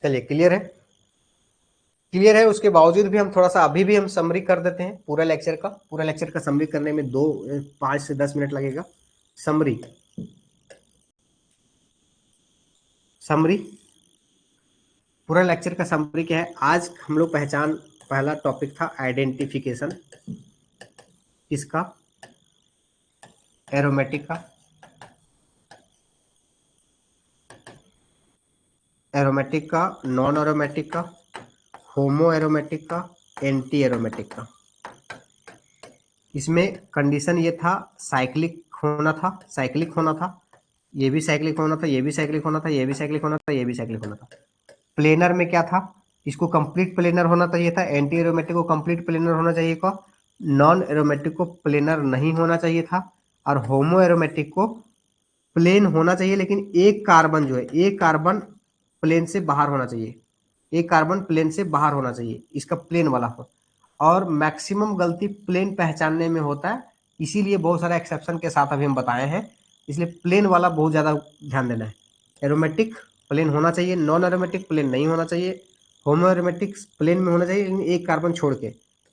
[SPEAKER 1] चलिए क्लियर है, क्लियर है। उसके बावजूद भी हम थोड़ा सा अभी भी हम समरी कर देते हैं पूरा लेक्चर का समरी करने में 5 से 10 मिनट लगेगा। समरी समरी पूरा लेक्चर का समरी क्या है, आज हम लोग पहला टॉपिक था आइडेंटिफिकेशन किसका, एरोमेटिक का, एरोमेटिक का, नॉन एरोमेटिक का, होमो एरोमेटिक का, एंटी एरोमेटिक का। इसमें कंडीशन ये था साइक्लिक होना था, साइक्लिक होना था, ये भी साइक्लिक होना था, ये भी साइक्लिक होना था, ये भी साइक्लिक होना था, ये भी साइक्लिक होना था। प्लेनर में क्या था, इसको कंप्लीट प्लेनर होना चाहिए था, एंटी एरोमेटिक को कंप्लीट प्लेनर होना चाहिए था, नॉन एरोमेटिक को प्लेनर नहीं होना चाहिए था, और होमो एरोमेटिक को प्लेन होना चाहिए, लेकिन एक कार्बन जो है, एक कार्बन प्लेन से बाहर होना चाहिए, एक कार्बन प्लेन से बाहर होना चाहिए, इसका प्लेन वाला हो। और मैक्सिमम गलती प्लेन पहचानने में होता है, इसीलिए बहुत सारा एक्सेप्शन के साथ अभी हम बताए हैं, इसलिए प्लेन वाला बहुत ज़्यादा ध्यान देना है। एरोमेटिक प्लेन होना चाहिए, नॉन एरोमेटिक प्लेन नहीं होना चाहिए, होमो एरोमेटिक प्लेन में होना चाहिए लेकिन एक कार्बन छोड़ के,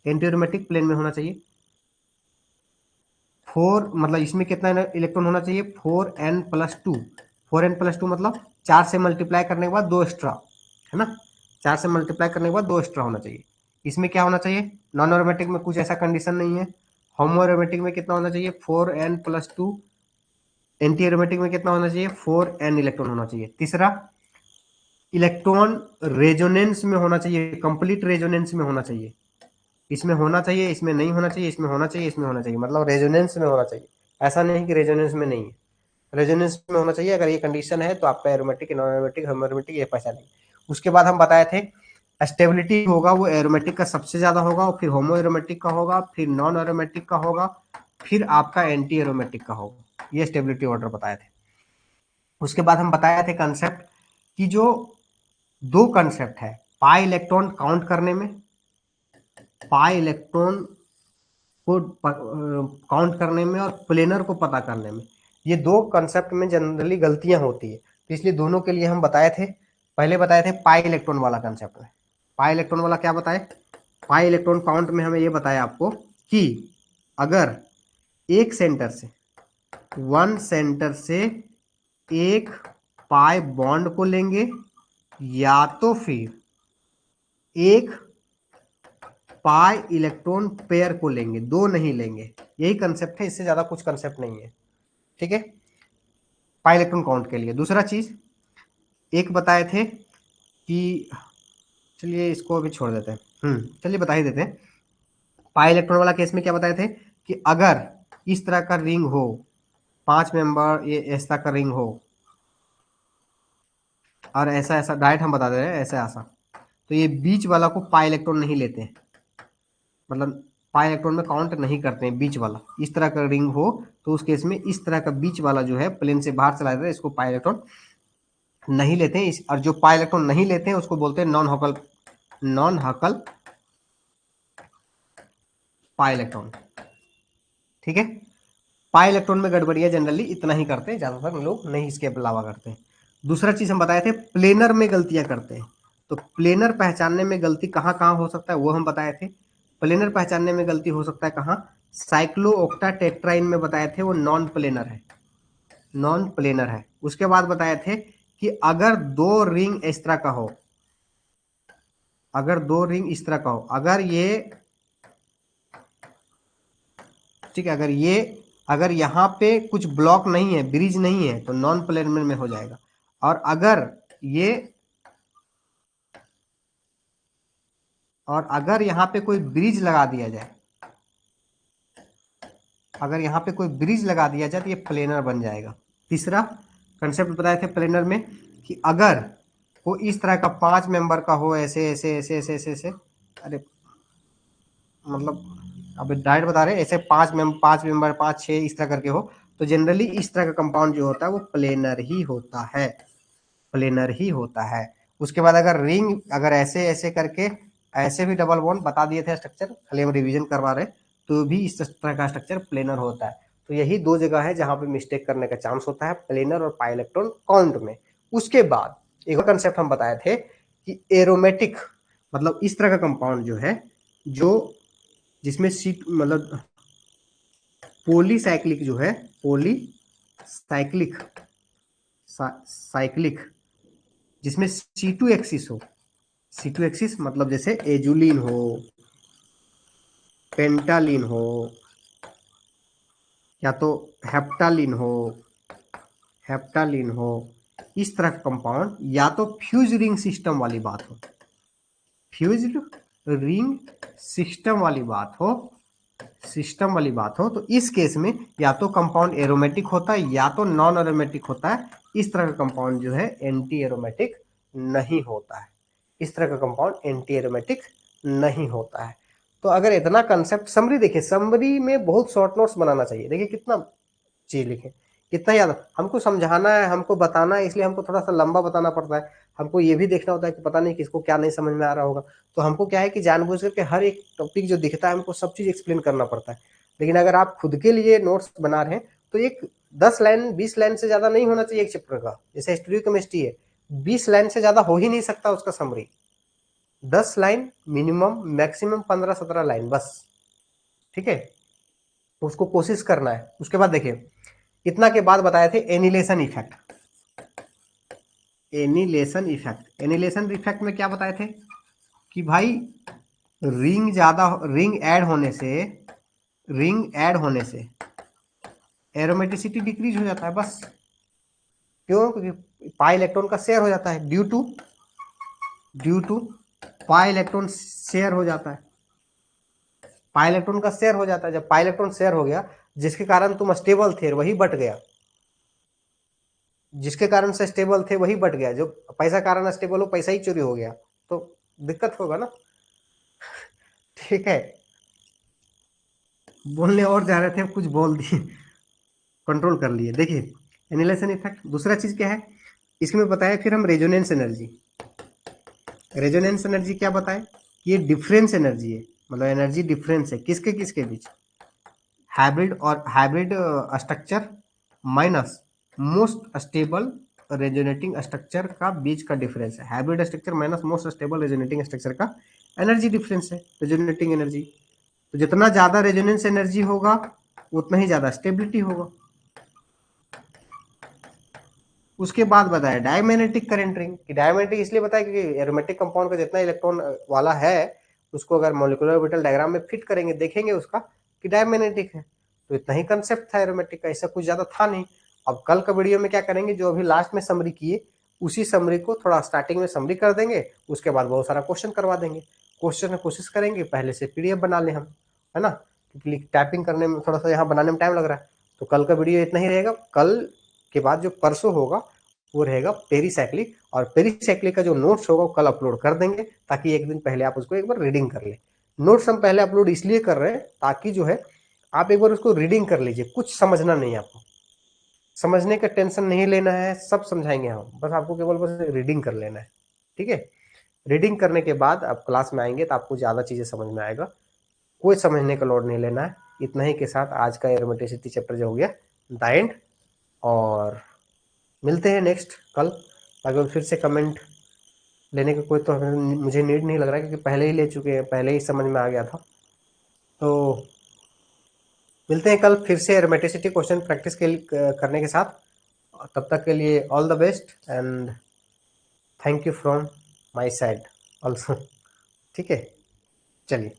[SPEAKER 1] एंटी एरोमेटिक प्लेन में होना चाहिए। 4 मतलब इसमें कितना इलेक्ट्रॉन होना चाहिए, 4n+2। 4n+2 मतलब 4 से मल्टीप्लाई करने के बाद 2 एक्स्ट्रा, है ना, 4 से मल्टीप्लाई करने के बाद 2 एक्स्ट्रा होना चाहिए। इसमें क्या होना चाहिए, नॉन एरोमेटिक में कुछ ऐसा कंडीशन नहीं है। होमो एरोमेटिक में कितना होना चाहिए, 4n+2। एंटी एरोमेटिक में कितना होना चाहिए, 4n इलेक्ट्रॉन होना चाहिए। तीसरा, इलेक्ट्रॉन रेजोनेंस में होना चाहिए, कंप्लीट रेजोनेंस में होना चाहिए। इसमें होना चाहिए, इसमें नहीं होना चाहिए, इसमें होना चाहिए, इसमें होना चाहिए, मतलब रेजोनेंस में होना चाहिए। ऐसा नहीं कि रेजोनेंस में नहीं है, रेजोनेंस में होना चाहिए। अगर ये कंडीशन है तो आपका एरोमेटिक, नॉन एरोमेटिक, होमो एरोमेटिक ये पहचानेंगे। उसके बाद हम बताए थे स्टेबिलिटी होगा वो एरोमेटिक का सबसे ज्यादा होगा, फिर होमो एरोमेटिक का होगा, फिर नॉन एरोमेटिक का होगा, फिर आपका एंटी एरोमेटिक का होगा। ये स्टेबिलिटी ऑर्डर बताए थे। उसके बाद हम बताए थे कंसेप्ट कि जो दो कंसेप्ट है, पाई इलेक्ट्रॉन काउंट करने में, पाई इलेक्ट्रॉन को काउंट करने में और प्लेनर को पता करने में, ये दो कंसेप्ट में जनरली गलतियां होती है, तो इसलिए दोनों के लिए हम बताए थे। पहले बताए थे पाई इलेक्ट्रॉन वाला कंसेप्ट में। पाई इलेक्ट्रॉन वाला क्या बताए, पाई इलेक्ट्रॉन काउंट में हमें ये बताया आपको कि अगर एक सेंटर से, वन सेंटर से एक पाई बॉन्ड को लेंगे, या तो फिर एक पाई इलेक्ट्रॉन पेयर को लेंगे, दो नहीं लेंगे, यही कंसेप्ट है, इससे ज्यादा कुछ कंसेप्ट नहीं है। ठीक है, पाई इलेक्ट्रॉन काउंट के लिए। दूसरा चीज एक बताए थे कि, चलिए इसको अभी छोड़ देते हैं, चलिए बता ही देते हैं। पाई इलेक्ट्रॉन वाला केस में क्या बताए थे कि अगर इस तरह का रिंग हो, 5 मेंबर ये इस तरह का रिंग हो, और ऐसा ऐसा डायरेक्ट हम बता दे रहे हैं, ऐसा ऐसा, तो ये बीच वाला को पाई इलेक्ट्रॉन नहीं लेते हैं, मतलब पाई इलेक्ट्रॉन में काउंट नहीं करते हैं बीच वाला। इस तरह का रिंग हो तो उस केस में इस तरह का बीच वाला जो है प्लेन से बाहर चला जाता है, इसको पाई इलेक्ट्रॉन नहीं लेते हैं। और जो पाई इलेक्ट्रॉन नहीं लेते हैं उसको बोलते हैं नॉन हकल, नॉन हकल पाई इलेक्ट्रॉन। ठीक है, पाई इलेक्ट्रॉन में गड़बड़ियां जनरली इतना ही करते हैं, ज्यादातर लोग नहीं इसके अलावा करते हैं। दूसरा चीज हम बताए थे प्लेनर में गलतियां करते हैं, तो प्लेनर पहचानने में गलती कहाँ कहाँ हो सकता है वो हम बताए थे। प्लेनर पहचानने में गलती हो सकता है कहाँ, साइक्लो ऑक्टा टेट्राइन में बताए थे, वो नॉन प्लेनर है, नॉन प्लेनर है। उसके बाद बताए थे कि अगर दो रिंग इस तरह का हो, अगर दो रिंग इस तरह का हो, अगर ये, ठीक है, अगर यहाँ पे कुछ ब्लॉक नहीं है, ब्रिज नहीं है, तो नॉन प्लेनर में हो जाएगा। और अगर यहाँ पे कोई ब्रिज लगा दिया जाए, अगर यहाँ पे कोई ब्रिज लगा दिया जाए तो ये प्लेनर बन जाएगा। तीसरा कंसेप्ट बताए थे प्लेनर में कि अगर वो इस तरह का 5 मेंबर का हो, ऐसे ऐसे ऐसे ऐसे ऐसे ऐसे, अरे मतलब अब डायरेक्ट बता रहे हैं, ऐसे 5 मेंबर 5 6 इस तरह करके हो, तो जनरली इस तरह का कंपाउंड जो होता है वो प्लेनर ही होता है, प्लेनर ही होता है। उसके बाद अगर रिंग, अगर ऐसे ऐसे करके, ऐसे भी डबल बॉन्ड बता दिए थे स्ट्रक्चर, खाली हम रिवीजन करवा रहे, तो भी इस तरह का स्ट्रक्चर प्लेनर होता है। तो यही दो जगह है जहां पे मिस्टेक करने का चांस होता है, प्लेनर और पाई इलेक्ट्रॉन काउंट में। उसके बाद एक और कंसेप्ट हम बताए थे कि एरोमेटिक मतलब इस तरह का कंपाउंड जो है, जो जिसमें सीट मतलब पॉलीसाइक्लिक जो है, पॉलीसाइक्लिक साइक्लिक, जिसमें C2 एक्सिस हो, C2 एक्सिस मतलब जैसे एजुलिन हो, पेंटालिन हो, या तो हेप्टालिन हो, हेप्टालिन हो, इस तरह का कंपाउंड, या तो फ्यूज रिंग सिस्टम वाली बात हो, फ्यूज्ड रिंग सिस्टम वाली बात हो, सिस्टम वाली बात हो तो इस केस में या तो कंपाउंड एरोमेटिक होता है या तो नॉन एरोमेटिक होता है। इस तरह का कंपाउंड जो है एंटी एरोमेटिक नहीं होता है। इस तरह का कंपाउंड एंटी एरोमेटिक नहीं होता है। तो अगर इतना कंसेप्ट, समरी देखिए, समरी में बहुत शॉर्ट नोट्स बनाना चाहिए। देखिए कितना चीज लिखे, कितना याद, हमको समझाना है, हमको बताना है, इसलिए हमको थोड़ा सा लंबा बताना पड़ता है। हमको ये भी देखना होता है कि पता नहीं किसको क्या नहीं समझ में आ रहा होगा। तो हमको क्या है कि जानबूझ करके हर एक टॉपिक जो दिखता है हमको सब चीज एक्सप्लेन करना पड़ता है। लेकिन अगर आप खुद के लिए नोट्स बना रहे हैं तो एक 10 लाइन 20 लाइन से ज्यादा नहीं होना चाहिए एक चैप्टर का। जैसे स्टीरियोकेमिस्ट्री है, 20 लाइन से ज्यादा हो ही नहीं सकता उसका summary. 10 line minimum, maximum 15-17 line बस। ठीक है, उसको कोशिश करना है। उसके बाद देखिए, इतना के बाद बताए थे annihilation effect. Annihilation effect, annihilation effect में क्या बताए थे कि भाई रिंग ऐड होने से, रिंग ऐड होने से एरोमेटिसिटी डिक्रीज हो जाता है बस। क्यों? क्योंकि पाई इलेक्ट्रॉन का शेयर हो जाता है, due to pi electron share हो जाता है। पाई इलेक्ट्रॉन का शेयर हो जाता है। जब पाई इलेक्ट्रॉन शेयर हो गया, जिसके कारण तुम स्टेबल थे वही बट गया, जिसके कारण से स्टेबल थे वही बट गया। जो पैसा कारण स्टेबल हो, पैसा ही चोरी हो गया तो दिक्कत होगा ना। ठीक है, बोलने और जा रहे थे, कुछ बोल दिए, कंट्रोल कर लिए। देखिए एनिलेशन इफेक्ट। दूसरा चीज क्या है इसमें बताया, फिर हम रेजोनेंस एनर्जी। रेजोनेंस एनर्जी क्या बताए? ये डिफरेंस एनर्जी है, मतलब एनर्जी डिफरेंस है किसके किसके बीच, हाइब्रिड और hybrid structure minus most stable resonating structure का बीच का डिफरेंस है। Hybrid structure minus most stable resonating structure का एनर्जी डिफरेंस है, रेजोनेटिंग एनर्जी। तो जितना ज्यादा रेजोनेंस एनर्जी होगा उतना ही ज्यादा स्टेबिलिटी होगा। उसके बाद बताया डायमैग्नेटिक करंट रिंग, कि डायमैग्नेटिक इसलिए बताया क्योंकि एरोमेटिक कंपाउंड का जितना इलेक्ट्रॉन वाला है उसको अगर मॉलिक्यूलर ऑर्बिटल डायग्राम में फिट करेंगे, देखेंगे उसका कि डायमैग्नेटिक है। तो इतना ही कंसेप्ट था एरोमेटिक का, ऐसा कुछ ज्यादा था नहीं। अब कल का वीडियो में क्या करेंगे, जो अभी लास्ट में समरी किए उसी समरी को थोड़ा स्टार्टिंग में समरी कर देंगे, उसके बाद बहुत सारा क्वेश्चन करवा देंगे। क्वेश्चन में कोशिश करेंगे पहले से पीडीएफ बना ले हम, है ना, क्योंकि टाइपिंग करने में थोड़ा सा यहाँ बनाने में टाइम लग रहा है। तो कल का वीडियो इतना ही रहेगा। कल के बाद जो परसों होगा वो रहेगा पेरीसाइक्लिक, और पेरीसाइक्लिक का जो नोट्स होगा वो कल अपलोड कर देंगे, ताकि एक दिन पहले आप उसको एक बार रीडिंग कर ले। नोट्स हम पहले अपलोड इसलिए कर रहे हैं ताकि जो है आप एक बार उसको रीडिंग कर लीजिए। कुछ समझना नहीं, आपको समझने का टेंशन नहीं लेना है, सब समझाएंगे हम, बस आपको केवल बस रीडिंग कर लेना है। ठीक है, रीडिंग करने के बाद आप क्लास में आएंगे तो आपको ज़्यादा चीज़ें समझ में आएगा। कोई समझने का लोड नहीं लेना है। इतना ही के साथ आज का एरोमेटिसिटी चैप्टर जो हो गया द एंड। और मिलते हैं नेक्स्ट कल। अगर फिर से कमेंट लेने का कोई तो मुझे नीड नहीं लग रहा है, क्योंकि पहले ही ले चुके हैं, पहले ही समझ में आ गया था। तो मिलते हैं कल फिर से एरोमेटिसिटी क्वेश्चन प्रैक्टिस के करने के साथ। तब तक के लिए all the best and thank you from my side also. ठीक है, चलिए।